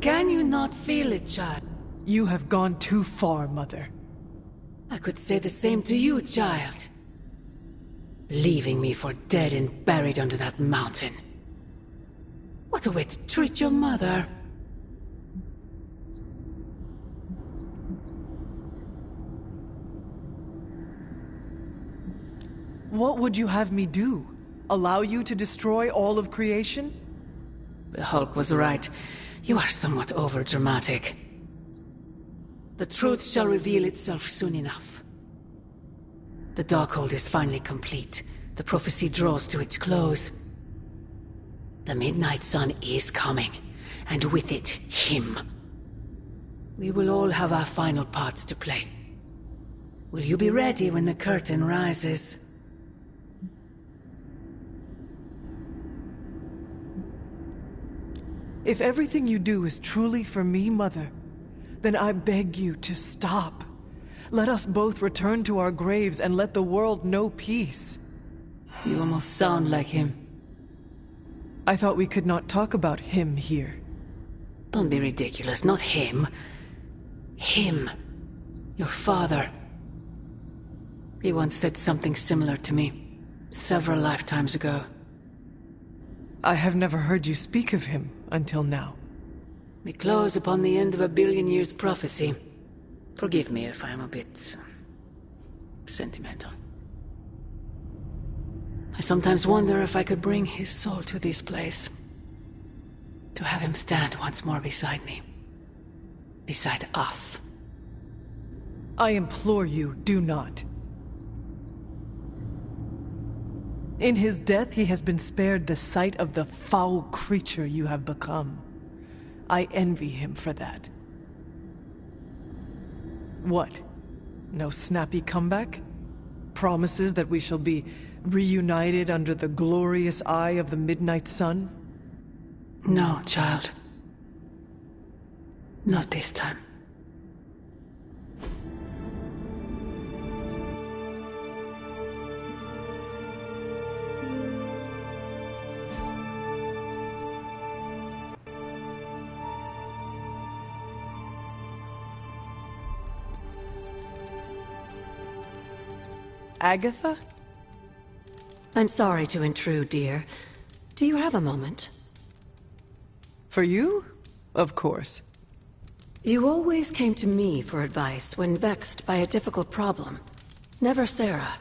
Can you not feel it, child? You have gone too far, Mother. I could say the same to you, child. Leaving me for dead and buried under that mountain. What a way to treat your mother. What would you have me do? Allow you to destroy all of creation? The Hulk was right. You are somewhat overdramatic. The truth shall reveal itself soon enough. The Darkhold is finally complete. The prophecy draws to its close. The Midnight Sun is coming, and with it, him. We will all have our final parts to play. Will you be ready when the curtain rises? If everything you do is truly for me, Mother, then I beg you to stop. Let us both return to our graves and let the world know peace. You almost sound like him. I thought we could not talk about him here. Don't be ridiculous, not him. Him. Your father. He once said something similar to me, several lifetimes ago. I have never heard you speak of him until now. We close upon the end of 1 billion years prophecy. Forgive me if I'm a bit sentimental. I sometimes wonder if I could bring his soul to this place. To have him stand once more beside me. Beside us. I implore you, do not. In his death, he has been spared the sight of the foul creature you have become. I envy him for that. What? No snappy comeback? Promises that we shall be reunited under the glorious eye of the Midnight Sun? No, child. Not this time. Agatha? I'm sorry to intrude, dear. Do you have a moment? For you? Of course. You always came to me for advice when vexed by a difficult problem. Never Sarah.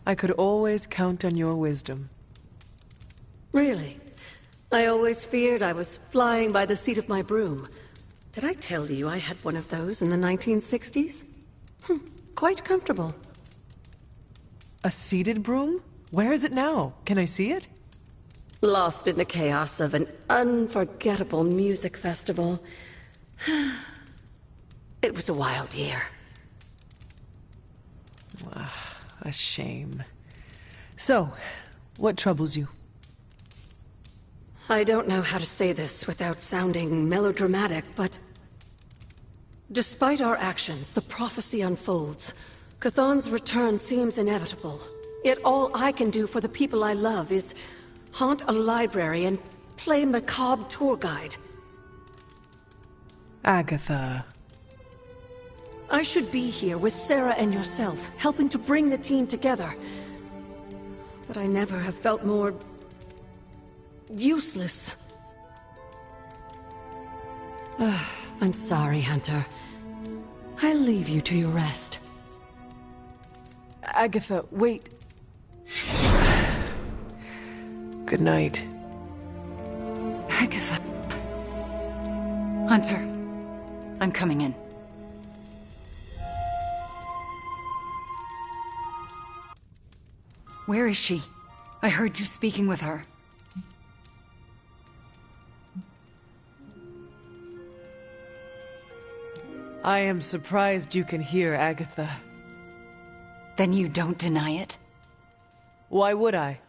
I could always count on your wisdom. Really? I always feared I was flying by the seat of my broom. Did I tell you I had one of those in the 1960s? Quite comfortable. A seated broom? Where is it now? Can I see it? Lost in the chaos of an unforgettable music festival. It was a wild year. A shame. So, what troubles you? I don't know how to say this without sounding melodramatic, but... despite our actions, the prophecy unfolds. Chthon's return seems inevitable. Yet all I can do for the people I love is haunt a library and play macabre tour guide. Agatha. I should be here with Sarah and yourself, helping to bring the team together. But I never have felt more... useless. I'm sorry, Hunter. I'll leave you to your rest. Agatha, wait. Good night. Agatha. Hunter, I'm coming in. Where is she? I heard you speaking with her. I am surprised you can hear, Agatha. Then you don't deny it? Why would I?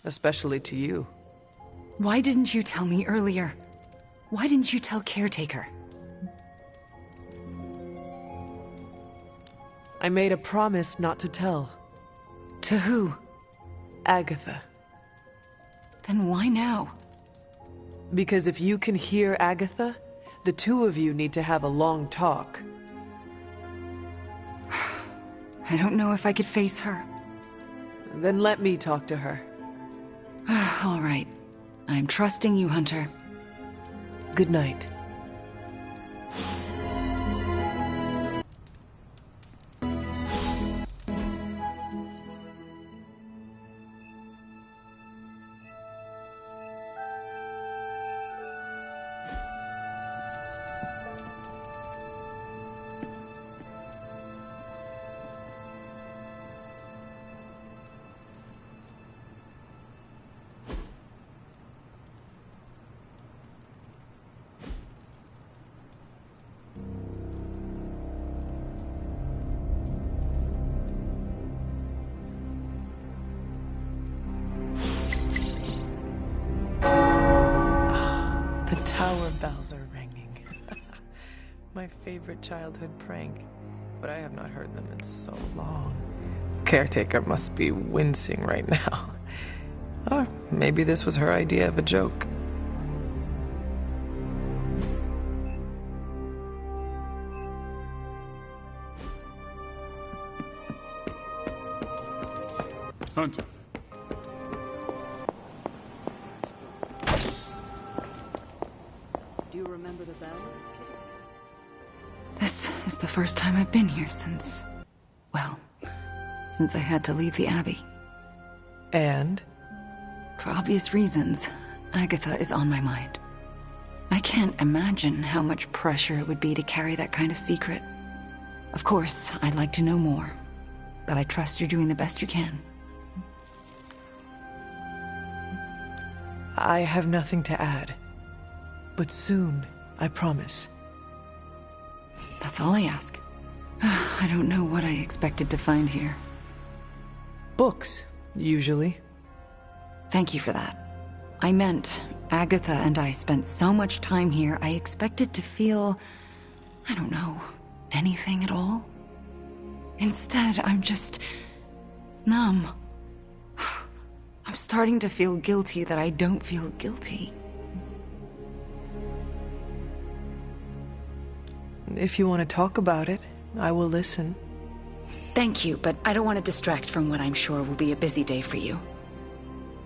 Especially to you. Why didn't you tell me earlier? Why didn't you tell Caretaker? I made a promise not to tell. To who? Agatha. Then why now? Because if you can hear Agatha, the two of you need to have a long talk. I don't know if I could face her. Then let me talk to her. All right. I'm trusting you, Hunter. Good night. Tower bells are ringing. My favorite childhood prank, but I have not heard them in so long. Caretaker must be wincing right now. Or maybe this was her idea of a joke. Hunter. Do you remember the bells? This is the first time I've been here since... well, since I had to leave the Abbey. And? For obvious reasons, Agatha is on my mind. I can't imagine how much pressure it would be to carry that kind of secret. Of course, I'd like to know more, but I trust you're doing the best you can. I have nothing to add. But soon, I promise. That's all I ask. I don't know what I expected to find here. Books, usually. Thank you for that. I meant, Agatha and I spent so much time here, I expected to feel... I don't know, anything at all? Instead, I'm just... numb. I'm starting to feel guilty that I don't feel guilty. If you want to talk about it, I will listen. Thank you, but I don't want to distract from what I'm sure will be a busy day for you.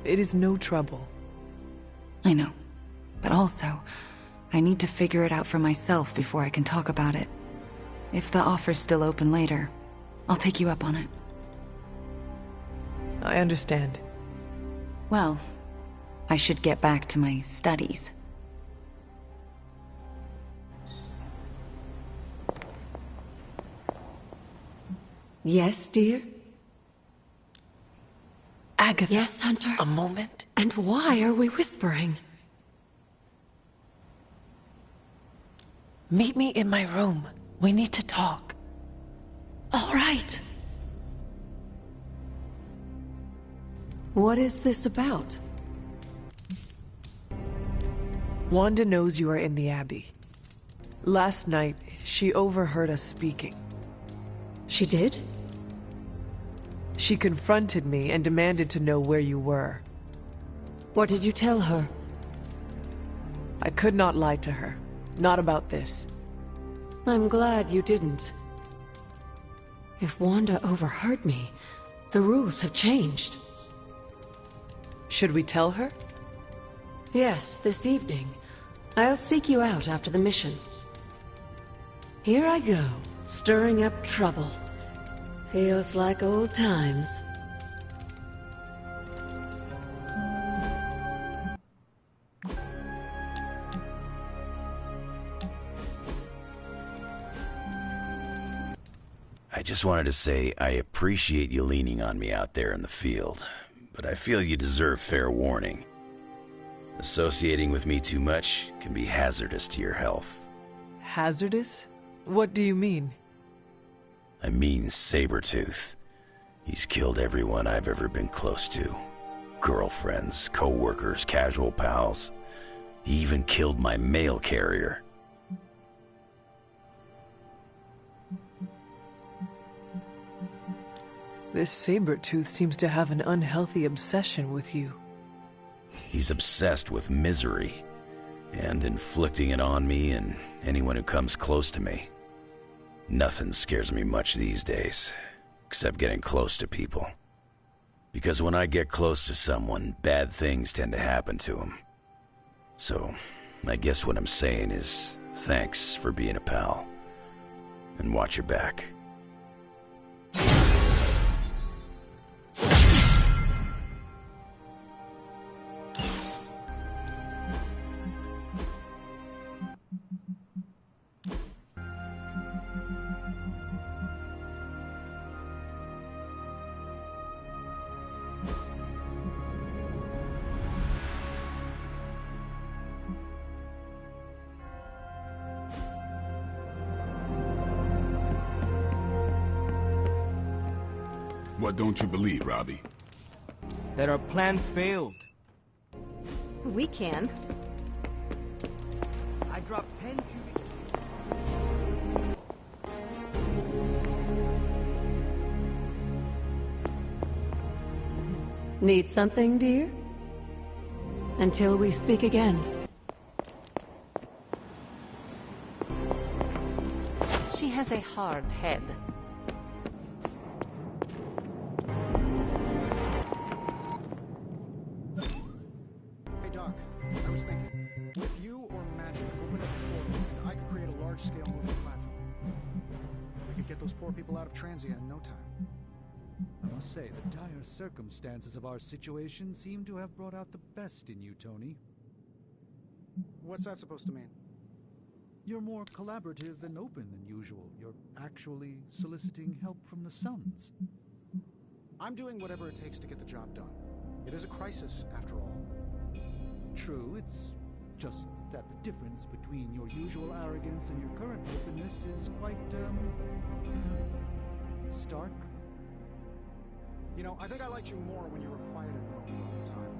It is no trouble. I know. But also, I need to figure it out for myself before I can talk about it. If the offer's still open later, I'll take you up on it. I understand. Well, I should get back to my studies. Yes, dear? Agatha. Yes, Hunter? A moment? And why are we whispering? Meet me in my room. We need to talk. All right. What is this about? Wanda knows you are in the Abbey. Last night, she overheard us speaking. She did? She confronted me and demanded to know where you were. What did you tell her? I could not lie to her. Not about this. I'm glad you didn't. If Wanda overheard me, the rules have changed. Should we tell her? Yes, this evening. I'll seek you out after the mission. Here I go, stirring up trouble. Feels like old times. I just wanted to say I appreciate you leaning on me out there in the field, but I feel you deserve fair warning. Associating with me too much can be hazardous to your health. Hazardous? What do you mean? I mean Sabretooth. He's killed everyone I've ever been close to. Girlfriends, co-workers, casual pals. He even killed my mail carrier. This Sabretooth seems to have an unhealthy obsession with you. He's obsessed with misery, and inflicting it on me and anyone who comes close to me. Nothing scares me much these days, except getting close to people. Because when I get close to someone, bad things tend to happen to them. So, I guess what I'm saying is, thanks for being a pal. And watch your back. What don't you believe, Robbie? That our plan failed. We can. I dropped 10 cubic... Need something, dear? Until we speak again. She has a hard head. Hey Doc, I was thinking, if you or Magic opened up a portal and I could create a large-scale moving platform, we could get those poor people out of Transient in no time. I must say, the dire circumstances of our situation seem to have brought out the best in you, Tony. What's that supposed to mean? You're more collaborative and open than usual. You're actually soliciting help from the Suns. I'm doing whatever it takes to get the job done. It is a crisis, after all. True, it's just that the difference between your usual arrogance and your current openness is quite, stark. You know, I think I liked you more when you were quiet and lonely all the time.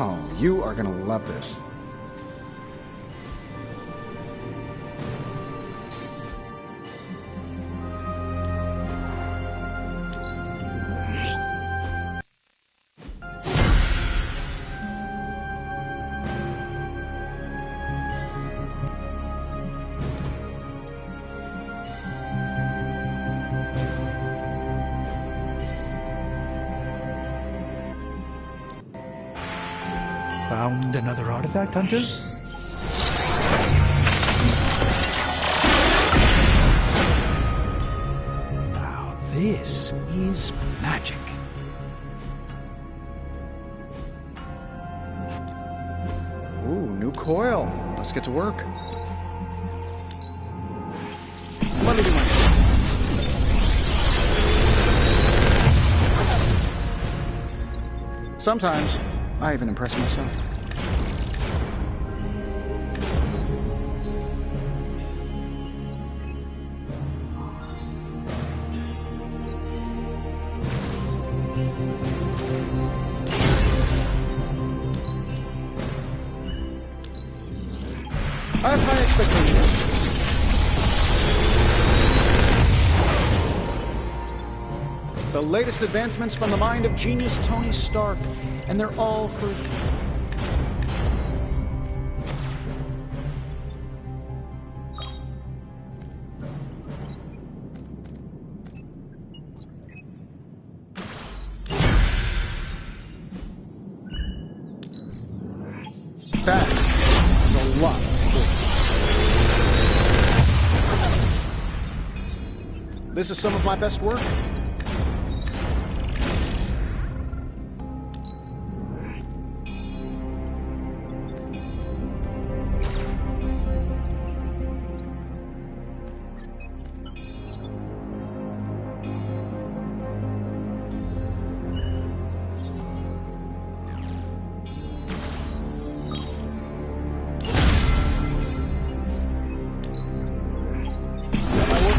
Oh, you are gonna love this. Found another artifact, Hunter? Now this is magic. Ooh, new coil. Let's get to work. Let me do my Sometimes, I even impress myself. I have high expectations. The latest advancements from the mind of genius Tony Stark, and they're all for... That is a lot of work. This is some of my best work.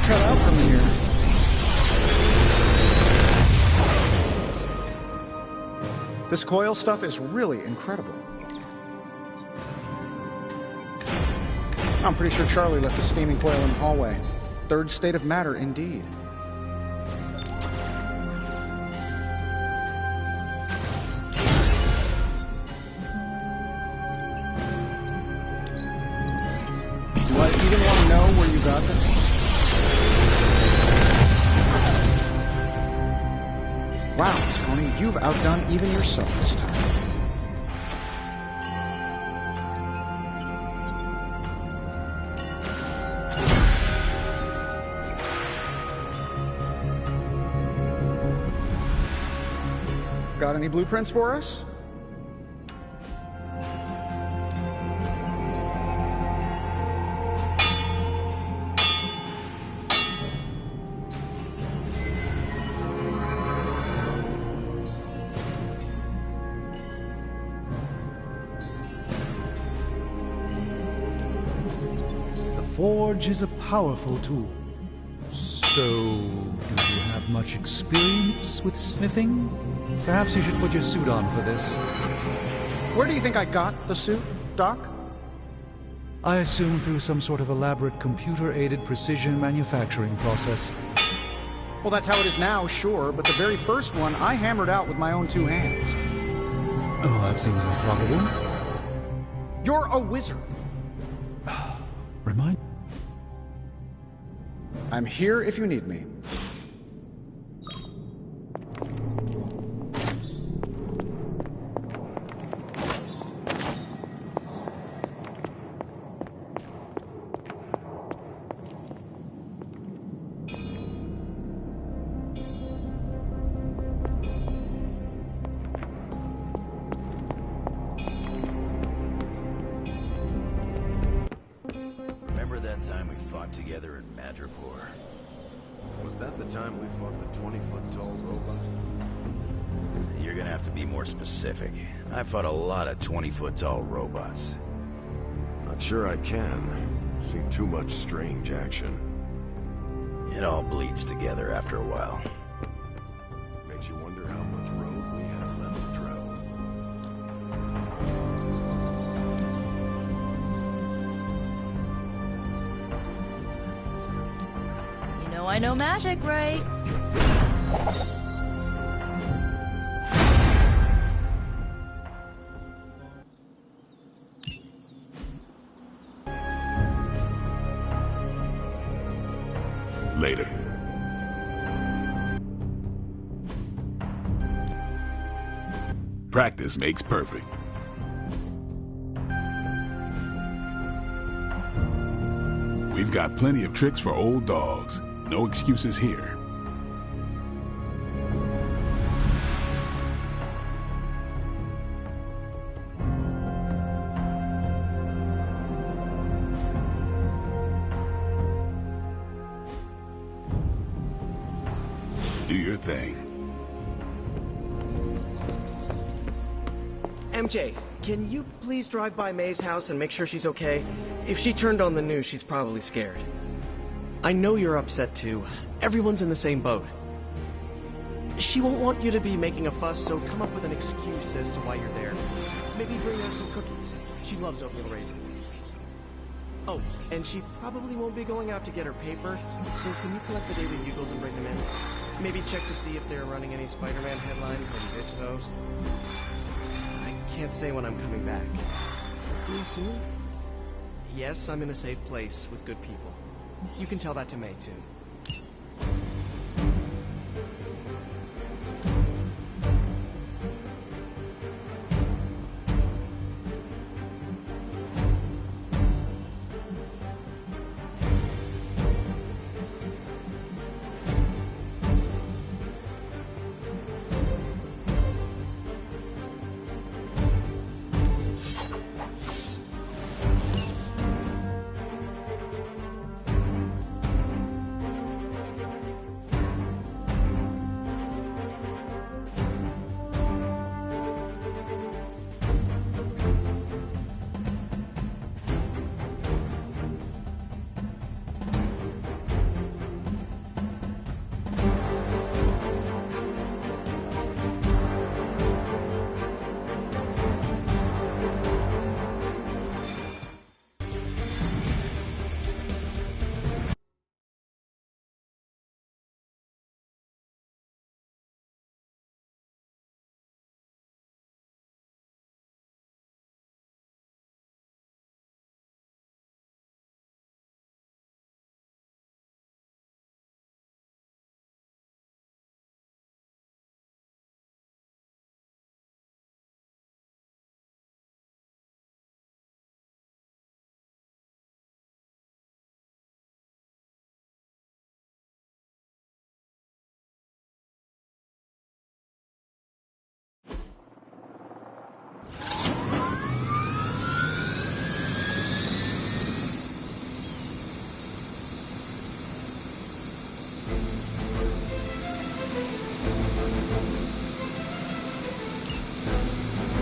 Cut out from here. This coil stuff is really incredible. I'm pretty sure Charlie left the steaming coil in the hallway. Third state of matter, indeed. Do I even want to know where you got this? Wow, Tony, you've outdone even yourself this time. Got any blueprints for us? Forge is a powerful tool. So, do you have much experience with smithing? Perhaps you should put your suit on for this. Where do you think I got the suit, Doc? I assume through some sort of elaborate computer-aided precision manufacturing process. Well, that's how it is now, sure, but the very first one I hammered out with my own two hands. Oh, that seems improbable. You're a wizard. Remind... I'm here if you need me. Remember that time we fought together in Madripoor? Was that the time we fought the 20-foot-tall robot? You're gonna have to be more specific. I fought a lot of 20-foot-tall robots. Not sure I can. Seen too much strange action. It all bleeds together after a while. Makes you wonder how much road we have left to travel. You know I know magic, right? Later. Practice makes perfect. We've got plenty of tricks for old dogs. No excuses here. Do your thing. MJ, can you please drive by May's house and make sure she's okay? If she turned on the news, she's probably scared. I know you're upset too. Everyone's in the same boat. She won't want you to be making a fuss, so come up with an excuse as to why you're there. Maybe bring her some cookies. She loves oatmeal raisin. Oh, and she probably won't be going out to get her paper, so can you collect the Daily Bugles and bring them in? Maybe check to see if they're running any Spider-Man headlines and ditch those. I can't say when I'm coming back. Hopefully soon? Yes, I'm in a safe place with good people. You can tell that to May, too.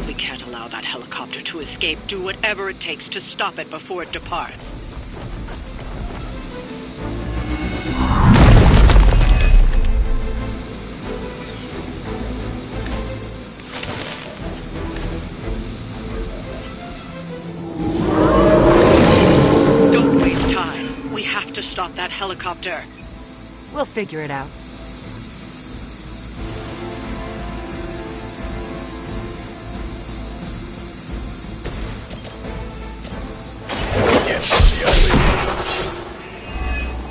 We can't allow that helicopter to escape. Do whatever it takes to stop it before it departs. Don't waste time. We have to stop that helicopter. We'll figure it out.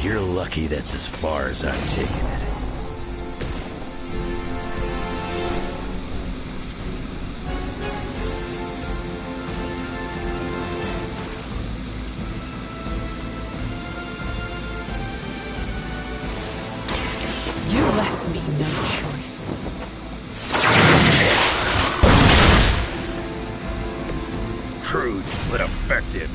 You're lucky that's as far as I've taken it. You left me no choice. Crude, but effective.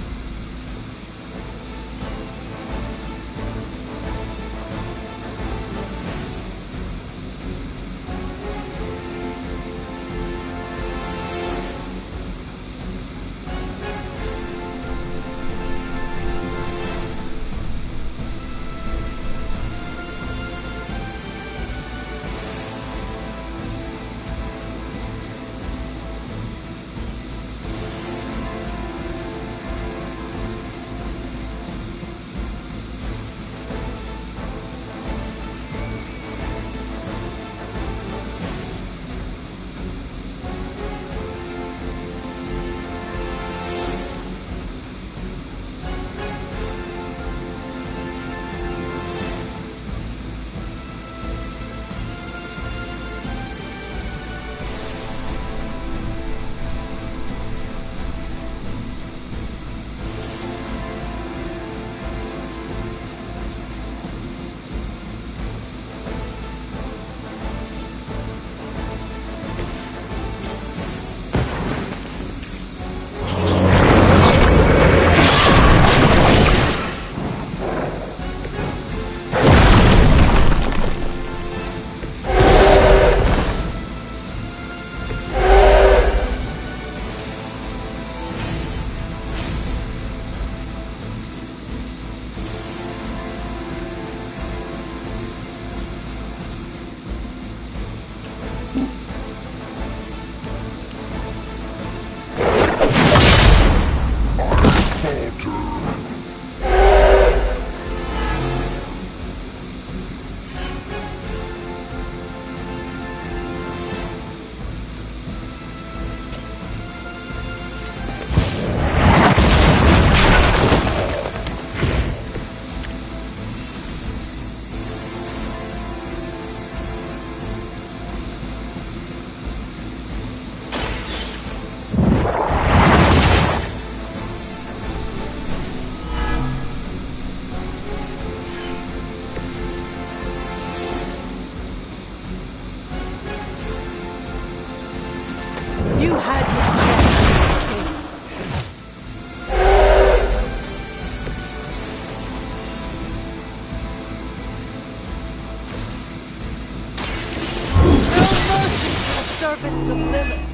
servants of Lilith.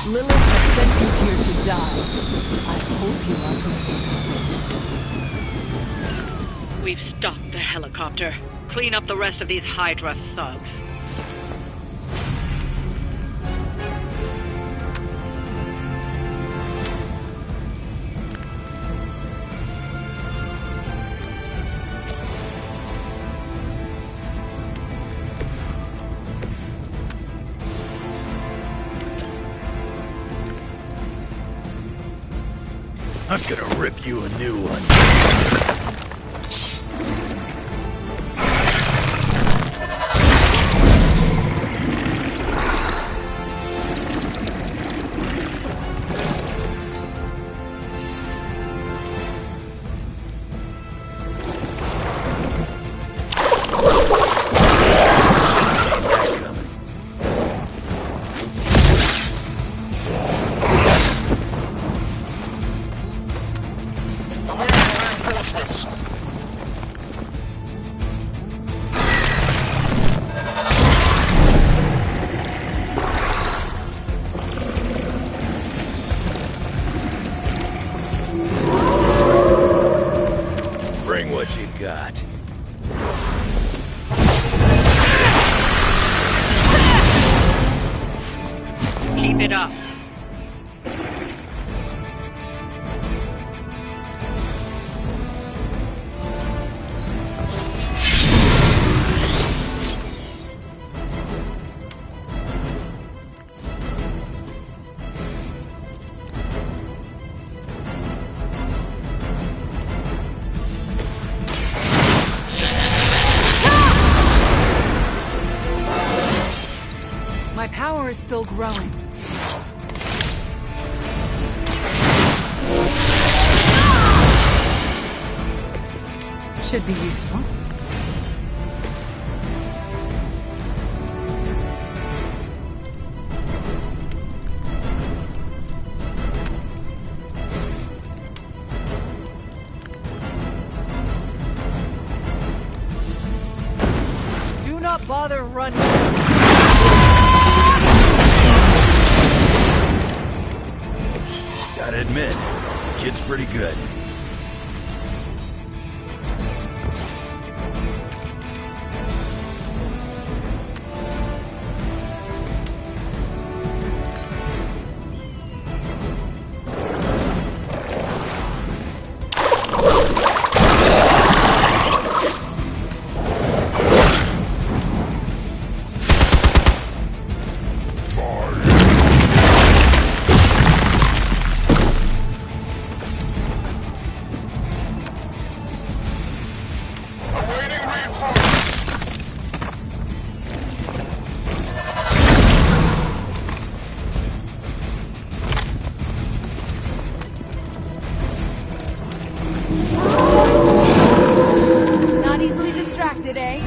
Lilith has sent you here to die. I hope you are prepared. We've stopped the helicopter. Clean up the rest of these Hydra thugs. I'm gonna rip you a new one. Keep it up. My power is still growing. Should be useful. Do not bother running. Gotta admit, kid's pretty good. Not easily distracted, eh?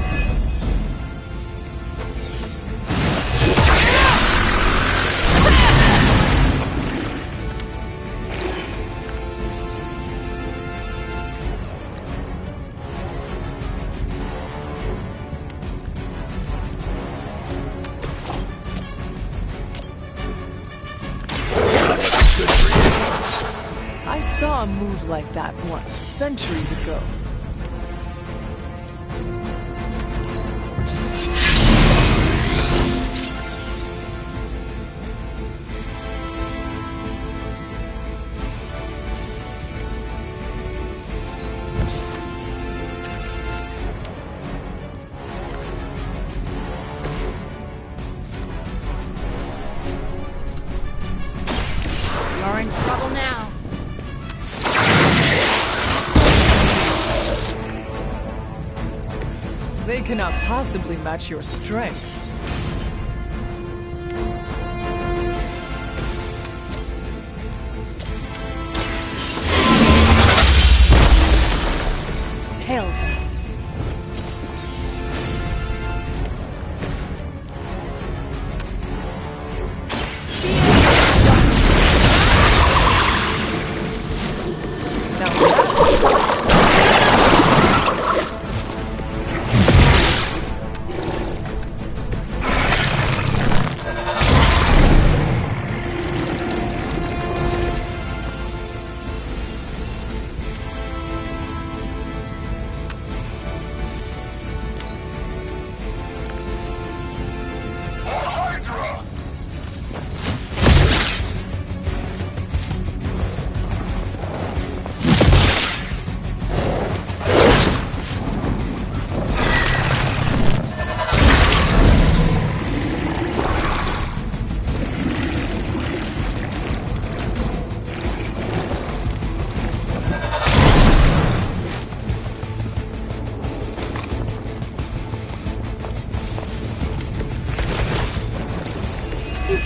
I saw a move like that once, centuries ago. You're in trouble now. They cannot possibly match your strength. Hail to it.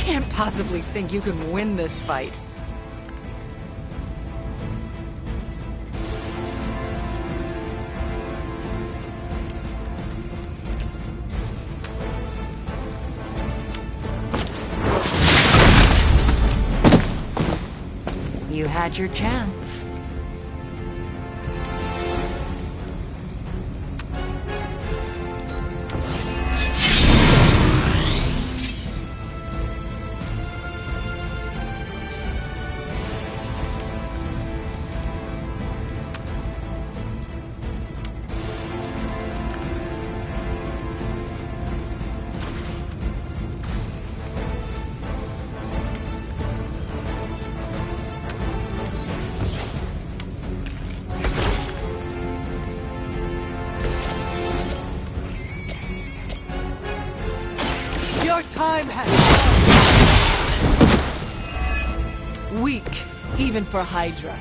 can't possibly think you can win this fight. You had your chance. Your time has come. Weak, even for Hydra.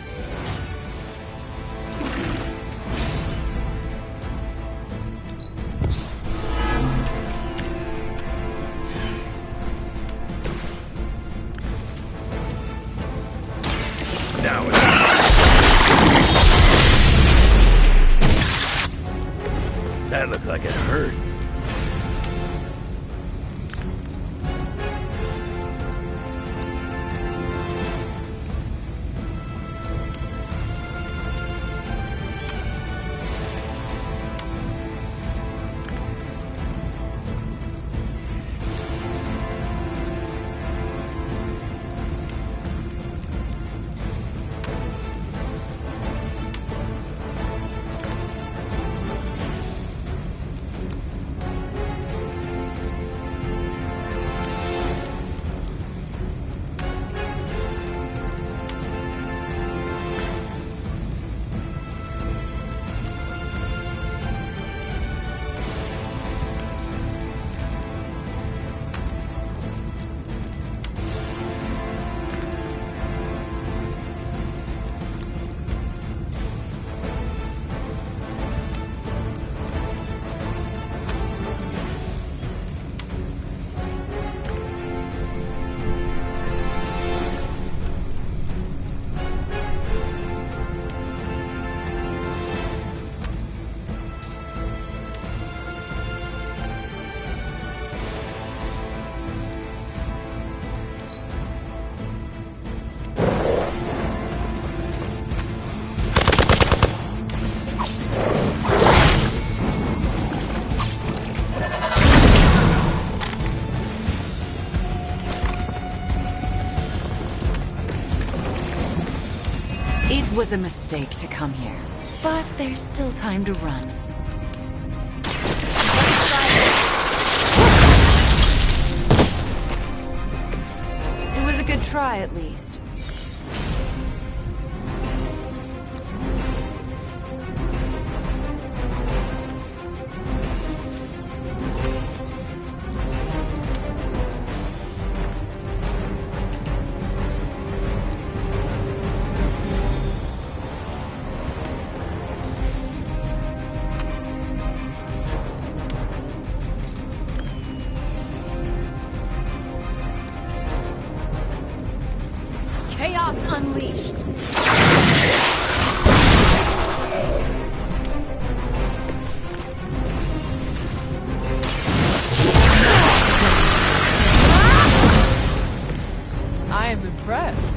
Now that looked like it hurt. It was a mistake to come here, but there's still time to run. It was a good try, at least. Chaos unleashed. I am impressed.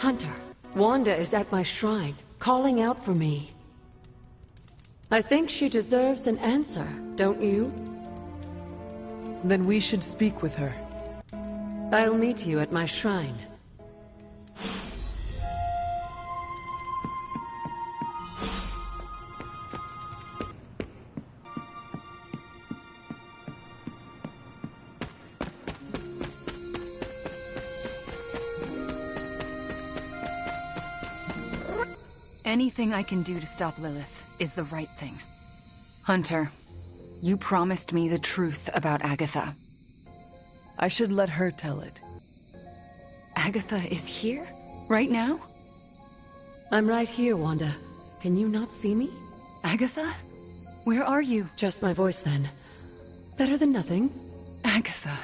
Hunter, Wanda is at my shrine, calling out for me. I think she deserves an answer, don't you? Then we should speak with her. I'll meet you at my shrine. Anything I can do to stop Lilith is the right thing. Hunter, you promised me the truth about Agatha. I should let her tell it. Agatha is here? Right now? I'm right here, Wanda. Can you not see me? Agatha? Where are you? Just my voice, then. Better than nothing. Agatha,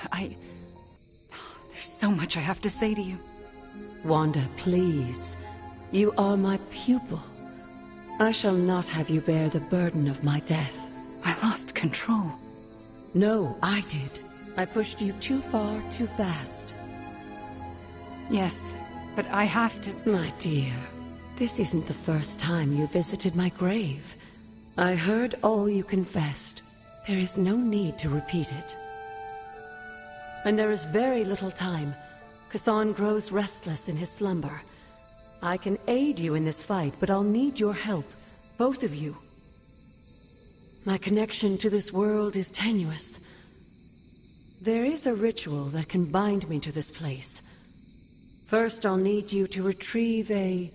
there's so much I have to say to you. Wanda, please. You are my pupil. I shall not have you bear the burden of my death. I lost control. No, I did. I pushed you too far, too fast. Yes, but I have to... My dear, this isn't the first time you visited my grave. I heard all you confessed. There is no need to repeat it. And there is very little time. Chthon grows restless in his slumber. I can aid you in this fight, but I'll need your help. Both of you. My connection to this world is tenuous. There is a ritual that can bind me to this place. First, I'll need you to retrieve a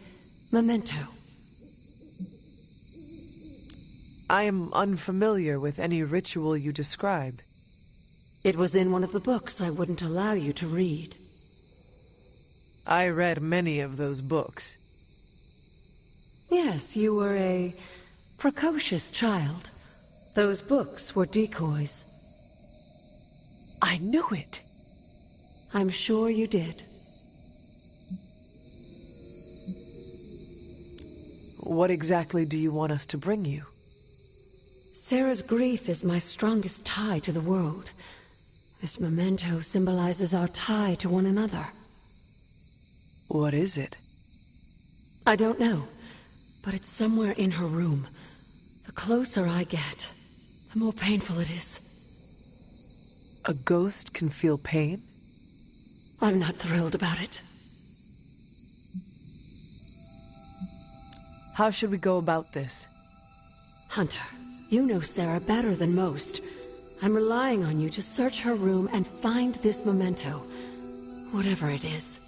memento. I am unfamiliar with any ritual you describe. It was in one of the books I wouldn't allow you to read. I read many of those books. Yes, you were a precocious child. Those books were decoys. I knew it! I'm sure you did. What exactly do you want us to bring you? Sarah's grief is my strongest tie to the world. This memento symbolizes our tie to one another. What is it? I don't know, but it's somewhere in her room. The closer I get, the more painful it is. A ghost can feel pain? I'm not thrilled about it. How should we go about this? Hunter, you know Sarah better than most. I'm relying on you to search her room and find this memento, whatever it is.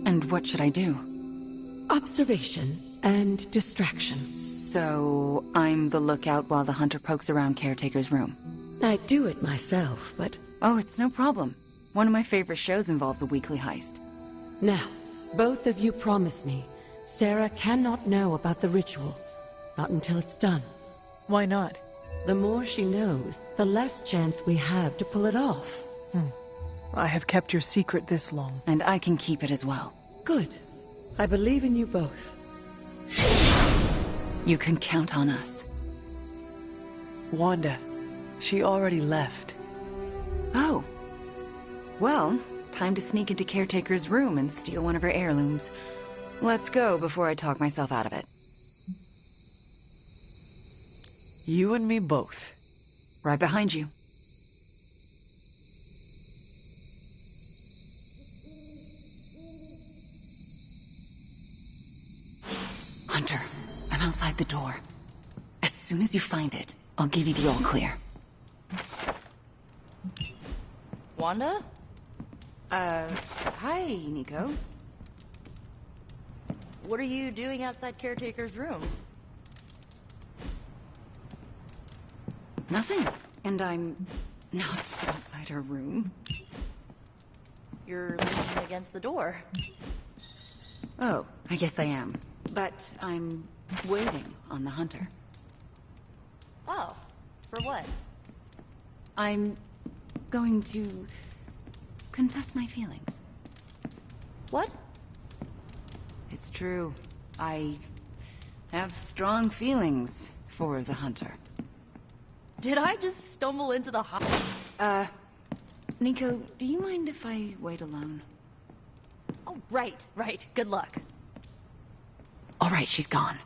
And what should I do? Observation and distraction. So, I'm the lookout while the hunter pokes around Caretaker's room. I do it myself, but... Oh, it's no problem. One of my favorite shows involves a weekly heist. Now, both of you promise me, Sarah cannot know about the ritual. Not until it's done. Why not? The more she knows, the less chance we have to pull it off. I have kept your secret this long. And I can keep it as well. Good. I believe in you both. You can count on us. Wanda, she already left. Oh. Well, time to sneak into Caretaker's room and steal one of her heirlooms. Let's go before I talk myself out of it. You and me both. Right behind you. Hunter, I'm outside the door. As soon as you find it, I'll give you the all clear. Wanda? Hi, Nico. What are you doing outside Caretaker's room? Nothing. And I'm not outside her room. You're leaning against the door. Oh, I guess I am. But I'm waiting on the hunter. Oh, for what? I'm going to confess my feelings. What? It's true. I have strong feelings for the hunter. Did I just stumble into the Nico, do you mind if I wait alone? Oh, right. Good luck. All right, she's gone.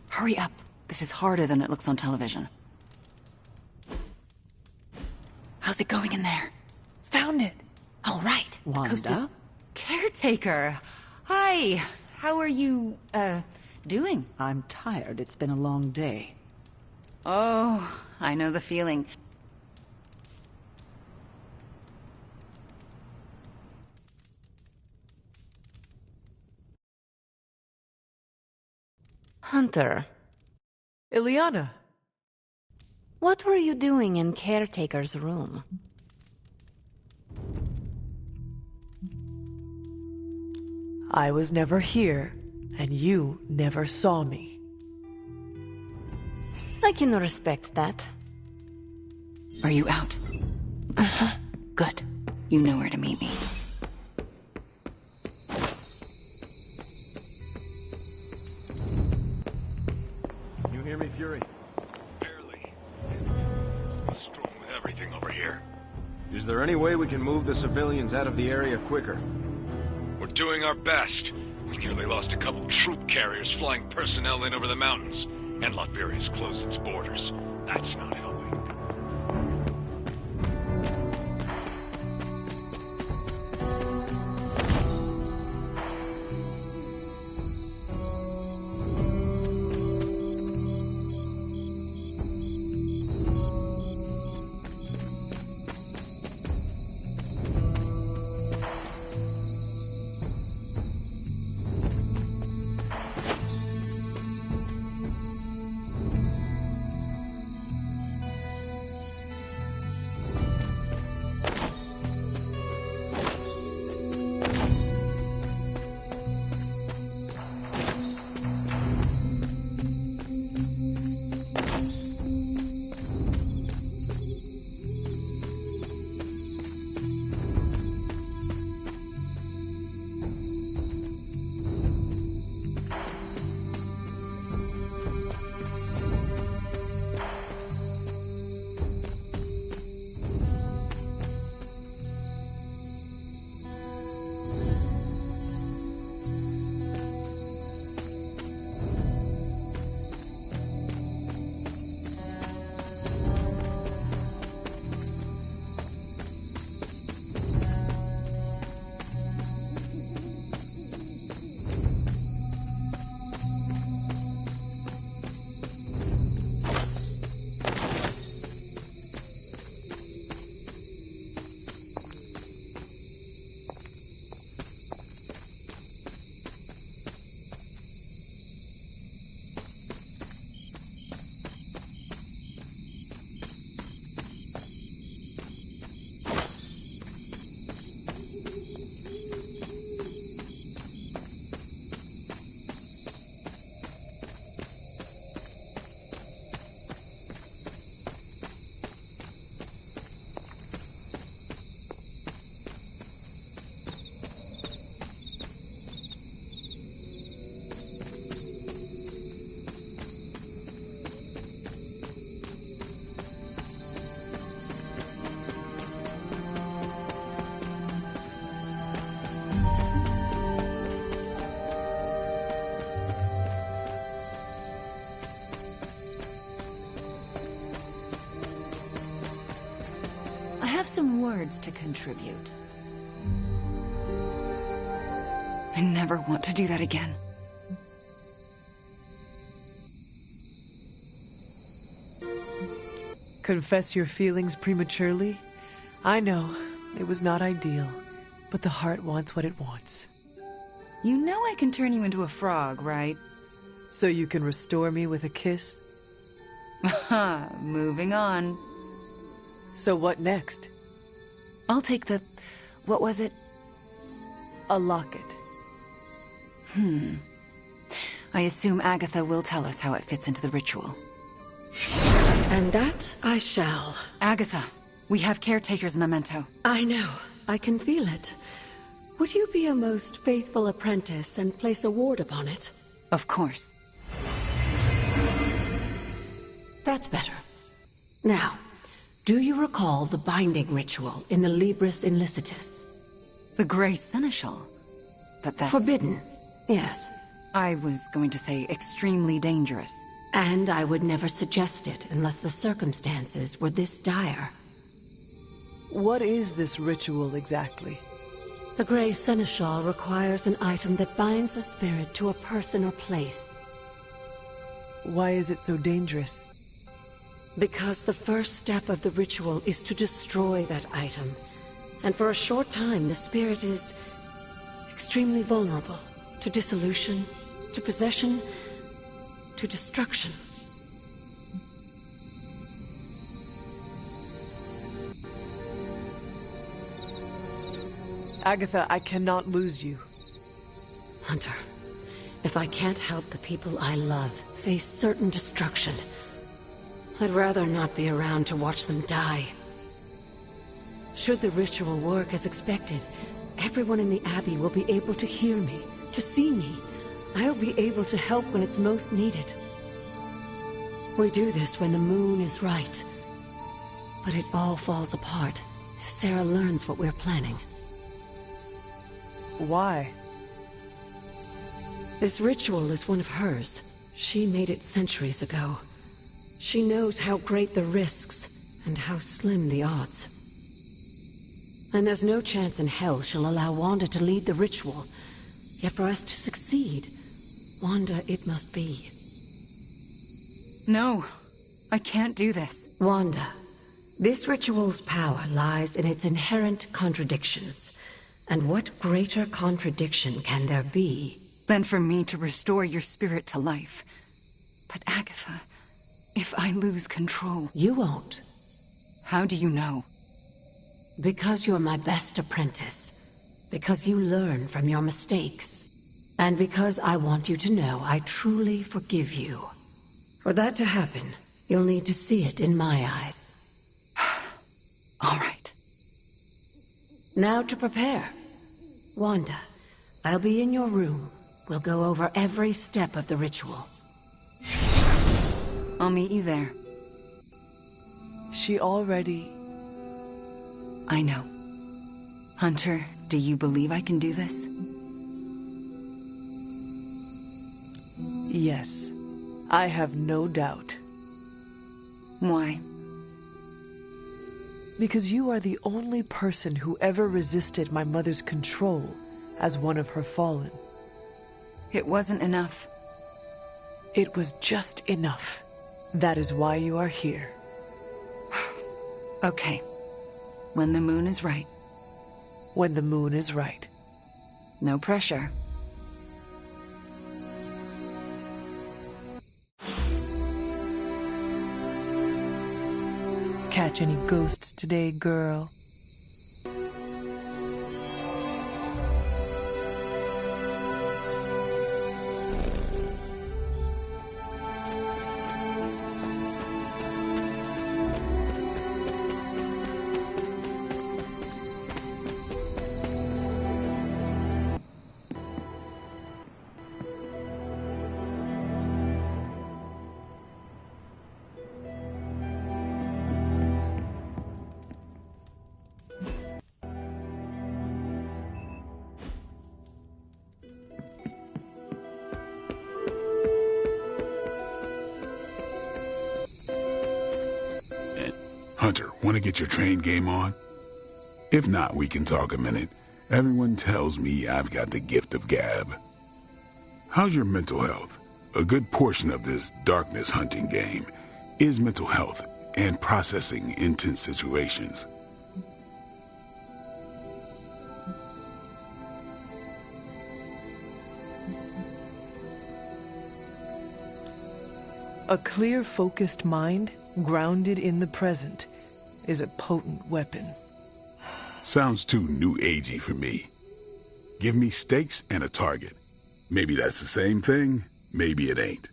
Hurry up. This is harder than it looks on television. How's it going in there? Found it. All right. The coast is... Wanda? Caretaker. Hi. How are you, doing? I'm tired. It's been a long day. Oh, I know the feeling. Hunter, Ileana. what were you doing in Caretaker's room? I was never here, and you never saw me. I can respect that. Are you out? Good. You know where to meet me. You hear me, Fury? Barely. Strong with everything over here. Is there any way we can move the civilians out of the area quicker? We're doing our best. We nearly lost a couple troop carriers flying personnel in over the mountains. And Latveria's closed its borders. That's not helping. I have some words to contribute. I never want to do that again. Confess your feelings prematurely? I know, it was not ideal, but the heart wants what it wants. You know I can turn you into a frog, right? So you can restore me with a kiss? Moving on. So what next? I'll take the... what was it? A locket. I assume Agatha will tell us how it fits into the ritual. And that I shall. Agatha, we have Caretaker's memento. I know. I can feel it. Would you be a most faithful apprentice and place a ward upon it? Of course. That's better. Now, do you recall the binding ritual in the Libris Ilicitus? The Grey Seneschal? but that's... Forbidden, yes. I was going to say extremely dangerous. And I would never suggest it unless the circumstances were this dire. What is this ritual exactly? The Grey Seneschal requires an item that binds a spirit to a person or place. Why is it so dangerous? Because the first step of the ritual is to destroy that item. And for a short time, the spirit is extremely vulnerable to dissolution, to possession, to destruction. Agatha, I cannot lose you. Hunter, if I can't help the people I love face certain destruction, I'd rather not be around to watch them die. Should the ritual work as expected, everyone in the Abbey will be able to hear me, to see me. I'll be able to help when it's most needed. We do this when the moon is right. But it all falls apart if Sarah learns what we're planning. Why? This ritual is one of hers. She made it centuries ago. She knows how great the risks and how slim the odds. And there's no chance in hell she'll allow Wanda to lead the ritual. Yet for us to succeed, Wanda it must be. No, I can't do this. Wanda, this ritual's power lies in its inherent contradictions. And what greater contradiction can there be than for me to restore your spirit to life? But Agatha, if I lose control... You won't. How do you know? Because you're my best apprentice. Because you learn from your mistakes. And because I want you to know I truly forgive you. For that to happen, you'll need to see it in my eyes. All right. Now to prepare. Wanda, I'll be in your room. We'll go over every step of the ritual. I'll meet you there. She already... I know. Hunter, do you believe I can do this? Yes. I have no doubt. Why? Because you are the only person who ever resisted my mother's control as one of her fallen. It wasn't enough. It was just enough. That is why you are here. Okay. When the moon is right. When the moon is right. No pressure. Catch any ghosts today, girl? Hunter, want to get your train game on? If not, we can talk a minute. Everyone tells me I've got the gift of gab. How's your mental health? A good portion of this darkness hunting game is mental health and processing intense situations. A clear, focused mind, grounded in the present, is a potent weapon. Sounds too new agey for me. Give me stakes and a target. Maybe that's the same thing, maybe it ain't.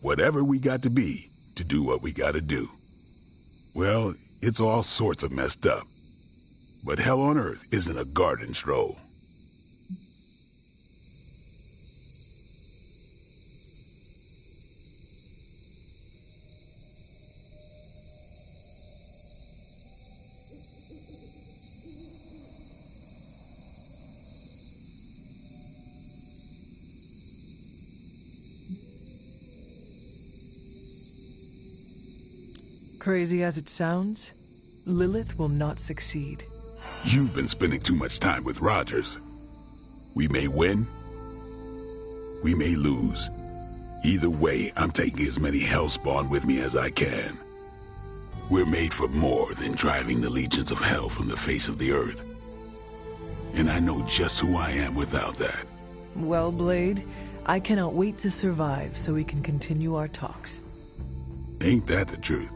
Whatever we got to be to do what we gotta do. Well, it's all sorts of messed up. But hell on earth isn't a garden stroll. Crazy as it sounds, Lilith will not succeed. You've been spending too much time with Rogers. We may win, we may lose. Either way, I'm taking as many Hellspawn with me as I can. We're made for more than driving the legions of hell from the face of the earth. And I know just who I am without that. Well, Blade, I cannot wait to survive so we can continue our talks. Ain't that the truth?